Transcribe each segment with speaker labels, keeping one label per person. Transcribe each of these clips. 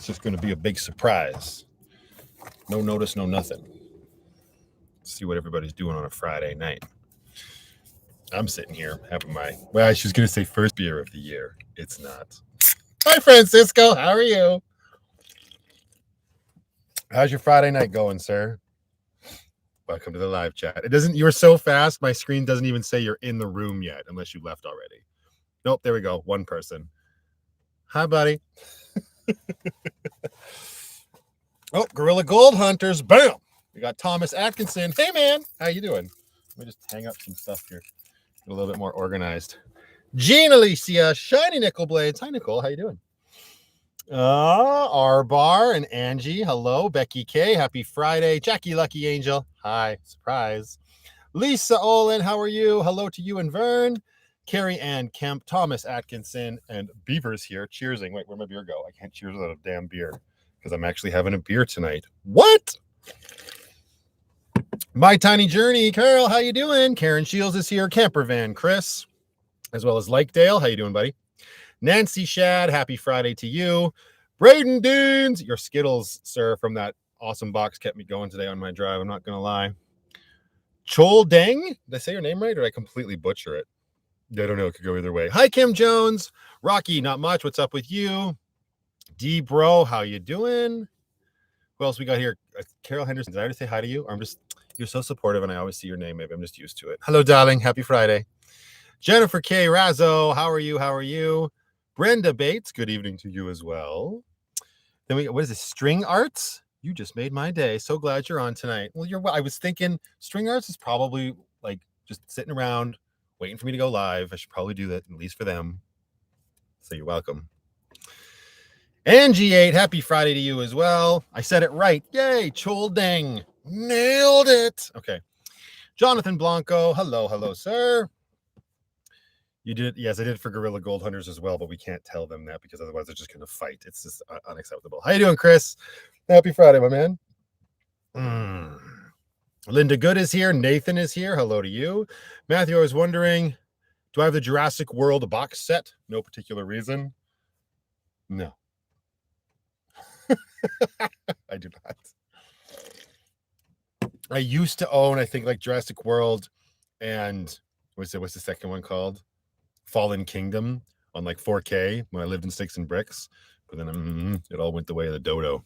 Speaker 1: just going to be a big surprise. No notice, no nothing. Let's see what everybody's doing on a Friday night. I'm sitting here having my, well, I was going to say first beer of the year. It's not. Hi, Francisco. How are you? How's your Friday night going, sir? Welcome to the live chat. It doesn't, you're so fast, my screen doesn't even say you're in the room yet, unless you left already. Nope, there we go. One person. Hi, buddy. Oh, Gorilla Gold Hunters. Bam! We got Thomas Atkinson. Hey, man. How you doing? Let me just hang up some stuff here. Get a little bit more organized. Jean Alicia, Shiny Nickel Blades. Hi, Nicole. How you doing? R-Bar and Angie. Hello. Becky K. Happy Friday. Jackie Lucky Angel. Hi. Surprise. Lisa Olin. How are you? Hello to you and Vern. Carrie Ann Kemp. Thomas Atkinson. And Beaver's here. Cheersing. Wait, where'd my beer go? I can't cheers without a damn beer because I'm actually having a beer tonight. What? My Tiny Journey. Carol, how you doing? Karen Shields is here. Camper Van Chris, as well as Lakedale. How you doing, buddy? Nancy Shad, happy Friday to you. Braden Deans, your Skittles, sir, from that awesome box kept me going today on my drive. I'm not going to lie. Chol Deng, did I say your name right or did I completely butcher it? I don't know. It could go either way. Hi, Kim Jones. Rocky, not much. What's up with you? D Bro, how you doing? Who else we got here? Carol Henderson. Did I already say hi to you? Or I'm just, you're so supportive and I always see your name. Maybe I'm just used to it. Hello, darling. Happy Friday. Jennifer K. Razzo, how are you? How are you? Brenda Bates, good evening to you as well. Then we, what is this? String Arts? You just made my day. So glad you're on tonight. Well, I was thinking String Arts is probably like just sitting around waiting for me to go live. I should probably do that, at least for them. So you're welcome. Angie 8, happy Friday to you as well. I said it right. Yay, Chol Deng. Nailed it. Okay. Jonathan Blanco, hello, sir. You did, yes, I did for Gorilla Gold Hunters as well, but we can't tell them that because otherwise they're just going to fight. It's just unacceptable. How you doing, Chris? Happy Friday, my man. Linda Good is here. Nathan is here. Hello to you. Matthew, I was wondering, do I have the Jurassic World box set? No particular reason. No. I do not. I used to own, I think, like Jurassic World and what's the second one called? Fallen Kingdom on like 4K when I lived in Sticks and Bricks, but then it all went the way of the dodo.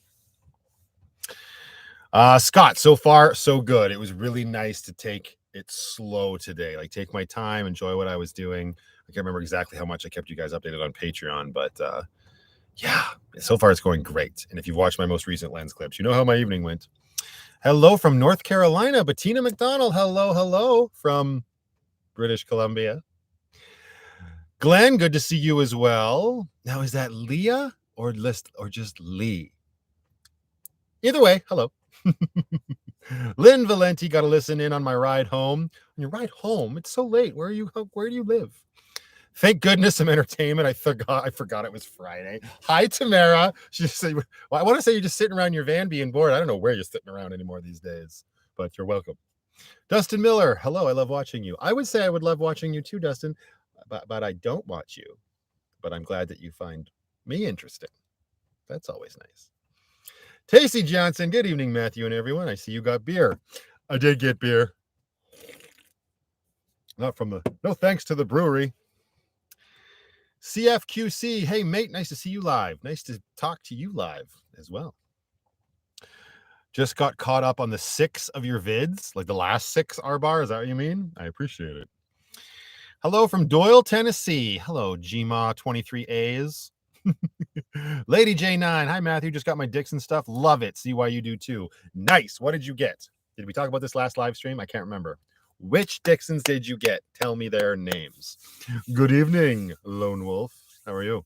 Speaker 1: Scott, so far so good. It was really nice to take it slow today, like take my time, enjoy what I was doing. I can't remember exactly how much I kept you guys updated on Patreon, but yeah, so far it's going great. And if you've watched my most recent lens clips, you know how my evening went. Hello from North Carolina, Bettina McDonald. Hello from British Columbia. Glenn, good to see you as well. Now, is that Leah or just Lee? Either way, hello. Lynn Valenti, got to listen in on my ride home. On your ride home? It's so late. Where do you live? Thank goodness some entertainment. I forgot it was Friday. Hi, Tamara. She just said, well, I want to say you're just sitting around your van being bored. I don't know where you're sitting around anymore these days, but you're welcome. Dustin Miller, hello. I love watching you. I would say I would love watching you too, Dustin. But I don't watch you. But I'm glad that you find me interesting. That's always nice. Tacey Johnson, good evening, Matthew and everyone. I see you got beer. I did get beer. Not from the, no thanks to the brewery. CFQC, hey mate, nice to see you live. Nice to talk to you live as well. Just got caught up on the 6 of your vids, like the last 6 R-bar. Is that what you mean? I appreciate it. Hello from Doyle, Tennessee. Hello, GMA 23As. Lady J9. Hi, Matthew. Just got my Dixon stuff. Love it. See why you do too. Nice. What did you get? Did we talk about this last live stream? I can't remember. Which Dixons did you get? Tell me their names. Good evening, Lone Wolf. How are you?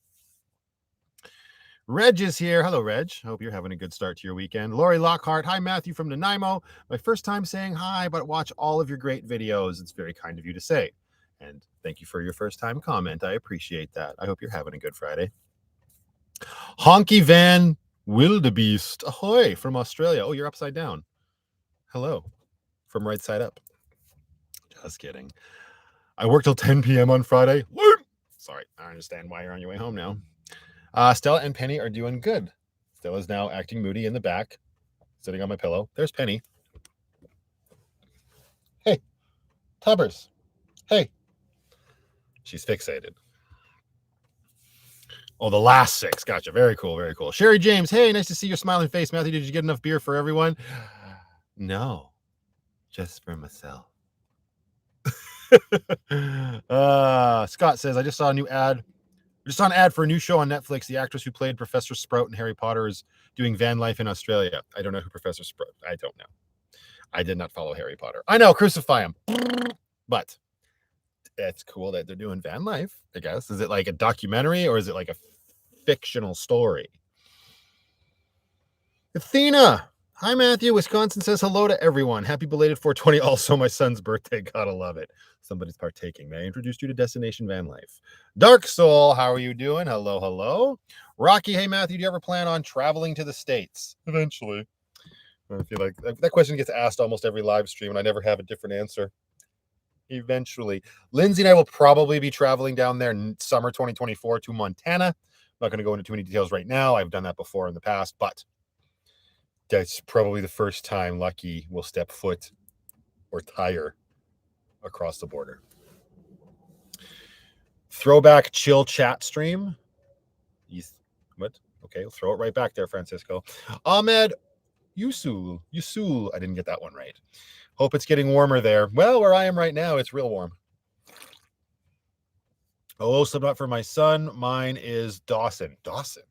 Speaker 1: Reg is here. Hello, Reg. Hope you're having a good start to your weekend. Lori Lockhart. Hi, Matthew from Nanaimo. My first time saying hi, but watch all of your great videos. It's very kind of you to say. And thank you for your first time comment. I appreciate that. I hope you're having a good Friday. Honky Van Wildebeest. Ahoy from Australia. Oh, you're upside down. Hello from right side up. Just kidding. I worked till 10 p.m. on Friday. Sorry, I understand why you're on your way home now. Stella and Penny are doing good. Stella's now acting moody in the back, sitting on my pillow. There's Penny. Hey, Tubbers. Hey. She's fixated. Oh, the last 6. Gotcha. Very cool. Very cool. Sherry James. Hey, nice to see your smiling face. Matthew, did you get enough beer for everyone? No, just for myself. Scott says, I just saw a new ad. I just saw an ad for a new show on Netflix. The actress who played Professor Sprout in Harry Potter is doing van life in Australia. I don't know who Professor Sprout. I don't know. I did not follow Harry Potter. I know, crucify him. But it's cool that they're doing van life, I guess. Is it like a documentary or is it like a fictional story? Athena. Hi, Matthew. Wisconsin says hello to everyone. Happy belated 420. Also, my son's birthday. Gotta love it. Somebody's partaking. May I introduce you to Destination Van Life? Dark Soul, how are you doing? Hello, hello. Rocky, hey, Matthew, do you ever plan on traveling to the States? Eventually. I feel like that question gets asked almost every live stream, and I never have a different answer. Eventually. Lindsay and I will probably be traveling down there in summer 2024 to Montana. I'm not going to go into too many details right now. I've done that before in the past, but that's probably the first time Lucky will step foot or tire across the border. Throwback chill chat stream. What? Okay, I'll throw it right back there, Francisco. Ahmed Yusul. I didn't get that one right. Hope it's getting warmer there. Well, where I am right now, it's real warm. Oh, Slipknot for my son. Mine is Dawson. Dawson.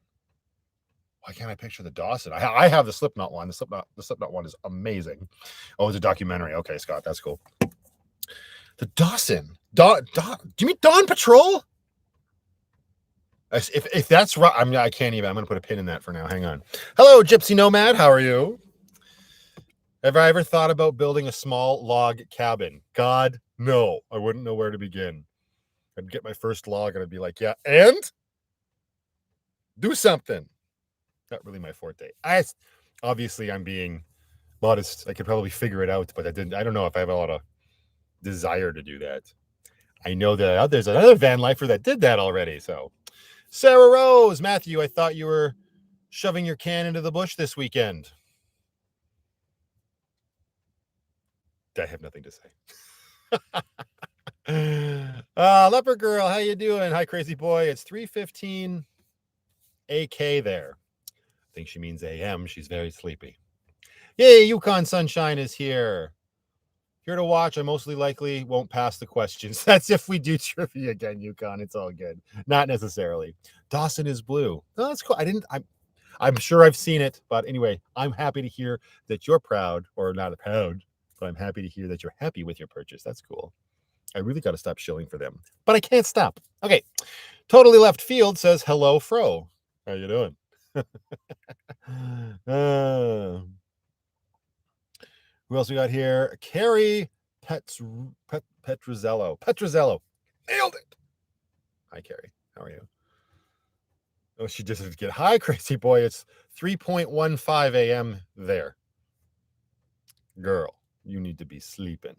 Speaker 1: Why can't I picture the Dawson? I have the Slipknot one. The Slipknot one is amazing. Oh, it's a documentary. Okay, Scott, that's cool. The Dawson. Do you mean Dawn Patrol? If that's right, I can't even. I'm going to put a pin in that for now. Hang on. Hello, Gypsy Nomad. How are you? Have I ever thought about building a small log cabin? God, no. I wouldn't know where to begin. I'd get my first log and I'd be like, yeah, and do something. Not really my forte. Obviously I'm being modest. I could probably figure it out, but I don't know if I have a lot of desire to do that. I know that there's another van lifer that did that already. So Sarah Rose, Matthew, I thought you were shoving your can into the bush this weekend. I have nothing to say. Leopard Girl, how you doing? Hi, crazy boy. It's 3:15 AK there. I think she means AM. She's very sleepy. Yay, Yukon Sunshine is here. Here to watch. I mostly likely won't pass the questions. That's if we do trivia again, Yukon. It's all good. Not necessarily. Dawson is blue. Oh, that's cool. I'm sure I've seen it, but anyway, I'm happy to hear that you're proud, or not proud, but I'm happy to hear that you're happy with your purchase. That's cool. I really got to stop shilling for them, but I can't stop. Okay. Totally Left Field says, hello, Fro. How you doing? Who else we got here? Carrie Petruzzello. Nailed it. Hi, Carrie. How are you? Oh, she just did get hi, crazy boy. It's 3:15 a.m. there. Girl, you need to be sleeping.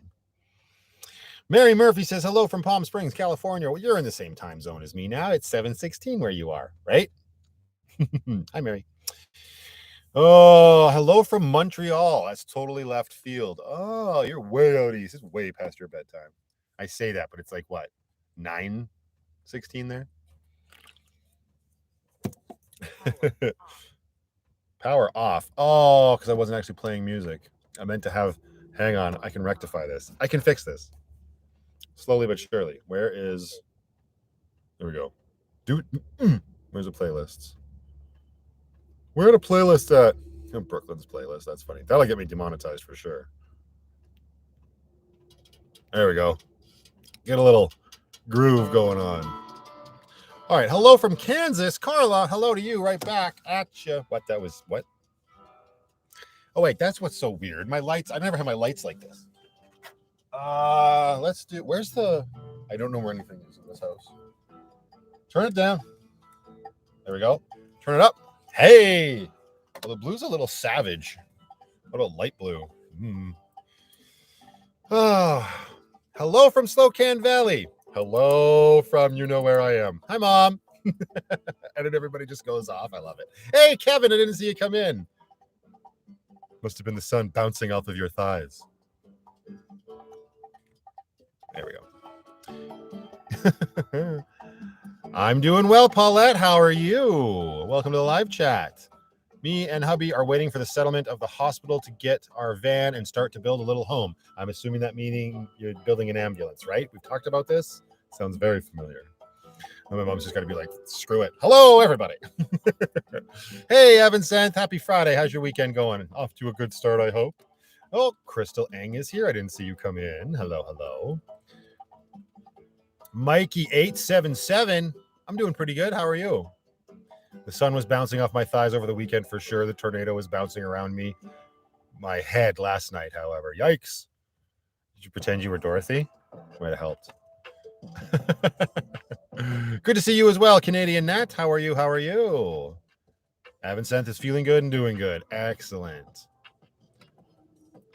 Speaker 1: Mary Murphy says, hello from Palm Springs, California. Well, you're in the same time zone as me now. It's 7:16 where you are, right? Hi, Mary. Oh, hello from Montreal. That's totally left field. Oh, you're way out east. It's way past your bedtime. I say that, but it's like what? 9:16 there? Power off. Oh, because I wasn't actually playing music. I meant to have, hang on, I can rectify this. I can fix this. Slowly but surely. Where is, there we go. Where's the playlists? Where are the playlists at? Oh, Brooklyn's playlist. That's funny. That'll get me demonetized for sure. There we go. Get a little groove going on. All right. Hello from Kansas. Carla, hello to you right back at you. What? Oh, wait. That's what's so weird. My lights. I never have my lights like this. Let's do. Where's the. I don't know where anything is in this house. Turn it down. There we go. Turn it up. Hey. Well, the blue's a little savage. What about light blue? Hello from Slocan Valley. Hello from you know where I am. Hi, Mom. And then everybody just goes off. I love it. Hey, Kevin, I didn't see you come in. Must have been the sun bouncing off of your thighs. There we go. I'm doing well, Paulette. How are you? Welcome to the live chat. Me and hubby are waiting for the settlement of the hospital to get our van and start to build a little home. I'm assuming that meaning you're building an ambulance, right? We've talked about this. Sounds very familiar. And my mom's just got to be like, screw it. Hello, everybody. Hey, Evan Santh. Happy Friday. How's your weekend going? Off to a good start, I hope. Oh, Crystal Eng is here. I didn't see you come in. Hello, hello. Mikey877. I'm doing pretty good. How are you? The sun was bouncing off my thighs over the weekend for sure. The tornado was bouncing around me. My head last night, however. Yikes. Did you pretend you were Dorothy? Might have helped. Good to see you as well, Canadian Nat. How are you? How are you? Avincent is feeling good and doing good. Excellent.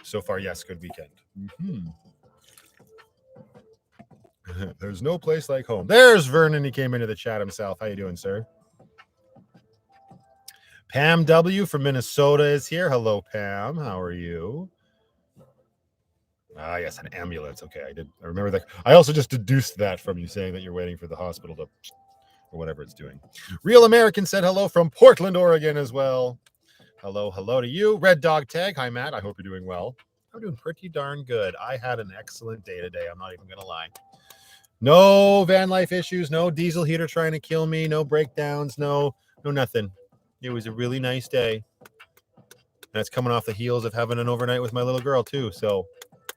Speaker 1: So far, yes, good weekend. There's no place like home. There's Vernon. He came into the chat himself. How you doing, sir? Pam W. from Minnesota is here. Hello, Pam. How are you? Ah, yes, an ambulance. Okay, I remember that. I also just deduced that from you saying that you're waiting for the hospital to, or whatever it's doing. Real American said hello from Portland, Oregon as well. Hello, hello to you. Red Dog Tag. Hi, Matt. I hope you're doing well. I'm doing pretty darn good. I had an excellent day today. I'm not even going to lie. No van life issues. No diesel heater trying to kill me. No breakdowns. No nothing. It was a really nice day. And it's coming off the heels of having an overnight with my little girl, too. So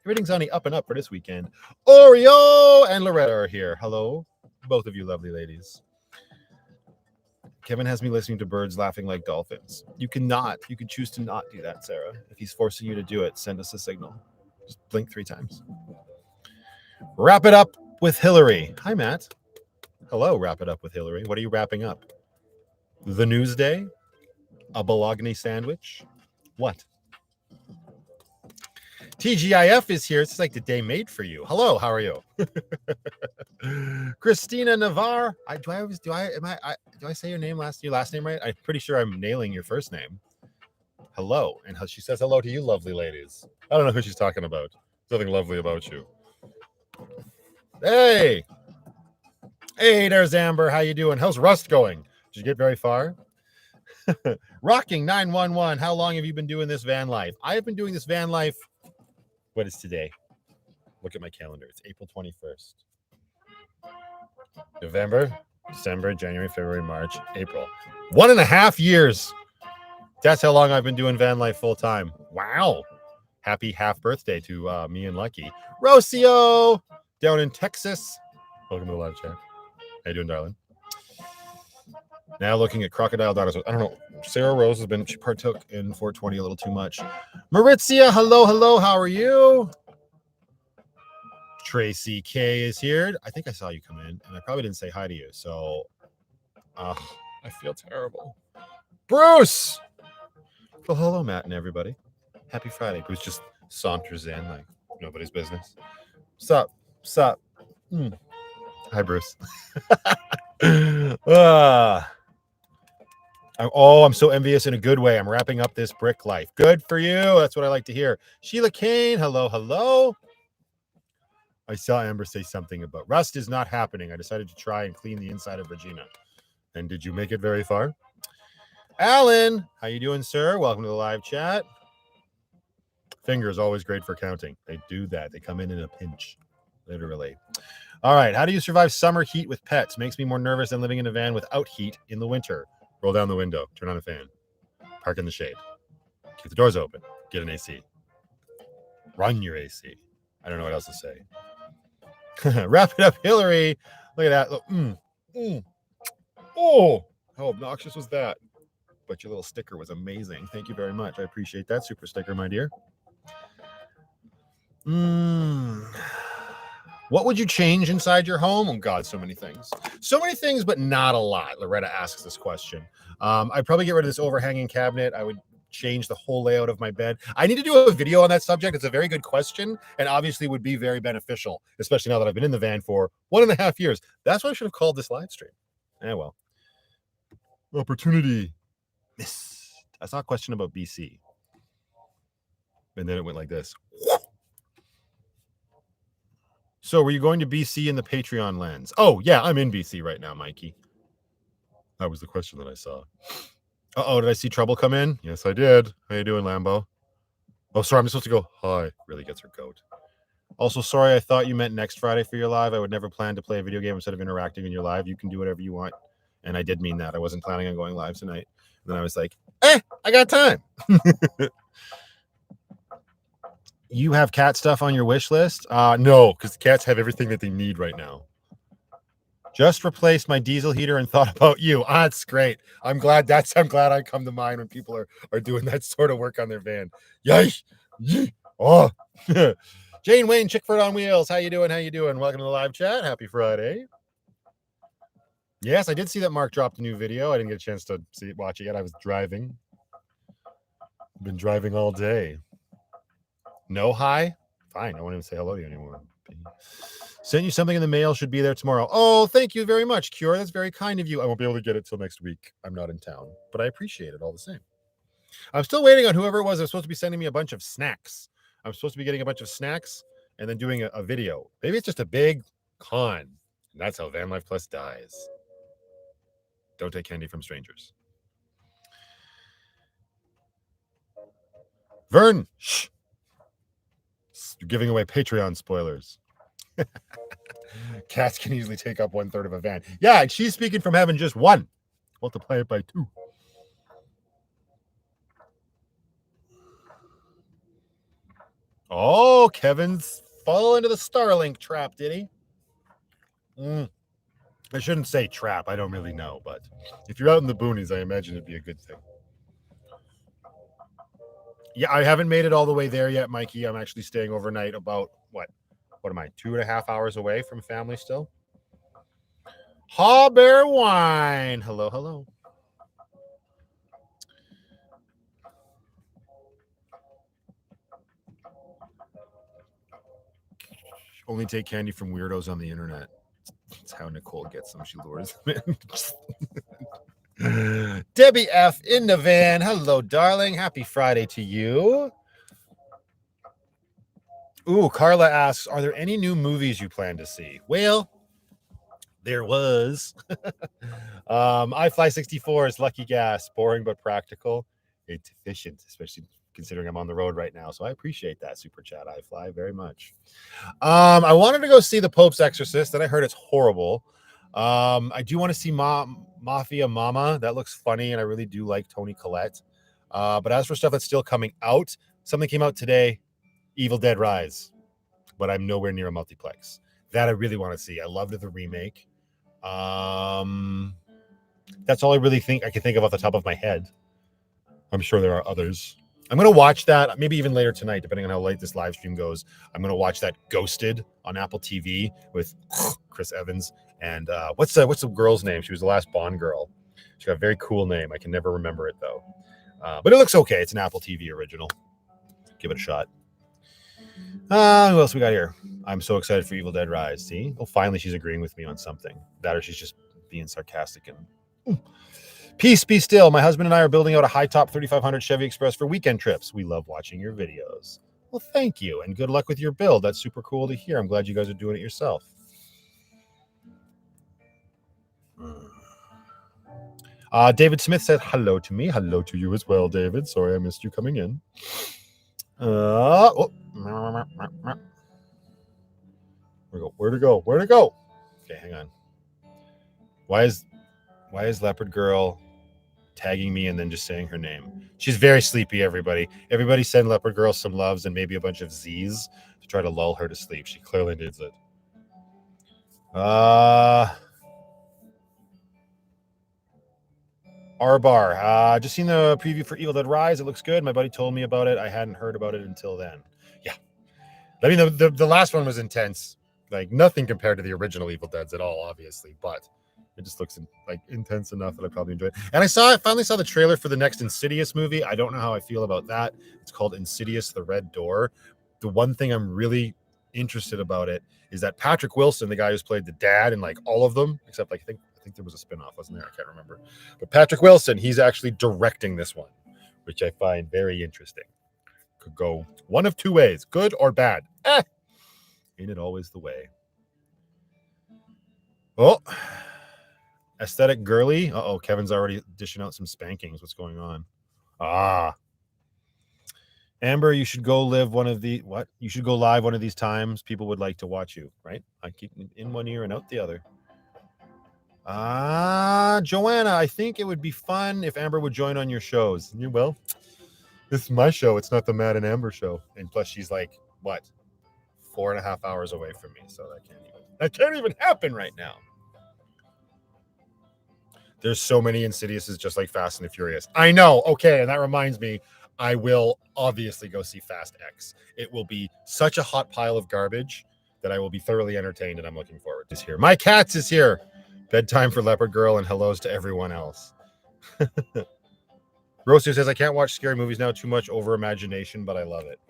Speaker 1: everything's on the up and up for this weekend. Oreo and Loretta are here. Hello, both of you lovely ladies. Kevin has me listening to birds laughing like dolphins. You can choose to not do that, Sarah. If he's forcing you to do it, send us a signal. Just blink 3 times. Wrap it up with Hillary. Hi, Matt. Hello, wrap it up with Hillary. What are you wrapping up? The news day? A bologna sandwich? What? TGIF is here. It's like the day made for you. Hello, how are you? Christina Navarre. Do I say your last name right? I'm pretty sure I'm nailing your first name. Hello. And she says hello to you, lovely ladies. I don't know who she's talking about. There's nothing lovely about you. Hey, there's Amber. How you doing? How's Rust going? Did you get very far? Rocking 911. How long have you been doing this van life? I have been doing this van life. What is today? Look at my calendar. It's April 21st. November, December, January, February, March, April. 1.5 years. That's how long I've been doing van life full time. Wow. Happy half birthday to me and Lucky. Rocio down in Texas. Welcome to the live chat. How you doing, darling? Now looking at crocodile dinosaurs. I don't know. Sarah Rose she partook in 420 a little too much. Maritzia, hello. How are you? Tracy K is here. I think I saw you come in, and I probably didn't say hi to you. So, I feel terrible. Bruce! Well, hello, Matt and everybody. Happy Friday. Bruce just saunters in like nobody's business. Sup? Hi, Bruce. I'm so envious in a good way. I'm wrapping up this brick life. Good for you. That's what I like to hear. Sheila Kane, hello. I saw Amber say something about rust is not happening. I decided to try and clean the inside of Regina. And did you make it very far? Alan, how you doing, sir? Welcome to the live chat. Finger is always great for counting. They do that. They come in a pinch, literally. All right. How do you survive summer heat with pets? Makes me more nervous than living in a van without heat in the winter. Roll down the window. Turn on a fan. Park in the shade. Keep the doors open. Get an AC. Run your AC. I don't know what else to say. Wrap it up, Hillary. Look at that. Look. Oh, how obnoxious was that? But your little sticker was amazing. Thank you very much. I appreciate that super sticker, my dear. What would you change inside your home? Oh, God, so many things. So many things, but not a lot. Loretta asks this question. I'd probably get rid of this overhanging cabinet. I would change the whole layout of my bed. I need to do a video on that subject. It's a very good question and obviously would be very beneficial, especially now that I've been in the van for 1.5 years. That's why I should have called this live stream. Well, Opportunity. Miss. I saw a question about BC. And then it went like this. So were you going to BC in the Patreon lens? Oh, yeah, I'm in BC right now, Mikey. That was the question that I saw. Uh-oh, did I see trouble come in? Yes, I did. How you doing, Lambo? Oh, sorry, I'm supposed to go, hi. Really gets her goat. Also, sorry, I thought you meant next Friday for your live. I would never plan to play a video game instead of interacting in your live. You can do whatever you want. And I did mean that. I wasn't planning on going live tonight. And then I was like, I got time. You have cat stuff on your wish list? No, because the cats have everything that they need right now. Just replaced my diesel heater and thought about you. That's great. I'm glad I come to mind when people are doing that sort of work on their van. Yikes. Oh. Jane Wayne, Chickford on Wheels. How you doing? Welcome to the live chat. Happy Friday. Yes, I did see that Mark dropped a new video. I didn't get a chance to watch it yet. I was driving. Been driving all day. No hi? Fine. I won't even say hello to you anymore. Sent you something in the mail. Should be there tomorrow. Oh, thank you very much, Cure. That's very kind of you. I won't be able to get it till next week. I'm not in town, but I appreciate it all the same. I'm still waiting on whoever it was. They're supposed to be sending me a bunch of snacks. I'm supposed to be getting a bunch of snacks and then doing a video. Maybe it's just a big con. And that's how VanlifePLUS dies. Don't take candy from strangers. Vern, shh. You're giving away Patreon spoilers. Cats can easily take up 1/3 of a van. Yeah, and she's speaking from having just one. Multiply it by 2. Oh, Kevin's fall into the Starlink trap, did he? I shouldn't say trap. I don't really know, but if you're out in the boonies, I imagine it'd be a good thing. Yeah, I haven't made it all the way there yet, Mikey. I'm actually staying overnight about, what am I, 2.5 hours away from family still? Ha Bear Wine. Hello. Only take candy from weirdos on the internet. That's how Nicole gets them. She lures them in. Debbie F. in the van. Hello, darling. Happy Friday to you. Ooh, Carla asks, are there any new movies you plan to see? Well, there was. iFly64 is Lucky Gas. Boring but practical. It's efficient, especially considering I'm on the road right now. So I appreciate that super chat, iFly, very much. I wanted to go see The Pope's Exorcist, and I heard it's horrible. I do want to see Mafia Mama. That looks funny, and I really do like Toni Collette. But as for stuff that's still coming out, something came out today, Evil Dead Rise, but I'm nowhere near a multiplex. That I really want to see. I loved the remake. That's all I really think I can think of off the top of my head. I'm sure there are others. I'm going to watch that maybe even later tonight, depending on how late this live stream goes. I'm going to watch that Ghosted on Apple TV with Chris Evans. And what's the girl's name? She was the last Bond girl. She got a very cool name. I can never remember it, though. But it looks okay. It's an Apple TV original. Give it a shot. Who else we got here? I'm so excited for Evil Dead Rise. See? Oh, finally she's agreeing with me on something. That or she's just being sarcastic and... Peace be still. My husband and I are building out a high-top 3500 Chevy Express for weekend trips. We love watching your videos. Well, thank you, and good luck with your build. That's super cool to hear. I'm glad you guys are doing it yourself. David Smith said hello to me. Hello to you as well, David. Sorry I missed you coming in. Where to go? Okay, hang on. Why is Leopard Girl tagging me and then just saying her name? She's very sleepy, everybody. Everybody send Leopard Girl some loves and maybe a bunch of Z's to try to lull her to sleep. She clearly needs it. Arbar. Just seen the preview for Evil Dead Rise. It looks good. My buddy told me about it. I hadn't heard about it until then. Yeah. I mean, the last one was intense. Like, nothing compared to the original Evil Deads at all, obviously. But it just looks like intense enough that I probably enjoy it. And I finally saw the trailer for the next Insidious movie. I don't know how I feel about that. It's called Insidious: The Red Door. The one thing I'm really interested about it is that Patrick Wilson, the guy who's played the dad in like all of them, except like I think there was a spinoff, wasn't there? I can't remember. But Patrick Wilson, he's actually directing this one, which I find very interesting. Could go one of two ways, good or bad. Ain't it always the way? Oh, aesthetic girly. Uh-oh, Kevin's already dishing out some spankings. What's going on? Amber, you should go live one of the what? You should go live one of these times. People would like to watch you, right? I keep in one ear and out the other. Joanna, I think it would be fun if Amber would join on your shows. Well, this is my show. It's not the Matt and Amber show. And plus, she's like, what, 4.5 hours away from me. So that can't even happen right now. There's so many Insidiouses just like Fast and the Furious. I know. Okay. And that reminds me, I will obviously go see Fast X. It will be such a hot pile of garbage that I will be thoroughly entertained, and I'm looking forward to here. My Cats is here. Bedtime for Leopard Girl and hellos to everyone else. Roasty says, I can't watch scary movies now. Too much over imagination, but I love it.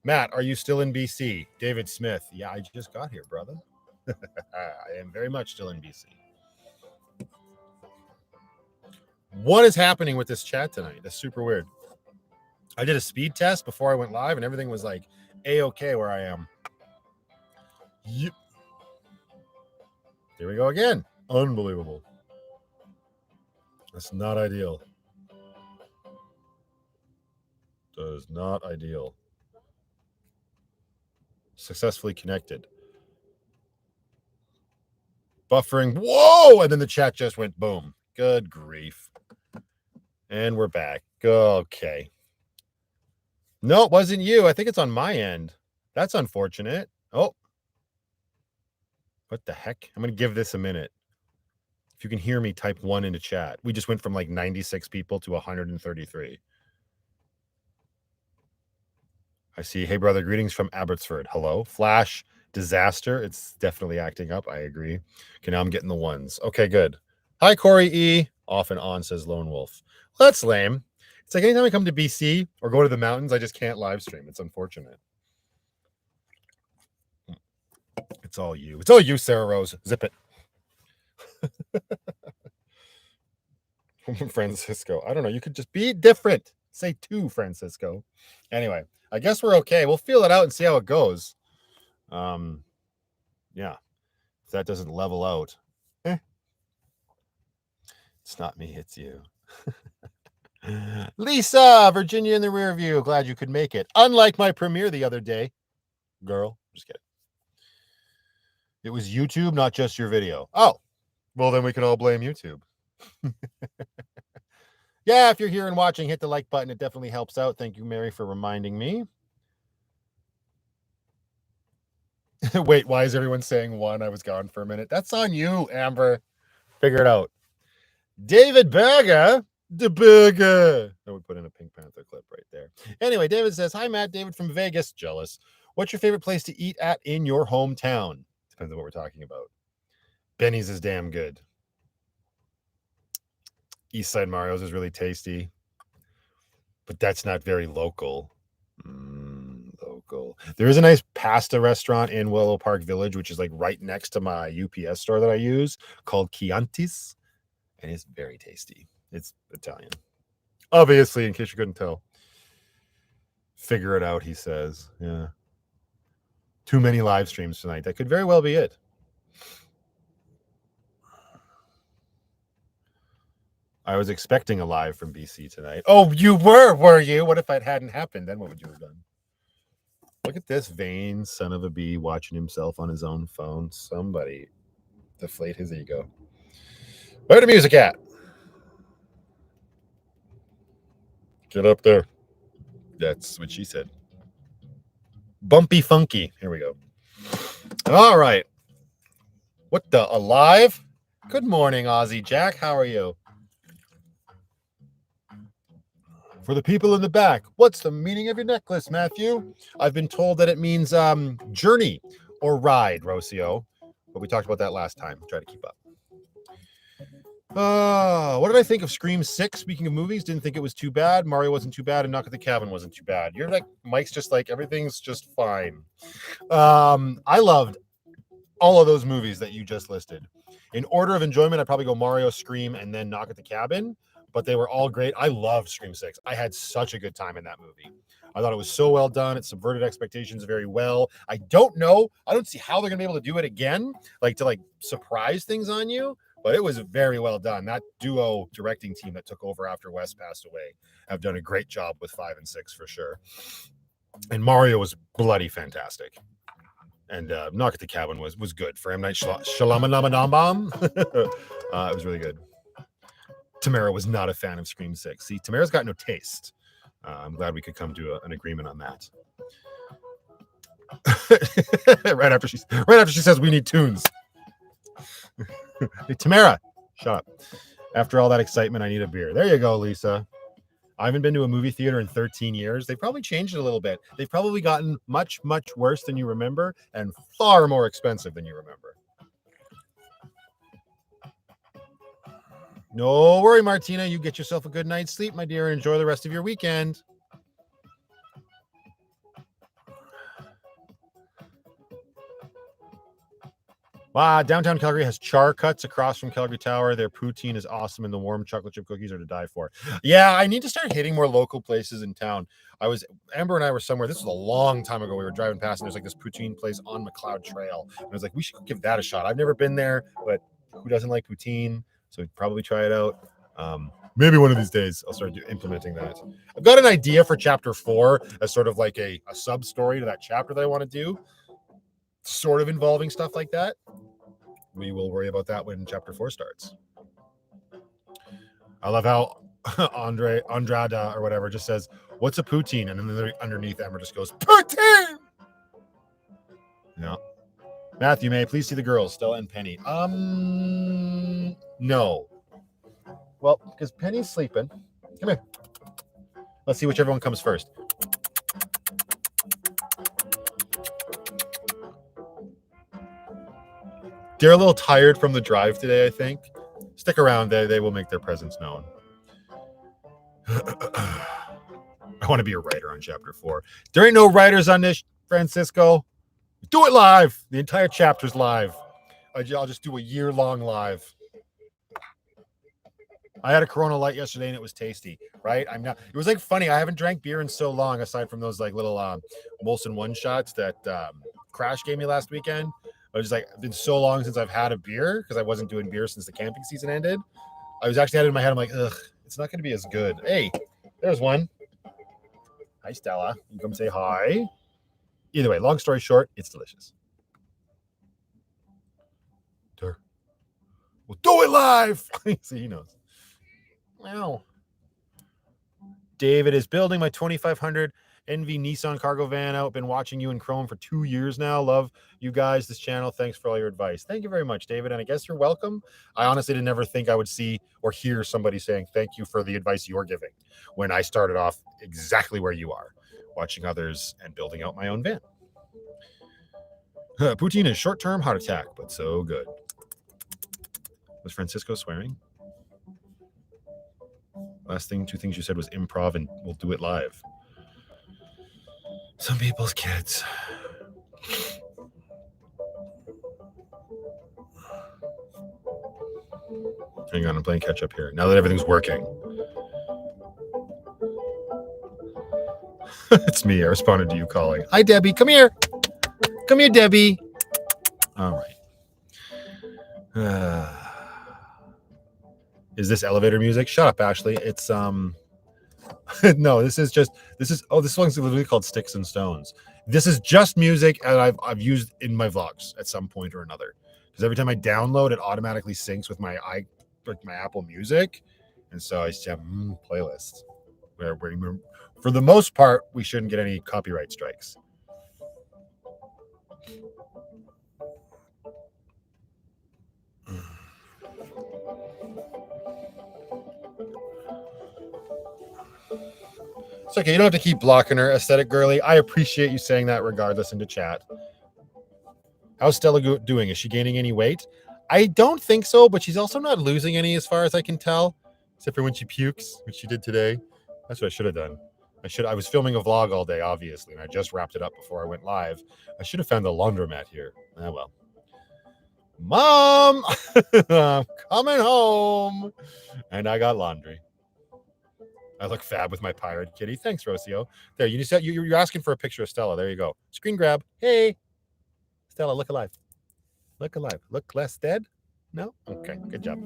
Speaker 1: Matt, are you still in BC? David Smith. Yeah, I just got here, brother. I am very much still in BC. What is happening with this chat tonight? That's super weird. I did a speed test before I went live, and everything was like A-okay where I am. Yep. Here we go again. Unbelievable. That's not ideal. That is not ideal. Successfully connected. Buffering. Whoa! And then the chat just went boom. Good grief. And we're back. Okay. No, it wasn't you. I think it's on my end. That's unfortunate. Oh. What the heck? I'm going to give this a minute. If you can hear me, type 1 into chat. We just went from like 96 people to 133. I see. Hey, brother, greetings from Abbotsford. Hello. Flash disaster. It's definitely acting up. I agree. Okay, now I'm getting the ones. Okay, good. Hi, Corey E. Off and on, says Lone Wolf. Well, that's lame. It's like anytime I come to BC or go to the mountains, I just can't live stream. It's unfortunate. It's all you. It's all you, Sarah Rose. Zip it. Francisco. I don't know. You could just be different. Say to Francisco. Anyway, I guess we're okay. We'll feel it out and see how it goes. Yeah. If that doesn't level out. It's not me, it's you. Lisa, Virginia in the rear view. Glad you could make it. Unlike my premiere the other day. Girl. Just kidding. It was YouTube, not just your video. Oh, well, then we can all blame YouTube. Yeah, if you're here and watching, hit the like button. It definitely helps out. Thank you, Mary, for reminding me. Wait, why is everyone saying 1? I was gone for a minute. That's on you, Amber. Figure it out. David Berger. The Burger. I would put in a Pink Panther clip right there. Anyway, David says, hi, Matt. David from Vegas. Jealous. What's your favorite place to eat at in your hometown? Depends on what we're talking about. Benny's is damn good. Eastside Mario's is really tasty. But that's not very local. Local. There is a nice pasta restaurant in Willow Park Village, which is like right next to my UPS store that I use, called Chianti's. And it's very tasty. It's Italian. Obviously, in case you couldn't tell. Figure it out, he says. Yeah. Too many live streams tonight. That could very well be it. I was expecting a live from BC tonight. Oh, you were you? What if that hadn't happened? Then what would you have done? Look at this vain son of a bee watching himself on his own phone. Somebody deflate his ego. Where the music at? Get up there. That's what she said. Bumpy funky. Here we go. All right. What the? Alive? Good morning, Aussie Jack. How are you? For the people in the back, what's the meaning of your necklace, Matthew? I've been told that it means journey or ride, Rocio. But we talked about that last time. Try to keep up. What did I think of Scream 6? Speaking of movies, didn't think it was too bad. Mario wasn't too bad, and Knock at the Cabin wasn't too bad. You're like, Mike's just like, everything's just fine. I loved all of those movies that you just listed. In order of enjoyment, I'd probably go Mario, Scream, and then Knock at the Cabin. But they were all great. I loved Scream 6. I had such a good time in that movie. I thought it was so well done. It subverted expectations very well. I don't know. I don't see how they're going to be able to do it again, like to like surprise things on you. But it was very well done. That duo directing team that took over after Wes passed away have done a great job with 5 and 6 for sure. And Mario was bloody fantastic. And Knock at the Cabin was good for M. Night Shyamalan. It was really good. Tamara was not a fan of Scream 6. See, Tamara's got no taste. I'm glad we could come to an agreement on that. right after she says we need tunes. Hey, Tamara, shut up. After all that excitement, I need a beer. There you go, Lisa. I haven't been to a movie theater in 13 years. They've probably changed it a little bit. They've probably gotten much, much worse than you remember and far more expensive than you remember. No worry, Martina. You get yourself a good night's sleep, my dear, and enjoy the rest of your weekend. Wow, downtown Calgary has char cuts across from Calgary Tower. Their poutine is awesome, and the warm chocolate chip cookies are to die for. Yeah, I need to start hitting more local places in town. Amber and I were somewhere. This was a long time ago. We were driving past, and there's like this poutine place on Macleod Trail. And I was like, we should give that a shot. I've never been there, but who doesn't like poutine? So we'd probably try it out. Maybe one of these days I'll start implementing that. I've got an idea for chapter 4 as sort of like a sub story to that chapter that I want to do, sort of involving stuff like that. We will worry about that when chapter 4 starts. I love how Andrada or whatever just says, "What's a poutine?" And then underneath Emma just goes, "Poutine!" No. Matthew, may I please see the girls, Stella and Penny? No. Well, because Penny's sleeping. Come here. Let's see whichever one comes first. They're a little tired from the drive today, I think. Stick around. They will make their presence known. I want to be a writer on chapter 4. There ain't no writers on this, Francisco. Do it live. The entire chapter's live. I'll just do a year-long live. I had a Corona Light yesterday and it was tasty, right? It was like funny. I haven't drank beer in so long, aside from those like little Molson One shots that Crash gave me last weekend. I was just like, it's been so long since I've had a beer because I wasn't doing beer since the camping season ended. I was actually had it in my head. I'm like, ugh, it's not going to be as good. Hey, there's one. Hi, Stella. You come say hi. Either way, long story short, it's delicious. We'll do it live. See, he knows. Wow. David is building my 2500 NV Nissan cargo van out. Been watching you in Chrome for 2 years now. Love you guys, this channel. Thanks for all your advice. Thank you very much, David. And I guess you're welcome. I honestly didn't ever think I would see or hear somebody saying thank you for the advice you're giving when I started off exactly where you are, watching others and building out my own van. Poutine is short-term heart attack, but so good. Was Francisco swearing? Last thing, 2 things you said was improv and we'll do it live. Some people's kids. Hang on, I'm playing catch up here. Now that everything's working. It's me. I responded to you calling. Hi, Debbie. Come here. Come here, Debbie. All right. Is this elevator music? Shut up, Ashley. It's no, this one's literally called Sticks and Stones. This is just music and I've used in my vlogs at some point or another. Because every time I download, it automatically syncs with my Apple Music. And so I just have playlists where for the most part, we shouldn't get any copyright strikes. It's okay. You don't have to keep blocking her, aesthetic girly. I appreciate you saying that regardless into chat. How's Stella doing? Is she gaining any weight? I don't think so, but she's also not losing any as far as I can tell, except for when she pukes, which she did today. That's what I should have done. I was filming a vlog all day, obviously, and I just wrapped it up before I went live. I should have found the laundromat here. Ah, well. Mom, I'm coming home. And I got laundry. I look fab with my pirate kitty. Thanks, Rocio. There, you said you're asking for a picture of Stella. There you go. Screen grab. Hey, Stella, look alive. Look alive. Look less dead? No? Okay, good job.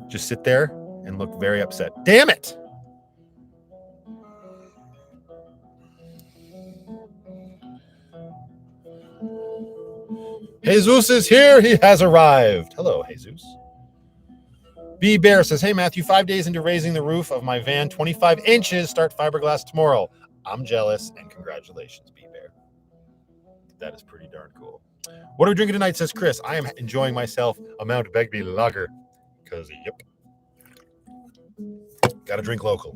Speaker 1: Just sit there and look very upset. Damn it! Jesus is here. He has arrived. Hello, Jesus. B Bear says, hey, Matthew, 5 days into raising the roof of my van, 25 inches, start fiberglass tomorrow. I'm jealous, and congratulations, B Bear. That is pretty darn cool. What are we drinking tonight, says Chris. I am enjoying myself a Mount Begbie lager. Because, yep. Got to drink local.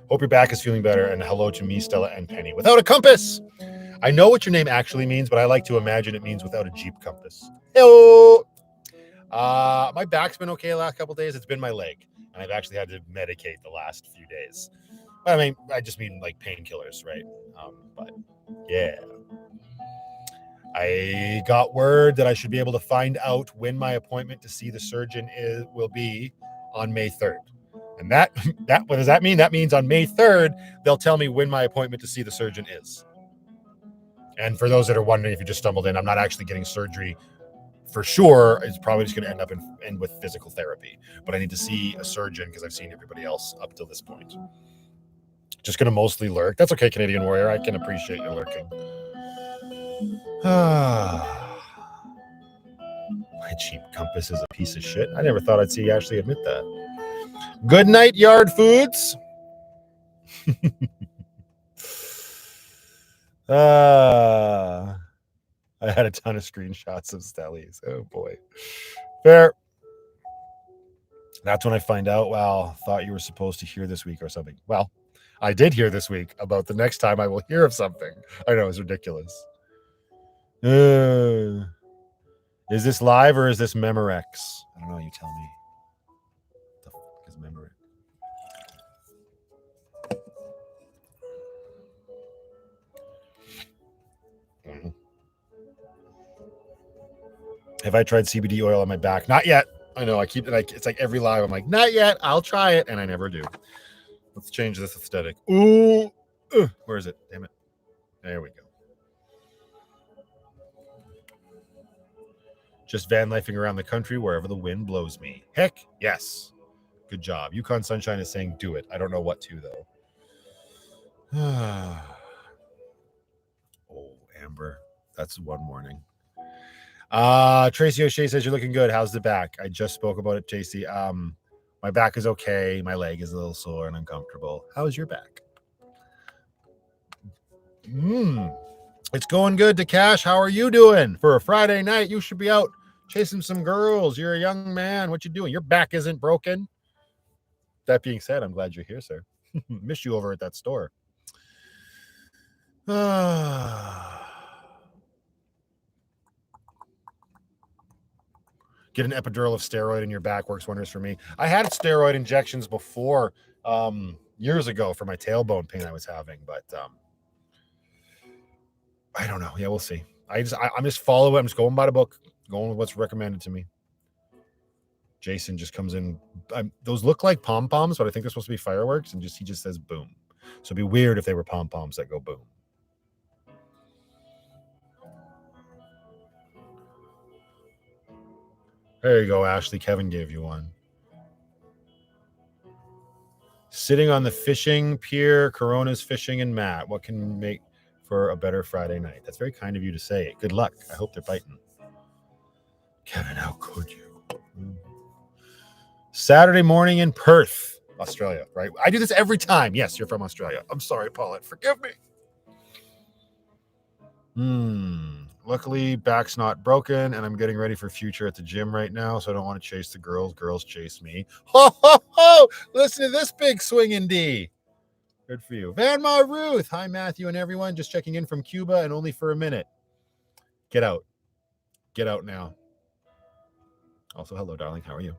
Speaker 1: Hope your back is feeling better, and hello to me, Stella, and Penny. Without a compass! I know what your name actually means, but I like to imagine it means without a Jeep compass. Hello! My back's been okay the last couple of days. It's been my leg, and I've actually had to medicate the last few days. I mean, I just mean like painkillers, right? But yeah. I got word that I should be able to find out when my appointment to see the surgeon will be on May 3rd. And that what does that mean? That means on May 3rd, they'll tell me when my appointment to see the surgeon is. And for those that are wondering, if you just stumbled in, I'm not actually getting surgery for sure. It's probably just going to end with physical therapy. But I need to see a surgeon because I've seen everybody else up till this point. Just going to mostly lurk. That's okay, Canadian Warrior. I can appreciate you lurking. My cheap compass is a piece of shit. I never thought I'd see you actually admit that. Good night, Yard Foods. I had a ton of screenshots of Stellies. Oh boy. Fair. That's when I find out, well, thought you were supposed to hear this week or something. Well, I did hear this week about the next time I will hear of something. I know, it's ridiculous. Is this live or is this Memorex? I don't know, you tell me. What the fuck is Memorex? Mm-hmm. Have I tried CBD oil on my back? Not yet. I know, I keep it like it's like every live. I'm like, not yet. I'll try it, and I never do. Let's change this aesthetic. Ooh, where is it? Damn it. There we go. Just van lifing around the country wherever the wind blows me. Heck, yes. Good job. Yukon Sunshine is saying do it. I don't know what to, though. Oh, Amber. That's one morning. Tracy O'Shea says you're looking good. How's the back? I just spoke about it, JC. My back is okay. My leg is a little sore and uncomfortable. How's your back? It's going good, Takash. How are you doing? For a Friday night, you should be out chasing some girls. You're a young man. What you doing? Your back isn't broken. That being said, I'm glad you're here, sir. Missed you over at that store. Get an epidural of steroid in your back. Works wonders for me. I had steroid injections before years ago for my tailbone pain I was having, but I don't know. Yeah, we'll see. I'm just following it. I'm just going by the book, going with what's recommended to me. Jason just comes in. Those look like pom-poms, but I think they're supposed to be fireworks, and he just says boom. So it'd be weird if they were pom-poms that go boom. There you go, Ashley. Kevin gave you one. Sitting on the fishing pier, Corona's fishing and Matt. What can make for a better Friday night? That's very kind of you to say. Good luck. I hope they're biting. Kevin, how could you? Saturday morning in Perth, Australia, right? I do this every time. Yes, you're from Australia. I'm sorry, Paulette. Forgive me. Luckily, back's not broken, and I'm getting ready for future at the gym right now, so I don't want to chase the girls. Girls chase me. Ho, ho, ho! Listen to this big swinging D. Good for you. Vanma Ruth. Hi, Matthew and everyone. Just checking in from Cuba and only for a minute. Get out. Get out now. Also, hello, darling. How are you?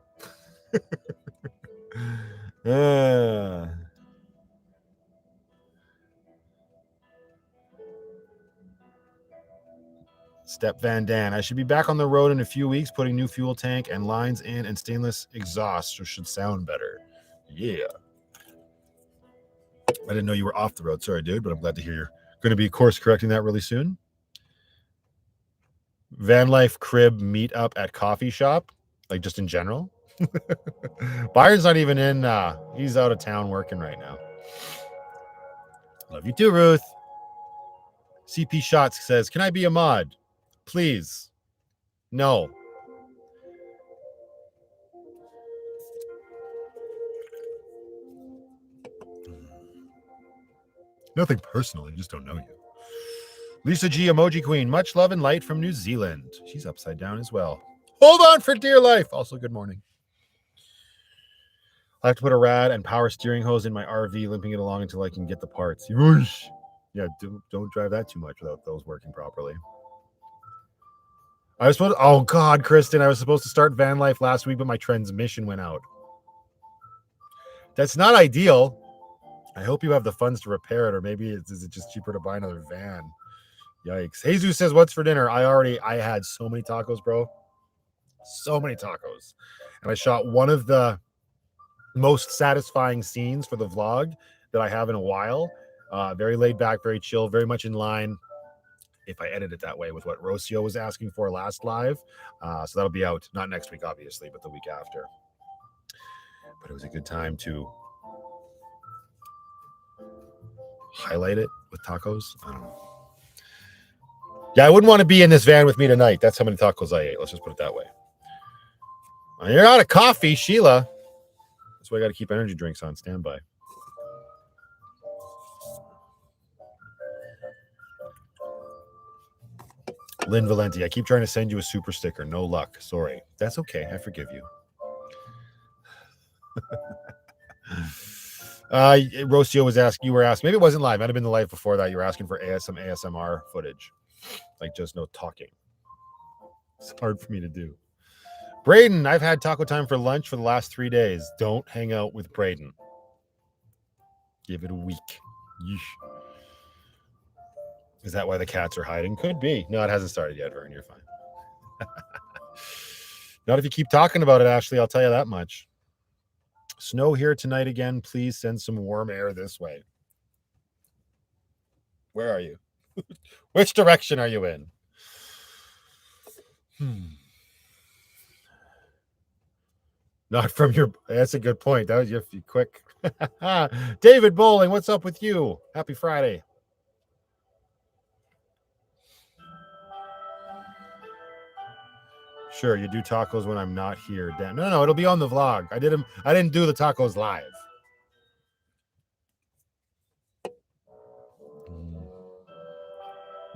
Speaker 1: Step Van Dan. I should be back on the road in a few weeks, putting new fuel tank and lines in and stainless exhaust, so should sound better. Yeah. I didn't know you were off the road. Sorry, dude, but I'm glad to hear you're going to be course correcting that really soon. Van Life crib meetup at coffee shop, like just in general. Byron's not even in. He's out of town working right now. Love you too, Ruth. CP Shots says, can I be a mod? Please. No. Nothing personal. I just don't know you. Lisa G. Emoji Queen. Much love and light from New Zealand. She's upside down as well. Hold on for dear life. Also, good morning. I have to put a rad and power steering hose in my RV, limping it along until I can get the parts. Yeah, don't drive that too much without those working properly. I was supposed to, oh God, Kristen, I was supposed to start van life last week, but my transmission went out. That's not ideal. I hope you have the funds to repair it, or maybe is it just cheaper to buy another van? Yikes. Jesus says, what's for dinner? I had so many tacos, bro. So many tacos. And I shot one of the most satisfying scenes for the vlog that I have in a while. Very laid back, very chill, very much in line, if I edit it that way, with what Rocio was asking for last live. So that'll be out, not next week, obviously, but the week after. But it was a good time to highlight it with tacos. I don't know. Yeah, I wouldn't want to be in this van with me tonight. That's how many tacos I ate. Let's just put it that way. You're out of coffee, Sheila. That's why I got to keep energy drinks on standby. Lynn Valenti, I keep trying to send you a super sticker. No luck. Sorry. That's okay. I forgive you. Rocio was asking, you were asking, maybe it wasn't live. Might have been the live before that. You were asking for ASMR footage. Like just no talking. It's hard for me to do. Braden, I've had taco time for lunch for the last 3 days. Don't hang out with Braden. Give it a week. Yeesh. Is that why the cats are hiding? Could be. No, it hasn't started yet, Vern. You're fine. Not if you keep talking about it, Ashley. I'll tell you that much. Snow here tonight again. Please send some warm air this way. Where are you? Which direction are you in? Not from your... That's a good point. That was your quick. David Bowling, what's up with you? Happy Friday. Sure, you do tacos when I'm not here. Dan. No, it'll be on the vlog. I didn't do the tacos live.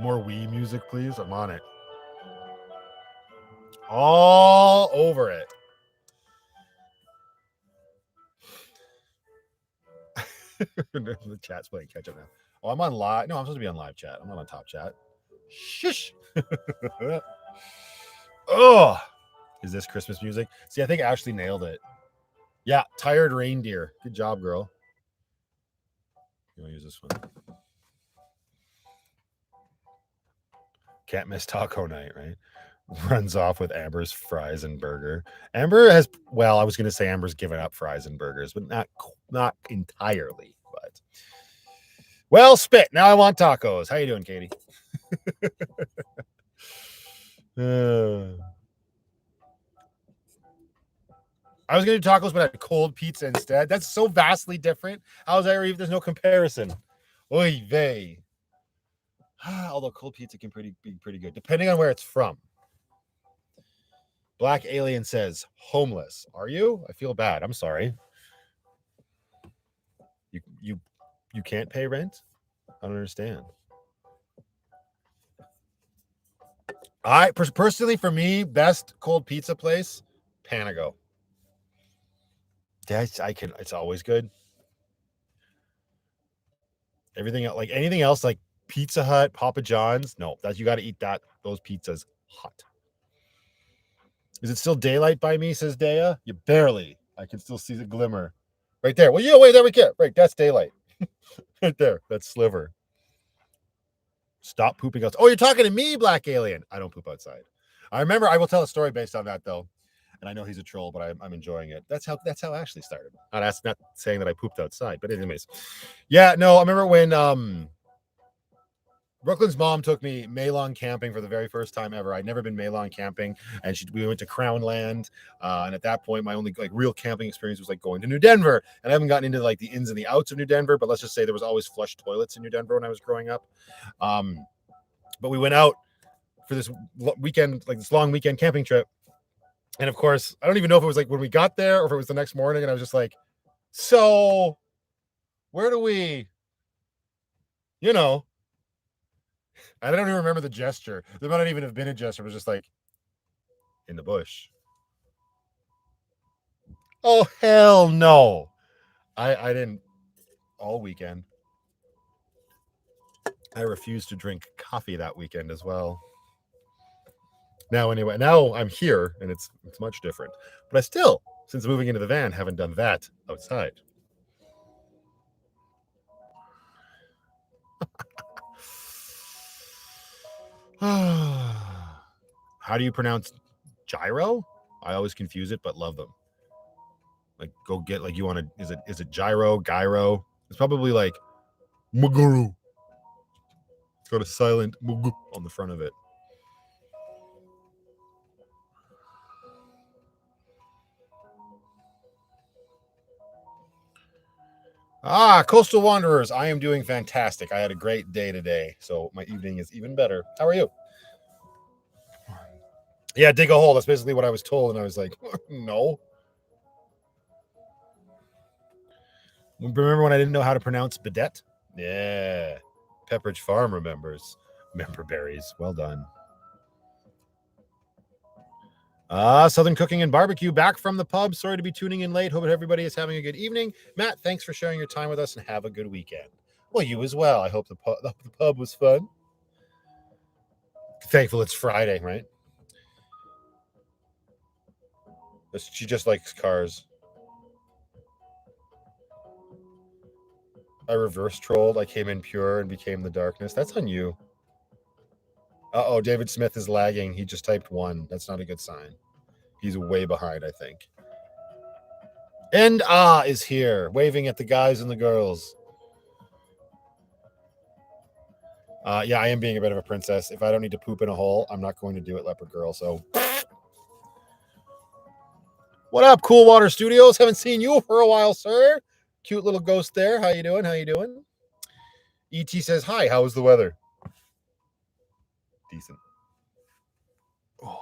Speaker 1: More Wii music, please. I'm on it. All over it. The chat's playing catch up now. Oh, I'm on live. No, I'm supposed to be on live chat. I'm not on top chat. Shush. Oh, is this Christmas music? See, I think Ashley nailed it. Yeah, Tired Reindeer. Good job, girl. You want to use this one? Can't miss taco night, right? Runs off with Amber's fries and burger. Amber has, well, I was going to say Amber's given up fries and burgers, but not entirely. But well, spit. Now I want tacos. How you doing, Katie? I was going to do tacos, but I had cold pizza instead. That's so vastly different. How's that? There's no comparison. Oy vey. Although cold pizza can be pretty good, depending on where it's from. Black Alien says, homeless. Are you? I feel bad. I'm sorry. You can't pay rent? I don't understand. I personally, for me, best cold pizza place, Panago. Yes, it's always good. Everything else, like anything else, like Pizza Hut, Papa John's, no, that you got to eat those pizzas hot. Is it still daylight by me, says Dea? You barely. I can still see the glimmer. Right there. Well, yeah, wait, there we go. Right, that's daylight. Right there. That's sliver. Stop pooping outside. Oh, you're talking to me, Black Alien. I don't poop outside. I remember. I will tell a story based on that though, and I know he's a troll, but I'm enjoying it. That's how Ashley started. Not saying that I pooped outside, but anyways, yeah. No, I remember when Brooklyn's mom took me Mailbox camping for the very first time ever. I'd never been Mailbox camping, and we went to Crown Land. And at that point, my only like real camping experience was like going to New Denver. And I haven't gotten into like the ins and the outs of New Denver, but let's just say there was always flush toilets in New Denver when I was growing up. But we went out for this weekend, like this long weekend camping trip. And of course, I don't even know if it was like when we got there or if it was the next morning. And I was just like, so where do we, you know, I don't even remember the gesture. There might not even have been a gesture. It was just like in the bush. Oh, hell no. I didn't all weekend. I refused to drink coffee that weekend as well. Now, anyway, now I'm here and it's much different. But I still, since moving into the van, haven't done that outside. How do you pronounce gyro? I always confuse it, but love them. Like, go get, like, you want to, is it gyro? It's probably like Muguru. It's got a silent Mugu on the front of it. Coastal Wanderers. I am doing fantastic. I had a great day today, so my evening is even better. How are you? Yeah, dig a hole. That's basically what I was told, and I was like, no. Remember when I didn't know how to pronounce bidet? Yeah. Pepperidge Farm remembers. Member berries. Well done. Southern Cooking and Barbecue back from the pub. Sorry to be tuning in late. Hope everybody is having a good evening. Matt, thanks for sharing your time with us and have a good weekend. Well, you as well. I hope the pub was fun. Thankful it's Friday, right? She just likes cars. I reverse trolled. I came in pure and became the darkness. That's on you. Uh-oh, David Smith is lagging. He just typed 1. That's not a good sign. He's way behind, I think. And is here, waving at the guys and the girls. Yeah, I am being a bit of a princess. If I don't need to poop in a hole, I'm not going to do it, Leopard Girl. So, what up, Cool Water Studios? Haven't seen you for a while, sir. Cute little ghost there. How you doing? ET says, hi, how was the weather? Decent. Oh.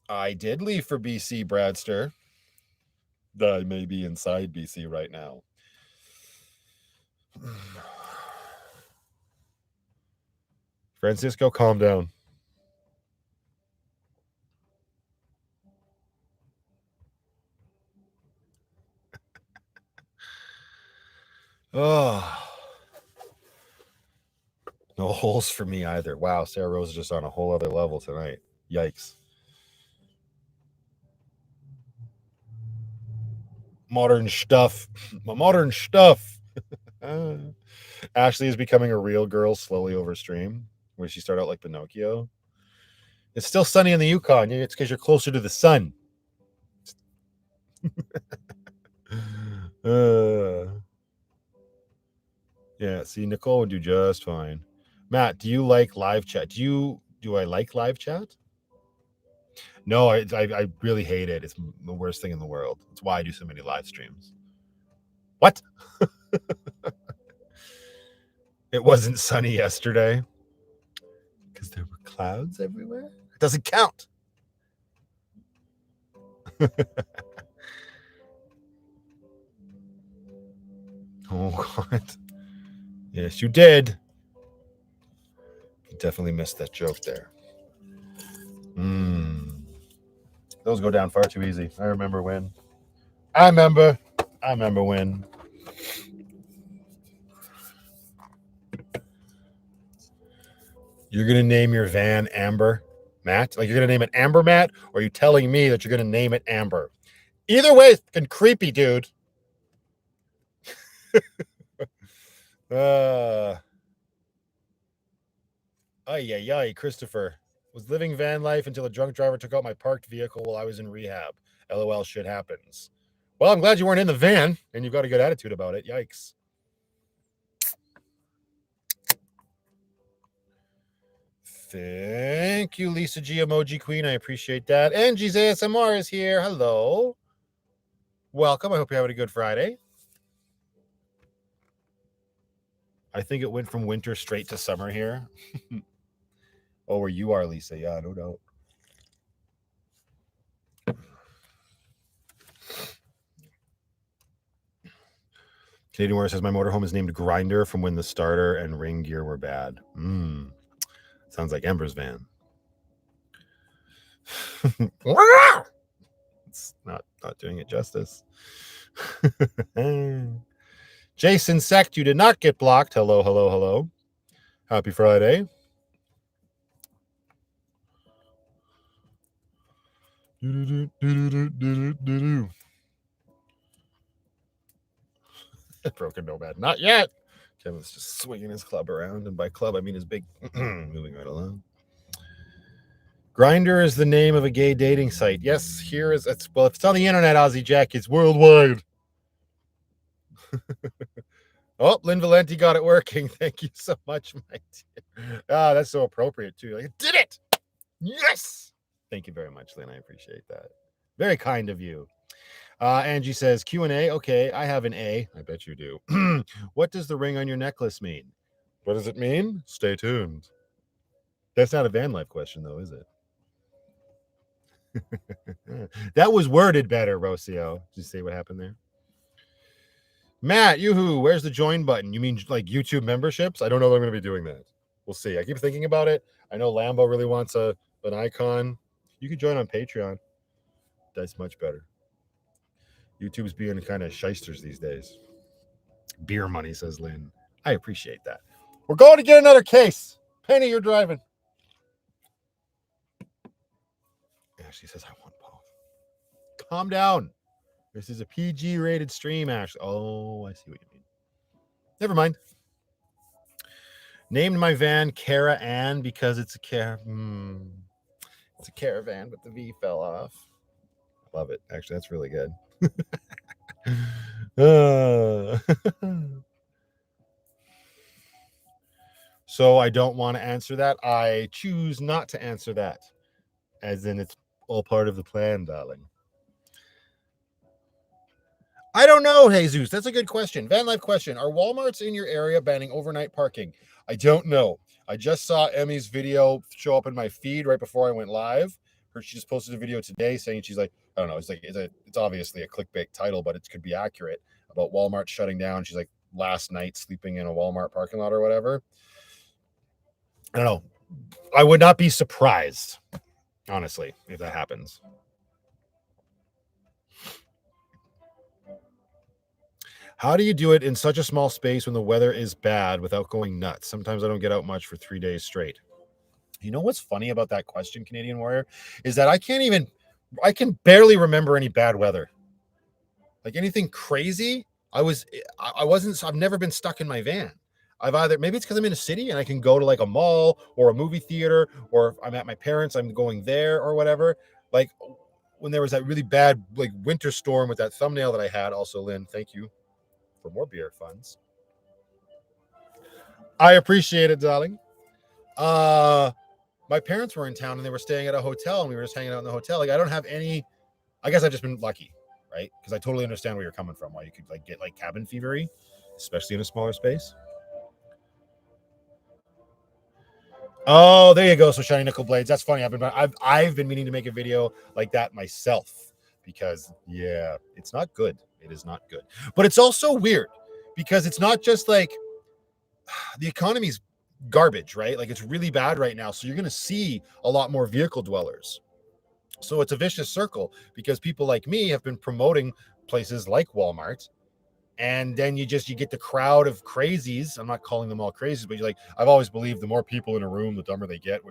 Speaker 1: I did leave for BC, Bradster. I may be inside BC right now. Francisco, calm down. Oh. No holes for me either. Wow, Sarah Rose is just on a whole other level tonight. Yikes. Modern stuff. Ashley is becoming a real girl slowly over stream, where she started out like Pinocchio. It's still sunny in the Yukon. It's because you're closer to the sun. Yeah, see, Nicole would do just fine. Matt, do you like live chat? Do I like live chat? No, I really hate it. It's the worst thing in the world. It's why I do so many live streams. What? It wasn't sunny yesterday because there were clouds everywhere. It doesn't count. Oh, God. Yes, you did. You definitely missed that joke there. Those go down far too easy. I remember when. You're going to name your van Amber, Matt? Like, you're going to name it Amber, Matt? Or are you telling me that you're going to name it Amber? Either way, it's fucking creepy, dude. Ay, Christopher. Was living van life until a drunk driver took out my parked vehicle while I was in rehab. LOL, shit happens. Well, I'm glad you weren't in the van and you've got a good attitude about it. Yikes. Thank you, Lisa G. Emoji Queen. I appreciate that. Angie's ASMR is here. Hello. Welcome. I hope you're having a good Friday. I think it went from winter straight to summer here. Oh, where you are, Lisa. Yeah, no doubt. Canadian Warrior says my motorhome is named Grinder from when the starter and ring gear were bad. Sounds like Ember's van. It's not doing it justice. Jason Sect, you did not get blocked. Hello. Happy Friday. Broken Nomad. Not yet. Kevin's just swinging his club around, and by club I mean his big. Moving right along. Grindr is the name of a gay dating site. Yes, here is it's well, if it's on the internet, Aussie Jack, it's worldwide. Oh, Lynn Valenti got it working. Thank you so much, my dear. Ah, that's so appropriate too. Like, did it? Yes. Thank you very much, Lynn. I appreciate that. Very kind of you. Angie says Q&A. Okay, I have an A. I bet you do. What does the ring on your necklace mean? What does it mean? Stay tuned. That's not a van life question, though, is it? That was worded better, Rocio. Did you see what happened there? Matt, yoo-hoo, where's the join button? You mean like YouTube memberships? I don't know that I'm going to be doing that. We'll see. I keep thinking about it. I know Lambo really wants an icon. You could join on Patreon. That's much better. YouTube's being kind of shysters these days. Beer money, says Lynn. I appreciate that. We're going to get another case. Penny, you're driving. Ashley says, I want both. Calm down. This is a PG rated stream, Ashley. Oh, I see what you mean. Never mind. Named my van Cara Ann because it's a it's a caravan, but the V fell off. Love it. Actually, that's really good. So I don't want to answer that. I choose not to answer that. As in, it's all part of the plan, darling. I don't know, Jesus. That's a good question. Van life question. Are Walmarts in your area banning overnight parking? I don't know. I just saw Emmy's video show up in my feed right before I went live. She just posted a video today saying she's like, I don't know. It's like it's obviously a clickbait title, but it could be accurate about Walmart shutting down. She's like last night sleeping in a Walmart parking lot or whatever. I don't know. I would not be surprised, honestly, if that happens. How do you do it in such a small space when the weather is bad without going nuts? Sometimes I don't get out much for 3 days straight. You know what's funny about that question, Canadian Warrior, is that I can barely remember any bad weather. Like anything crazy, I've never been stuck in my van. Maybe it's because I'm in a city and I can go to like a mall or a movie theater, or if I'm at my parents', I'm going there or whatever. Like when there was that really bad like winter storm with that thumbnail that I had. Also, Lynn, thank you for more beer funds. I appreciate it, darling. My parents were in town and they were staying at a hotel and we were just hanging out in the hotel. Like I don't have any, I guess I've just been lucky, right? Because I totally understand where you're coming from, why you could like get like cabin fevery, especially in a smaller space. Oh, there you go. So shiny nickel blades. That's funny. I've been meaning to make a video like that myself because yeah, it's not good. It is not good. But it's also weird because it's not just like the economy's garbage, right? Like it's really bad right now. So you're going to see a lot more vehicle dwellers. So it's a vicious circle because people like me have been promoting places like Walmart. And then you get the crowd of crazies. I'm not calling them all crazies, but you're like, I've always believed the more people in a room, the dumber they get,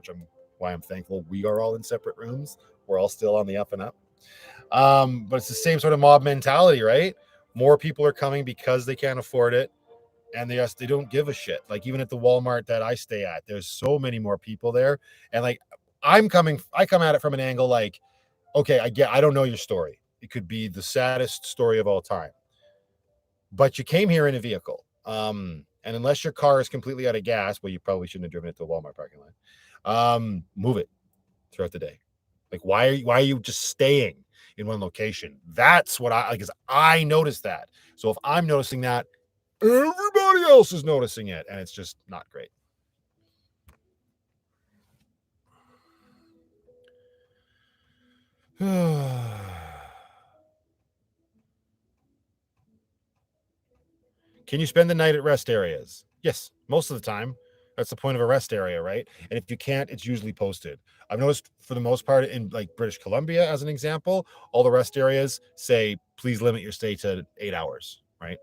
Speaker 1: why I'm thankful we are all in separate rooms. We're all still on the up and up. But it's the same sort of mob mentality, right? More people are coming because they can't afford it. and they don't give a shit. Like even at the Walmart that I stay at, there's so many more people there, and like I come at it from an angle like, okay, I don't know your story. It could be the saddest story of all time, but you came here in a vehicle. And unless your car is completely out of gas, well, you probably shouldn't have driven it to a Walmart parking lot. Move it throughout the day. Like, why are you just staying in one location? That's what I like. Is I noticed that. So if I'm noticing that, everybody else is noticing it, and it's just not great. Can you spend the night at rest areas? Yes, most of the time. That's the point of a rest area, right? And if you can't, it's usually posted. I've noticed for the most part in like British Columbia, as an example, all the rest areas say, please limit your stay to 8 hours, right?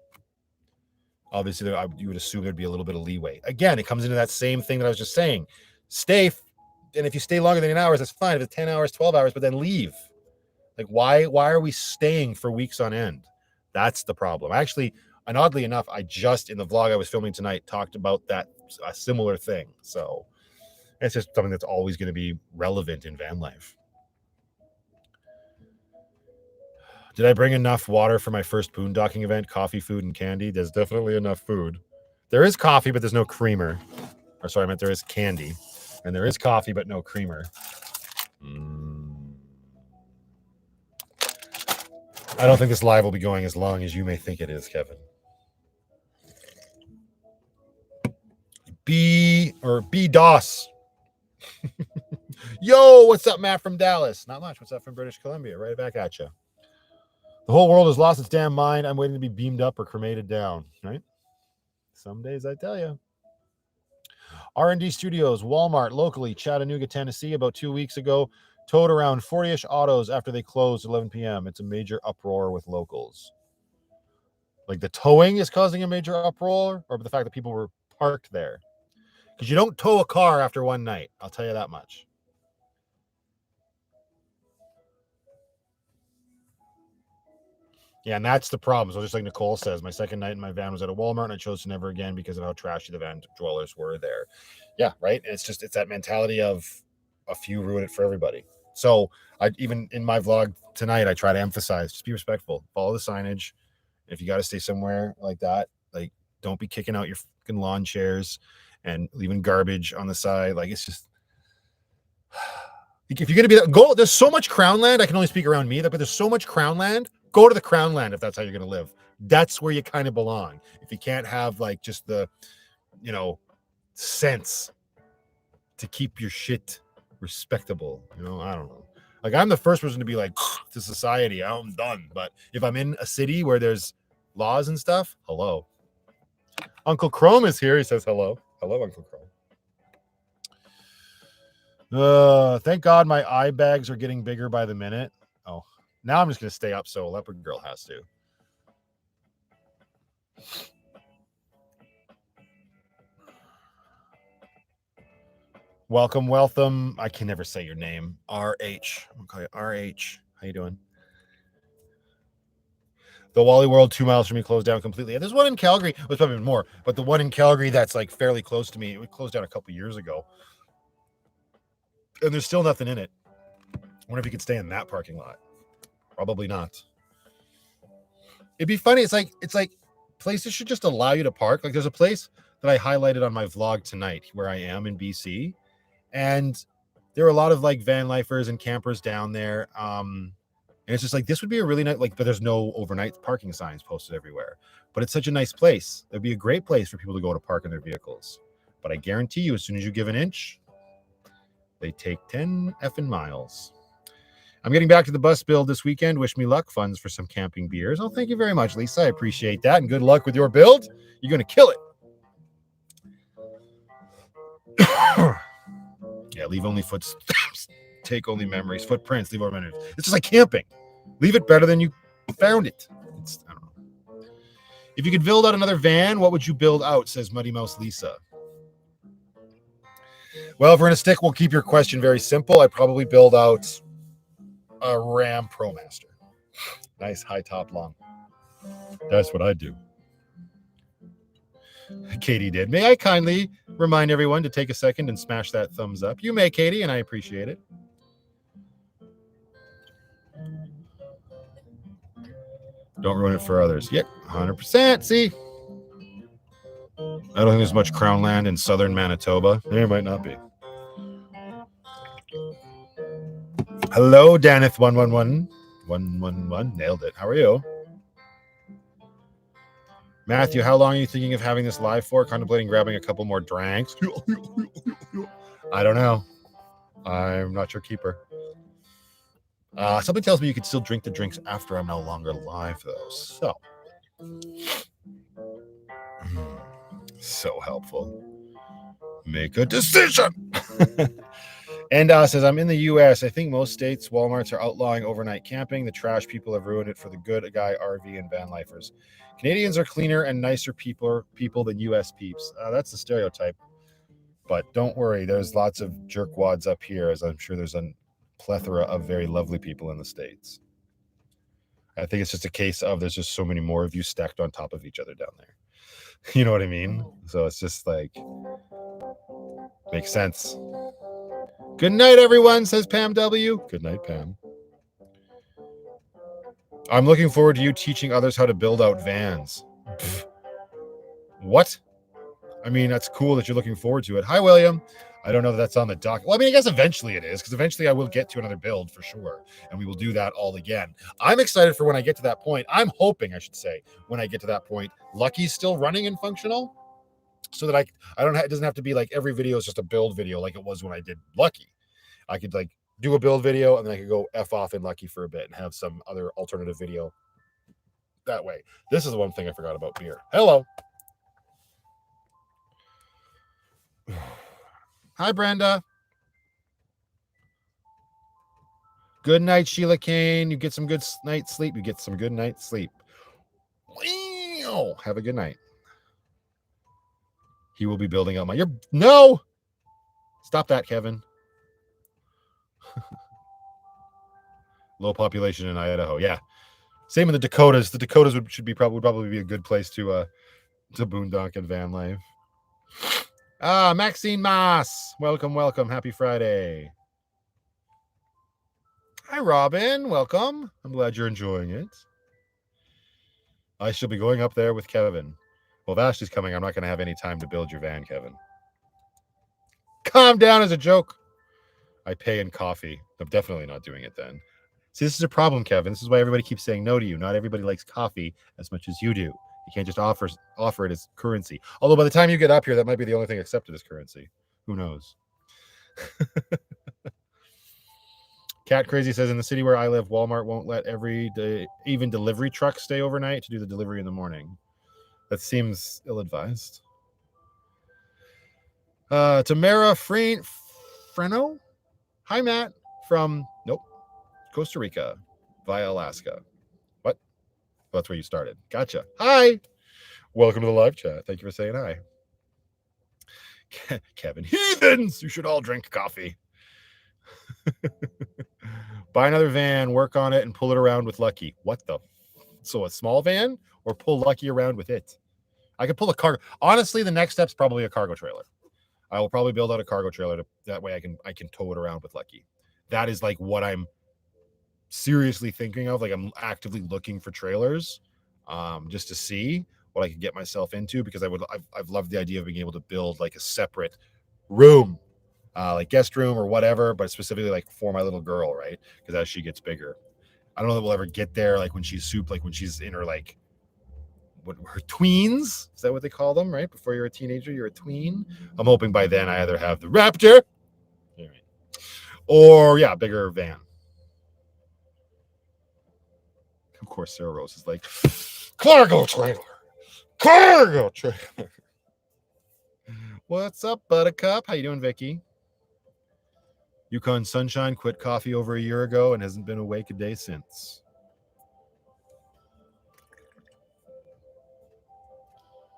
Speaker 1: Obviously, you would assume there'd be a little bit of leeway. Again, it comes into that same thing that I was just saying. And if you stay longer than 8 hours, that's fine. If it's 10 hours, 12 hours, but then leave. Like, why are we staying for weeks on end? That's the problem. Actually, and oddly enough, I just in the vlog I was filming tonight talked about that a similar thing. So it's just something that's always going to be relevant in van life. Did I bring enough water for my first boondocking event? Coffee, food, and candy? There's definitely enough food. There is coffee, but there's no creamer. Or sorry, I meant there is candy. And there is coffee, but no creamer. I don't think this live will be going as long as you may think it is, Kevin. B DOS. Yo, what's up, Matt from Dallas? Not much. What's up from British Columbia? Right back at you. The whole world has lost its damn mind. I'm waiting to be beamed up or cremated down, right? Some days, I tell you. R&D Studios, Walmart, locally, Chattanooga, Tennessee, about 2 weeks ago, towed around 40-ish autos after they closed at 11 p.m. It's a major uproar with locals. Like the towing is causing a major uproar, or the fact that people were parked there? Because you don't tow a car after one night. I'll tell you that much. Yeah, and that's the problem. So just like Nicole says, my second night in my van was at a Walmart, and I chose to never again because of how trashy the van dwellers were there. Yeah, right. And it's that mentality of a few ruin it for everybody. So I even in my vlog tonight, I try to emphasize just be respectful, follow the signage. If you got to stay somewhere like that, like don't be kicking out your fucking lawn chairs and leaving garbage on the side. Like it's just. If you're going to be go, there's so much crown land. I can only speak around me, but there's so much crown land. Go to the crown land if that's how you're going to live. That's where you kind of belong. If you can't have like just the, sense to keep your shit respectable, I don't know. Like I'm the first person to be like to society, I'm done. But if I'm in a city where there's laws and stuff, hello. Uncle Chrome is here. He says hello. Hello, Uncle Chrome. Thank God my eye bags are getting bigger by the minute. Oh, now I'm just going to stay up so Leopard Girl has to. Welcome. I can never say your name. RH. I'm going to call you RH. How you doing? The Wally World 2 miles from me closed down completely. And there's one in Calgary. It was probably more, but the one in Calgary that's like fairly close to me, it closed down a couple years ago. And there's still nothing in it. I wonder if you could stay in that parking lot. Probably not. It'd be funny. It's like places should just allow you to park. Like there's a place that I highlighted on my vlog tonight where I am in BC. And there are a lot of like van lifers and campers down there. And it's just like, this would be a really nice, but there's no overnight parking signs posted everywhere. But it's such a nice place. It'd be a great place for people to go to park in their vehicles. But I guarantee you, as soon as you give an inch, they take 10 effing miles. I'm getting back to the bus build this weekend. Wish me luck. Funds for some camping beers. Oh, thank you very much, Lisa. I appreciate that. And good luck with your build. You're going to kill it. Yeah, leave only footsteps. Take only memories. Footprints. Leave only memories. It's just like camping. Leave it better than you found it. I don't know. If you could build out another van, what would you build out? Says Muddy Mouse Lisa. Well, if we're going to stick, we'll keep your question very simple. I'd probably build out a Ram ProMaster. Nice high top long. That's what I do. Katie did. May I kindly remind everyone to take a second and smash that thumbs up? You may, Katie, and I appreciate it. Don't ruin it for others. Yep, 100%. See? I don't think there's much crown land in southern Manitoba. There might not be. Hello, Danith111. 111. Nailed it. How are you? Matthew, how long are you thinking of having this live for? Contemplating grabbing a couple more drinks? I don't know. I'm not your keeper. Something tells me you could still drink the drinks after I'm no longer live, though. So. So helpful. Make a decision. And says, I'm in the U.S. I think most states, Walmarts are outlawing overnight camping. The trash people have ruined it for the good guy RV and van lifers. Canadians are cleaner and nicer people than U.S. peeps. That's the stereotype. But don't worry, there's lots of jerkwads up here, as I'm sure there's a plethora of very lovely people in the States. I think it's just a case of there's just so many more of you stacked on top of each other down there. You know what I mean? So it's just like, makes sense. Good night, everyone, says Pam W. Good night, Pam. I'm looking forward to you teaching others how to build out vans. Pfft. What? I mean, that's cool that you're looking forward to it. Hi, William. I don't know that that's on the dock. Well, I mean, I guess eventually it is, because eventually I will get to another build for sure, and we will do that all again. I'm excited for when I get to that point. I'm hoping, I should say, when I get to that point, Lucky's still running and functional, so that it doesn't have to be like every video is just a build video like it was when I did Lucky. I could like do a build video, and then I could go F off in Lucky for a bit and have some other alternative video that way. This is the one thing I forgot about beer. Hello. Hi, Brenda. Good night, Sheila Kane. You get some good night's sleep. You get some good night's sleep. Wow. Have a good night. He will be building out no. Stop that, Kevin. Low population in Idaho. Yeah. Same in the Dakotas. The Dakotas would probably be a good place to boondock and van life. Maxine Moss. Welcome. Happy Friday. Hi, Robin. Welcome. I'm glad you're enjoying it. I shall be going up there with Kevin. Well, if Ashley's coming, I'm not going to have any time to build your van, Kevin. Calm down as a joke. I pay in coffee. I'm definitely not doing it then. See, this is a problem, Kevin. This is why everybody keeps saying no to you. Not everybody likes coffee as much as you do. You can't just offer it as currency. Although by the time you get up here, that might be the only thing accepted as currency. Who knows? Cat Crazy says, in the city where I live, Walmart won't let even delivery trucks stay overnight to do the delivery in the morning. That seems ill-advised. Tamara Freno? Hi, Matt. From, Costa Rica via Alaska. What? Well, that's where you started. Gotcha. Hi. Welcome to the live chat. Thank you for saying hi. Kevin, heathens! You should all drink coffee. Buy another van, work on it, and pull it around with Lucky. What the? So a small van, or pull Lucky around with it? I could pull a cargo. Honestly, the next step's probably a cargo trailer. I will probably build out a cargo trailer. That way I can tow it around with Lucky. That is like what I'm seriously thinking of. Like I'm actively looking for trailers, just to see what I could get myself into, because I've loved the idea of being able to build like a separate room, like guest room or whatever, but specifically like for my little girl, right? Because as she gets bigger, I don't know that we'll ever get there. Like when she's when she's in her like her tweens, is that what they call them, right? Before you're a teenager, you're a tween. I'm hoping by then I either have the Raptor, or bigger van. Of course, Sarah Rose is like, cargo trailer. What's up, Buttercup? How you doing, Vicky? Yukon Sunshine quit coffee over a year ago and hasn't been awake a day since.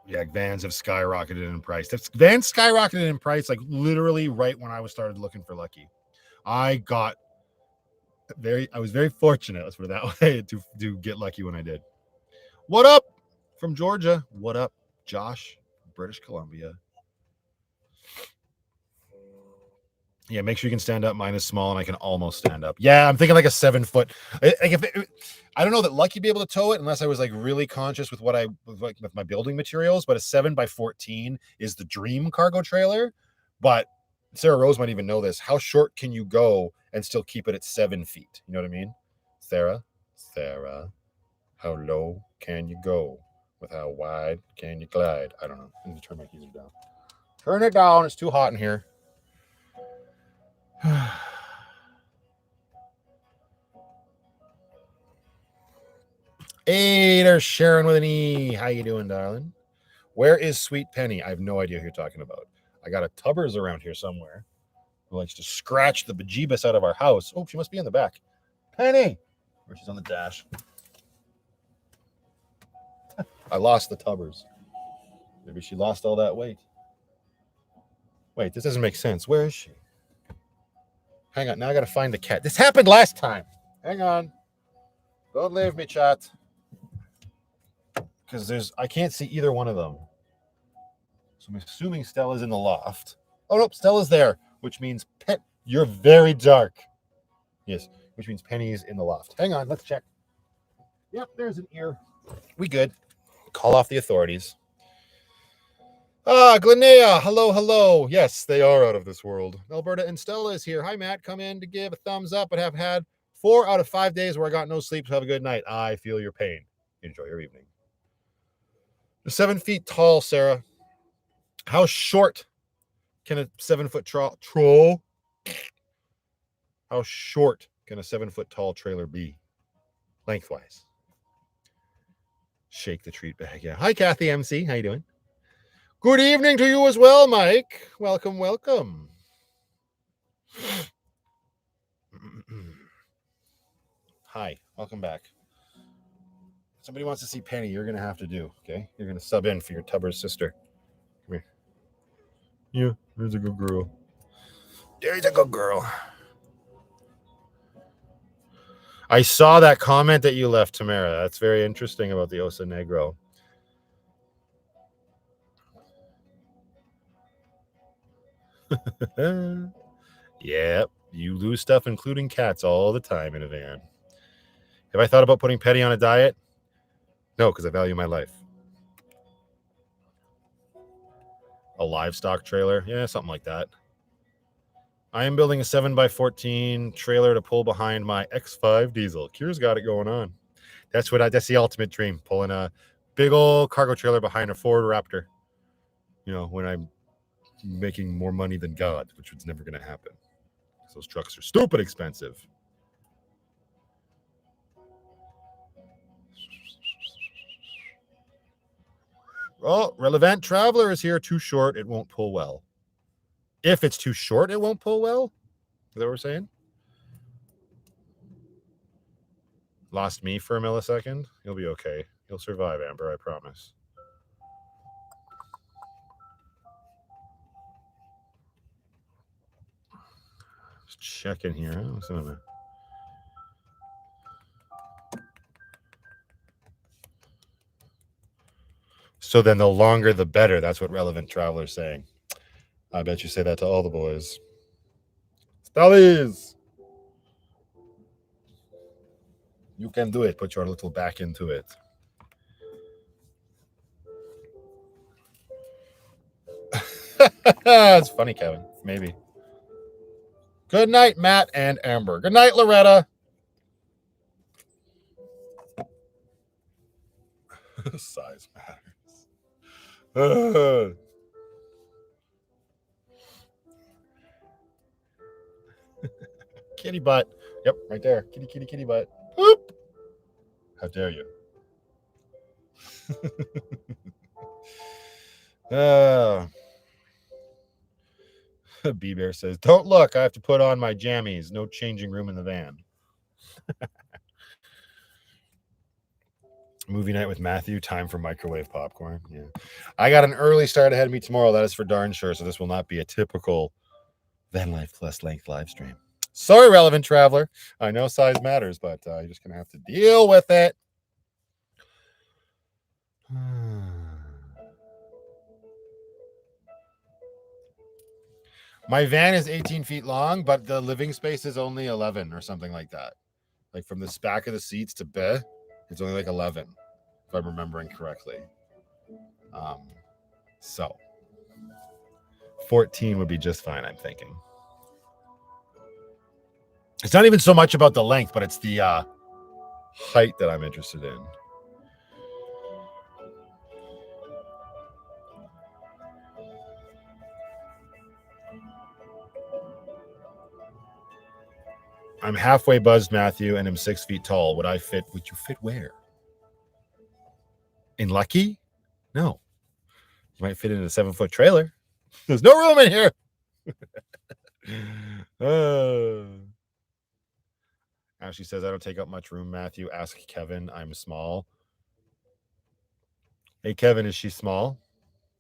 Speaker 1: Yeah, vans have skyrocketed in price. Vans skyrocketed in price like literally right when I started looking for Lucky. I was very fortunate, let's put it that way, to get Lucky when I did. What up from Georgia? What up, Josh? British Columbia. Yeah, make sure you can stand up. Mine is small, and I can almost stand up. Yeah, I'm thinking like a 7 foot. I don't know that Lucky be able to tow it unless I was like really conscious with with my building materials. But a 7x14 is the dream cargo trailer. But Sarah Rose might even know this. How short can you go and still keep it at 7 feet? You know what I mean, Sarah? How low can you go? With how wide can you glide? I don't know. I need to turn my heater down. Turn it down. It's too hot in here. Hey, there's Sharon with an E. How you doing, darling? Where is Sweet Penny? I have no idea who you're talking about. I got a Tubbers around here somewhere who likes to scratch the bejeebus out of our house. Oh, she must be in the back. Penny! Or she's on the dash. I lost the Tubbers. Maybe she lost all that weight. Wait, this doesn't make sense. Where is she? Hang on. Now I got to find the cat. This happened last time. Hang on. Don't leave me, chat. Because I can't see either one of them. So I'm assuming Stella's in the loft. Oh, nope. Stella's there, which means you're very dark. Yes, which means Penny's in the loft. Hang on. Let's check. Yep, there's an ear. We good. Call off the authorities. Glenea, hello. Yes, they are out of this world. Alberta and Stella is here. Hi, Matt. Come in to give a thumbs up, but have had 4 out of 5 days where I got no sleep. So have a good night. I feel your pain. Enjoy your evening. 7 feet tall, Sarah. How short can a 7 foot troll? How short can a 7 foot tall trailer be? Lengthwise. Shake the treat bag. Yeah. Hi, Kathy MC. How you doing? Good evening to you as well, Mike. Welcome. Hi, welcome back. Somebody wants to see Penny, you're going to have to do, okay? You're going to sub in for your Tubber's sister. Come here. Yeah, there's a good girl. There's a good girl. I saw that comment that you left, Tamara. That's very interesting about the Osa Negro. Yep, you lose stuff, including cats, all the time in a van. Have I thought about putting Penny on a diet? No, because I value my life. A livestock trailer? Yeah, something like that. I am building a 7x14 trailer to pull behind my X5 diesel. Kira's got it going on. That's the ultimate dream, pulling a big old cargo trailer behind a Ford Raptor. You know, when I'm making more money than God, which was never going to happen. Those trucks are stupid expensive. Oh, Relevant Traveler is here. Too short, it won't pull well. If it's too short, it won't pull well? Is that what we're saying? Lost me for a millisecond? You'll be okay. You'll survive, Amber, I promise. Just check in here. So then the longer the better. That's what Relevant Traveler's saying. I bet you say that to all the boys. Stellies! You can do it. Put your little back into it. It's funny, Kevin. Maybe. Good night, Matt and Amber. Good night, Loretta. Size matters. Kitty butt. Yep, right there. Kitty butt. Boop. How dare you? B-Bear says, don't look. I have to put on my jammies. No changing room in the van. Movie night with Matthew. Time for microwave popcorn. Yeah. I got an early start ahead of me tomorrow. That is for darn sure. So this will not be a typical VanlifePLUS length live stream. Sorry, Relevant Traveler. I know size matters, but you're just going to have to deal with it. My van is 18 feet long, but the living space is only 11 or something like that. Like from the back of the seats to bed, it's only like 11, if I'm remembering correctly. So 14 would be just fine, I'm thinking. It's not even so much about the length, but it's the height that I'm interested in. I'm halfway buzzed, Matthew, and I'm 6 feet tall. Would I fit? Would you fit where? In Lucky? No. You might fit in a 7-foot trailer. There's no room in here. Ashley says, I don't take up much room, Matthew. Ask Kevin. I'm small. Hey, Kevin, is she small?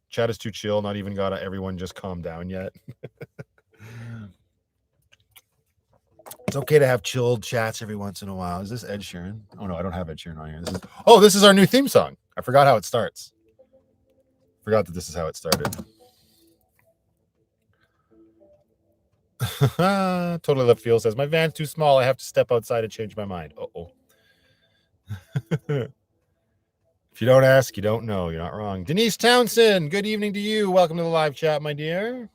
Speaker 1: Chat is too chill. Not even got everyone just calm down yet. It's okay to have chilled chats every once in a while. Is this Ed Sheeran? Oh, no, I don't have Ed Sheeran on here. This is our new theme song. I forgot how it starts. Forgot that this is how it started. Totally left field says, my van's too small. I have to step outside and change my mind. Uh-oh. If you don't ask, you don't know. You're not wrong. Denise Townsend, good evening to you. Welcome to the live chat, my dear.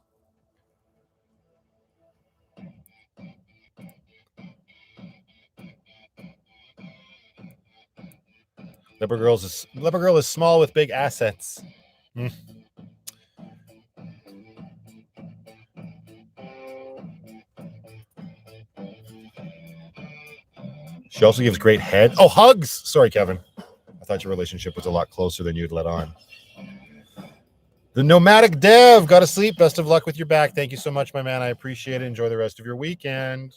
Speaker 1: Leper Girl is small with big assets. She also gives great head. Oh, hugs. Sorry, Kevin. I thought your relationship was a lot closer than you'd let on. The Nomadic Dev, got to sleep. Best of luck with your back. Thank you so much, my man. I appreciate it. Enjoy the rest of your weekend.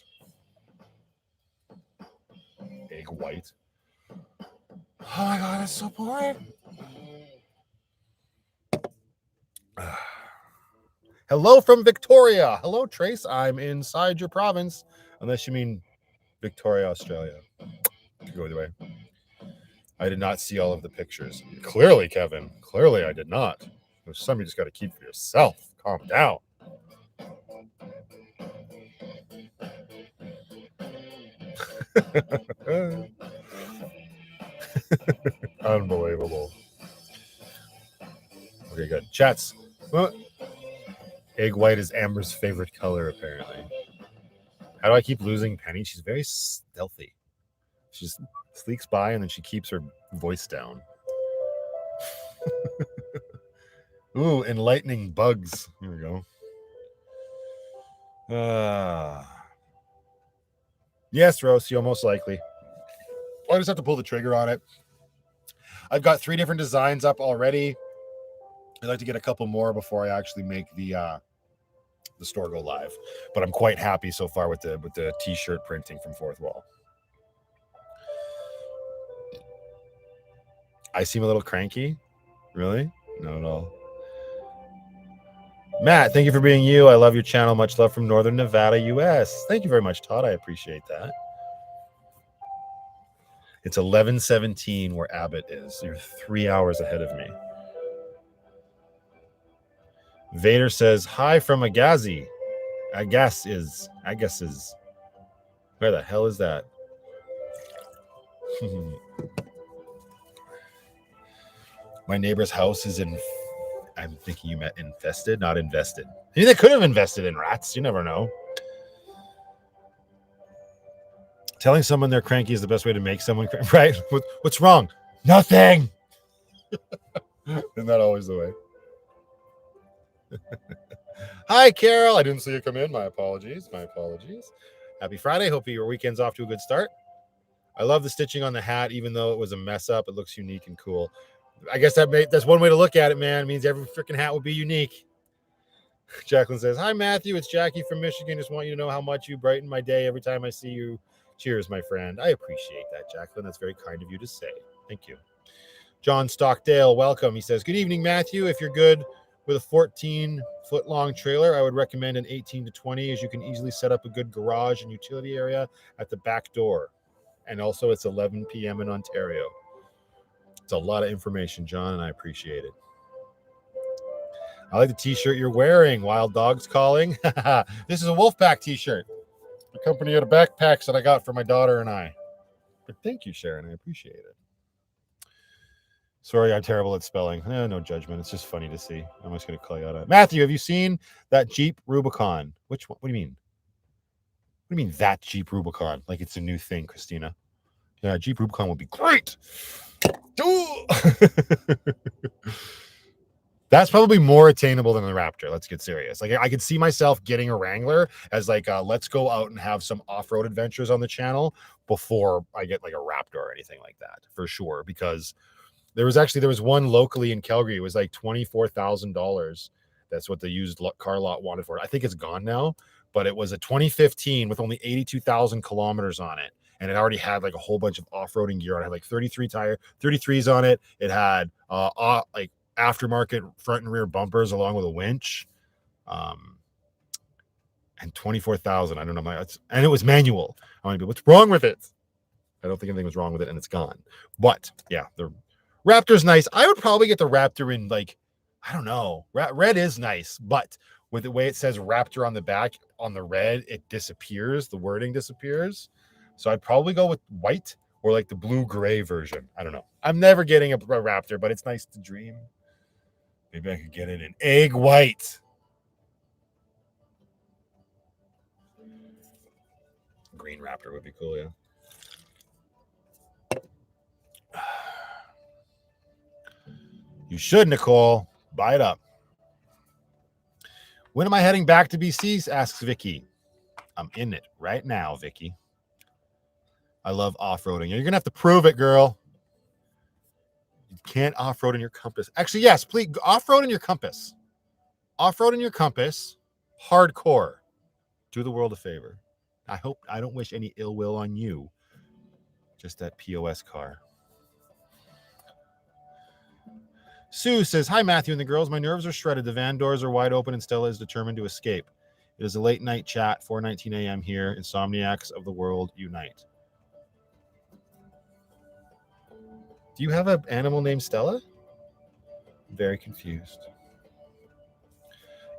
Speaker 1: Egg white. Oh my God, it's so boring. Hello from Victoria. Hello, Trace. I'm inside your province. Unless you mean Victoria, Australia. Could go either way. I did not see all of the pictures. Clearly, Kevin. Clearly, I did not. There's some you just got to keep for yourself. Calm down. Unbelievable. Okay, good. Chats. Egg white is Amber's favorite color, apparently. How do I keep losing Penny? She's very stealthy. She just sneaks by and then she keeps her voice down. Ooh, enlightening bugs. Here we go. Yes, Rocio, most likely. I just have to pull the trigger on it. I've got 3 different designs up already. I'd like to get a couple more before I actually make the store go live. But I'm quite happy so far with the t-shirt printing from Fourth Wall. I seem a little cranky. Really? Not at all. Matt, thank you for being you. I love your channel. Much love from Northern Nevada, US. Thank you very much, Todd. I appreciate that. It's 11:17 where Abbott is. You're 3 hours ahead of me. Vader says, hi from Agassiz. I guess is. Where the hell is that? My neighbor's house is in, I'm thinking you meant infested, not invested. Maybe they could have invested in rats. You never know. Telling someone they're cranky is the best way to make someone cranky, right? What's wrong? Nothing. Isn't that always the way? Hi, Carol. I didn't see you come in. My apologies. Happy Friday. Hope your weekend's off to a good start. I love the stitching on the hat, even though it was a mess up. It looks unique and cool. I guess that's one way to look at it, man. It means every freaking hat will be unique. Jacqueline says, hi, Matthew. It's Jackie from Michigan. Just want you to know how much you brighten my day every time I see you. Cheers, my friend. I appreciate that, Jacqueline. That's very kind of you to say. Thank you. John Stockdale, welcome. He says, good evening, Matthew. If you're good with a 14-foot-long trailer, I would recommend an 18 to 20, as you can easily set up a good garage and utility area at the back door. And also, it's 11 p.m. in Ontario. It's a lot of information, John, and I appreciate it. I like the t-shirt you're wearing. Wild Dogs Calling. This is a Wolfpack t-shirt. A company out of backpacks that I got for my daughter and I. But thank you, Sharon. I appreciate it. Sorry, I'm terrible at spelling. No judgment. It's just funny to see. I'm just going to call you out. Matthew, have you seen that Jeep Rubicon? Which one? What do you mean? What do you mean that Jeep Rubicon? Like it's a new thing, Christina. Yeah, Jeep Rubicon would be great. That's probably more attainable than the Raptor. Let's get serious. Like I could see myself getting a Wrangler as like let's go out and have some off-road adventures on the channel before I get like a Raptor or anything like that, for sure. Because there was one locally in Calgary. It was like $24,000. That's what the used car lot wanted for it. I think it's gone now, but it was a 2015 with only 82,000 kilometers on it. And it already had like a whole bunch of off-roading gear on it. It had like 33s on it. It had like aftermarket front and rear bumpers along with a winch. And 24,000. I don't know. And it was manual. I'm like, what's wrong with it? I don't think anything was wrong with it, and it's gone. But yeah, the Raptor's nice. I would probably get the Raptor in like, I don't know. Red is nice, but with the way it says Raptor on the back, on the red, it disappears. The wording disappears. So I'd probably go with white or like the blue-gray version. I don't know. I'm never getting a Raptor, but it's nice to dream. Maybe I could get it in egg white. Green Raptor would be cool, yeah. You should, Nicole. Buy it up. When am I heading back to BC? Asks Vicky. I'm in it right now, Vicky. I love off-roading. You're going to have to prove it, girl. You can't off-road in your Compass. Actually, yes, please. Off-road in your Compass. Off-road in your Compass. Hardcore. Do the world a favor. I don't wish any ill will on you. Just that POS car. Sue says, hi, Matthew and the girls. My nerves are shredded. The van doors are wide open and Stella is determined to escape. It is a late night chat, 4:19 a.m. here. Insomniacs of the world unite. Do you have an animal named Stella? I'm very confused.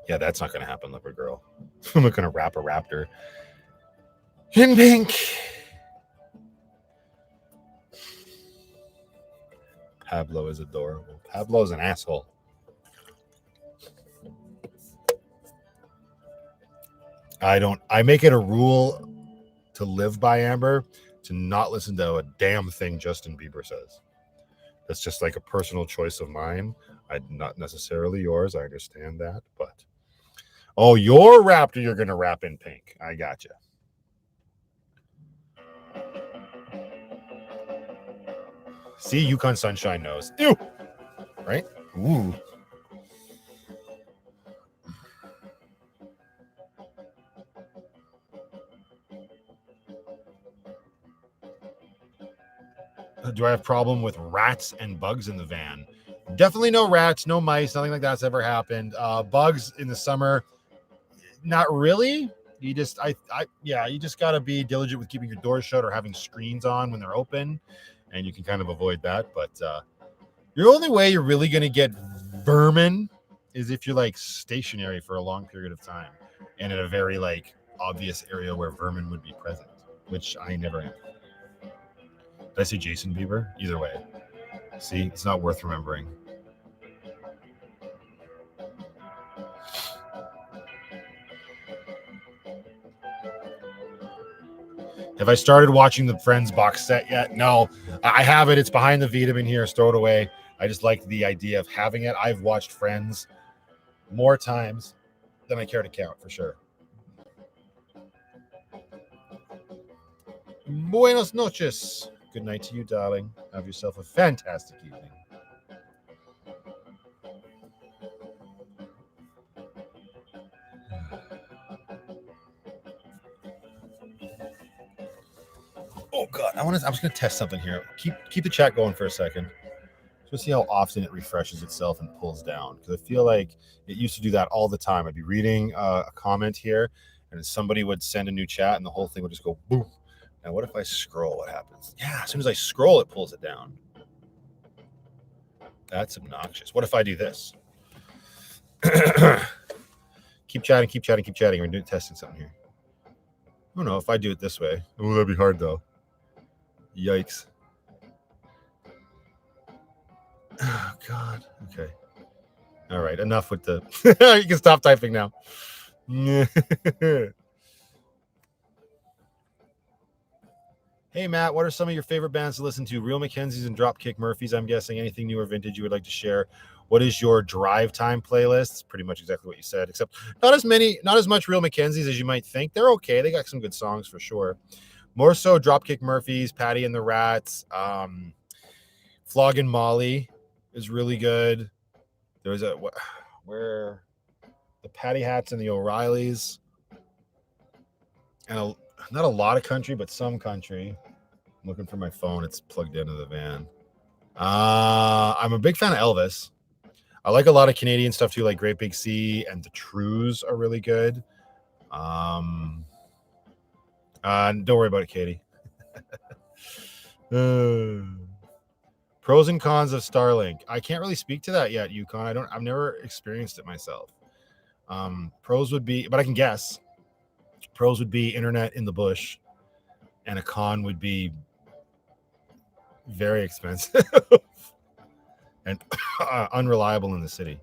Speaker 1: Yeah, that's not going to happen, Leopard Girl. I'm not going to wrap a raptor in pink. Pablo is adorable. Pablo's an asshole. I make it a rule to live by, Amber, to not listen to a damn thing Justin Bieber says. That's just like a personal choice of mine. Not necessarily yours. I understand that, but your raptor you're gonna wrap in pink. I gotcha. See, Yukon Sunshine knows. Ew. Right? Ooh. Do I have problem with rats and bugs in the van? Definitely no rats, no mice, nothing like that's ever happened. Bugs in the summer, not really. You just you just gotta be diligent with keeping your doors shut or having screens on when they're open, and you can kind of avoid that. But your only way you're really gonna get vermin is if you're like stationary for a long period of time and in a very like obvious area where vermin would be present, which I never am. Did I say Jason Bieber? Either way. See, it's not worth remembering. Have I started watching the Friends box set yet? No, I have it. It's behind the Vitamin here. Throw it away. I just like the idea of having it. I've watched Friends more times than I care to count, for sure. Buenas noches. Good night to you, darling. Have yourself a fantastic evening. Oh God, I'm just gonna test something here. Keep the chat going for a second. Just see how often it refreshes itself and pulls down. Because I feel like it used to do that all the time. I'd be reading a comment here, and somebody would send a new chat, and the whole thing would just go boom. Now, what if I scroll? What happens? Yeah, as soon as I scroll, it pulls it down. That's obnoxious. What if I do this? Keep chatting. We're doing testing something here. I don't know if I do it this way. Oh, that'd be hard though. Yikes. Oh God. Okay. All right. Enough with the. You can stop typing now. Hey Matt, what are some of your favorite bands to listen to? Real Mackenzies and Dropkick Murphys, I'm guessing. Anything new or vintage you would like to share? What is your drive time playlist? It's pretty much exactly what you said, except not as much Real Mackenzies as you might think. They're okay. They got some good songs for sure. More so Dropkick Murphys, Patty and the Rats, Floggin' Molly is really good. There's where the Patty Hats and the O'Reillys, and not a lot of country, but some country. I'm looking for my phone. It's plugged into the van. I'm a big fan of Elvis. I like a lot of Canadian stuff too, like Great Big Sea and the Trues are really good. Don't worry about it, Katie. Pros and cons of Starlink. I can't really speak to that yet, Yukon. I've never experienced it myself. Pros would be, but I can guess. Pros would be internet in the bush, and a con would be very expensive and unreliable in the city.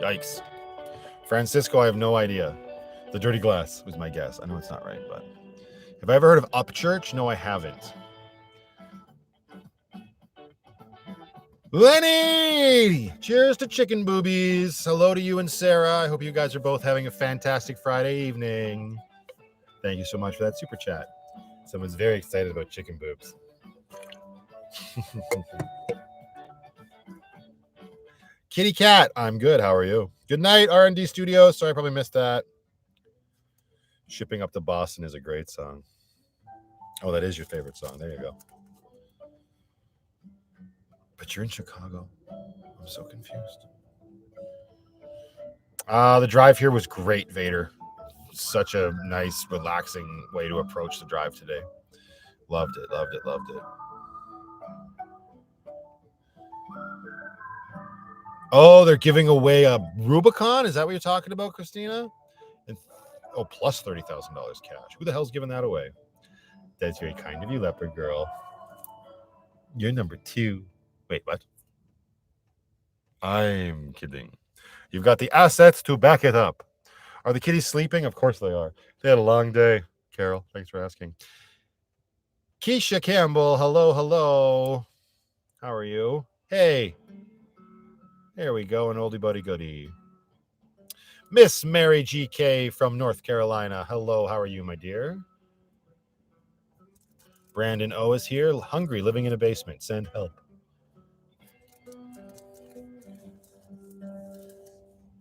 Speaker 1: Yikes. Francisco, I have no idea. The Dirty Glass was my guess. I know it's not right, but have I ever heard of Upchurch? No, I haven't. Lenny! Cheers to chicken boobies. Hello to you and Sarah. I hope you guys are both having a fantastic Friday evening. Thank you so much for that super chat. Someone's very excited about chicken boobs. Kitty Cat, I'm good. How are you? Good night, R&D Studios. Sorry, I probably missed that. Shipping Up to Boston is a great song. Oh, that is your favorite song. There you go. But you're in Chicago. I'm so confused. The drive here was great, Vader. Such a nice, relaxing way to approach the drive today. Loved it. Oh, they're giving away a Rubicon? Is that what you're talking about, Christina? Plus $30,000 cash. Who the hell's giving that away? That's very kind of you, Leopard Girl. You're number 2. Wait, what? I'm kidding. You've got the assets to back it up. Are the kitties sleeping? Of course they are. They had a long day. Carol, thanks for asking. Keisha Campbell, hello. How are you? Hey. There we go, an oldie buddy goodie. Miss Mary GK from North Carolina. Hello, how are you, my dear? Brandon O is here, hungry, living in a basement. Send help.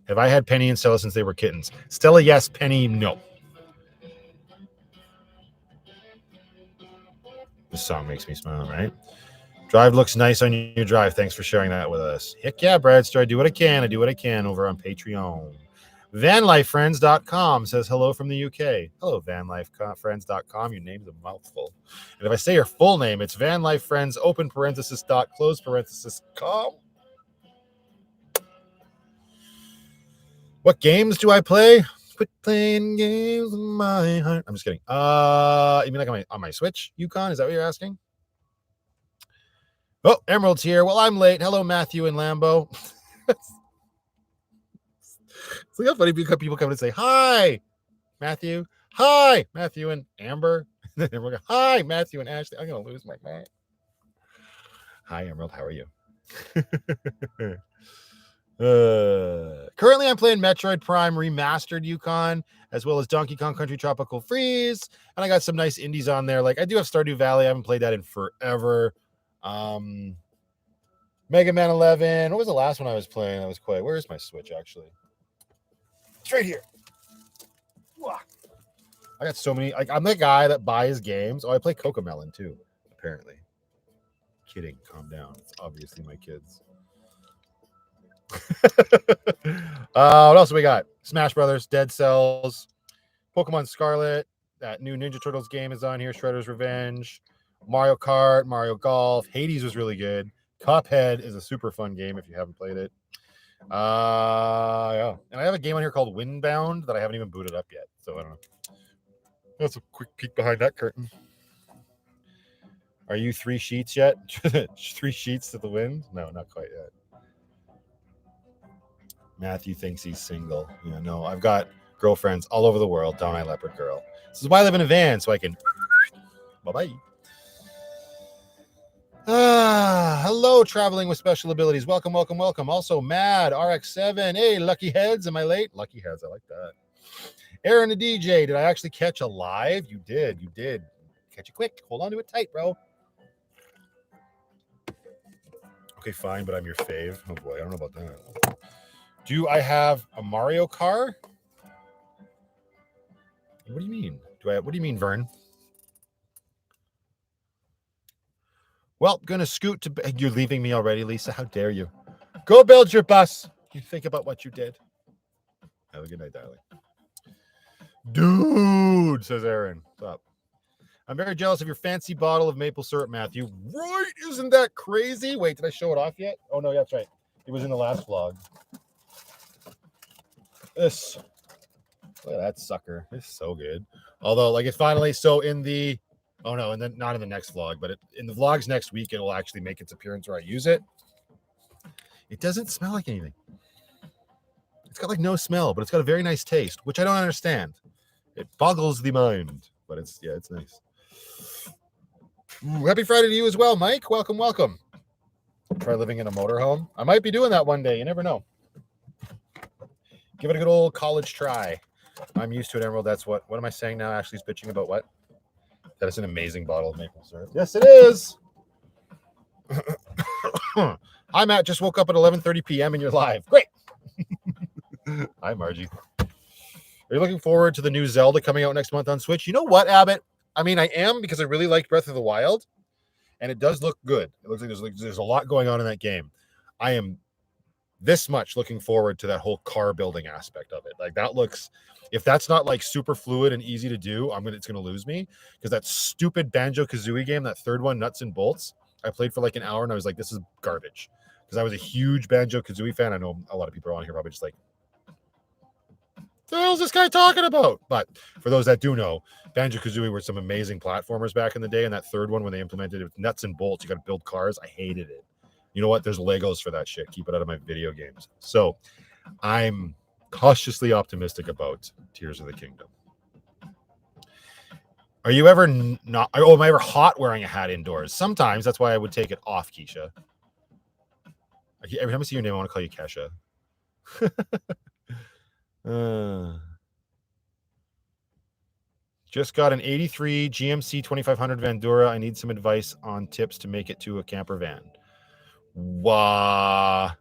Speaker 1: Have I had Penny and Stella since they were kittens? Stella, yes. Penny, no. This song makes me smile, right? Drive looks nice on your drive. Thanks for sharing that with us. Heck yeah, Bradster. I do what I can over on Patreon. VanlifeFriends.com says hello from the UK. Hello, VanlifeFriends.com. Your name's a mouthful. And if I say your full name, it's VanlifeFriends, open parenthesis, dot, close parenthesis, com. What games do I play? Quit playing games with my heart. I'm just kidding. You mean like on my Switch, Yukon? Is that what you're asking? Oh, Emerald's here. Well, I'm late. Hello, Matthew and Lambo. It's like how funny people come and say, hi, Matthew. Hi, Matthew and Amber. And then we're going, hi, Matthew and Ashley. I'm going to lose my mind. Hi, Emerald. How are you? Currently, I'm playing Metroid Prime Remastered Yukon, as well as Donkey Kong Country Tropical Freeze. And I got some nice indies on there. Like I do have Stardew Valley. I haven't played that in forever. Mega Man 11. What was the last one I was playing? That was quite. Where is my Switch, actually? It's right here. I got so many. Like I'm the guy that buys games. Oh, I play Cocomelon too, apparently. Kidding. Calm down. It's obviously my kids. What else we got? Smash Brothers, Dead Cells, Pokemon Scarlet. That new Ninja Turtles game is on here. Shredder's Revenge, Mario Kart, Mario Golf. Hades was really good. Cuphead is a super fun game if you haven't played it. Yeah, and I have a game on here called Windbound that I haven't even booted up yet, so I don't know. That's a quick peek behind that curtain. Are you 3 sheets yet? 3 sheets to the wind? No, not quite yet. Matthew thinks he's single. Yeah, no, I've got girlfriends all over the world. Don't I, leopard girl? This is why I live in a van, so I can. Bye-bye. Hello, traveling with special abilities. Welcome, welcome, welcome. Also, Mad RX7. Hey, Lucky Heads. Am I late? Lucky Heads. I like that. Aaron the DJ. Did I actually catch a live? You did. You did. Catch it quick. Hold on to it tight, bro. Okay, fine, but I'm your fave. Oh boy, I don't know about that. Do I have a Mario car? What do you mean? What do you mean, Vern? Well, gonna scoot to. You're leaving me already, Lisa. How dare you? Go build your bus. You think about what you did. Have a good night, darling. Dude, says Aaron. What's up? I'm very jealous of your fancy bottle of maple syrup, Matthew. Right? Isn't that crazy? Wait, did I show it off yet? Oh, no, that's right. It was in the last vlog. This. Look at that sucker. It's so good. Although, like, it's finally so in the. Oh, no, and then not in the next vlog, but in the vlogs next week, it'll actually make its appearance where I use it. It doesn't smell like anything. It's got, like, no smell, but it's got a very nice taste, which I don't understand. It boggles the mind, but it's nice. Happy Friday to you as well, Mike. Welcome, welcome. Try living in a motorhome. I might be doing that one day. You never know. Give it a good old college try. I'm used to it, Emerald. That's what am I saying now? Ashley's bitching about what? That is an amazing bottle of maple syrup. Yes, it is. Hi, Matt. Just woke up at 11:30 p.m. and you're live. Great. Hi, Margie. Are you looking forward to the new Zelda coming out next month on Switch? You know what, Abbott? I mean, I am, because I really liked Breath of the Wild, and it does look good. It looks like there's a lot going on in that game. I am this much looking forward to that whole car building aspect of it. Like, that looks, if that's not like super fluid and easy to do, it's gonna lose me, because that stupid Banjo-Kazooie game, that third one, Nuts and Bolts, I played for like an hour and I was like, this is garbage, because I was a huge Banjo-Kazooie fan. I know a lot of people on here probably just like, the hell's this guy talking about? But for those that do know, Banjo-Kazooie were some amazing platformers back in the day, and that third one, when they implemented it with nuts and bolts, you got to build cars. I hated it. You know what? There's Legos for that shit. Keep it out of my video games. So I'm cautiously optimistic about Tears of the Kingdom. Are you ever not? Oh, am I ever hot wearing a hat indoors? Sometimes. That's why I would take it off, Keisha. Every time I see your name, I want to call you Kesha. Just got an 83 GMC 2500 Vandura. I need some advice on tips to make it to a camper van. Not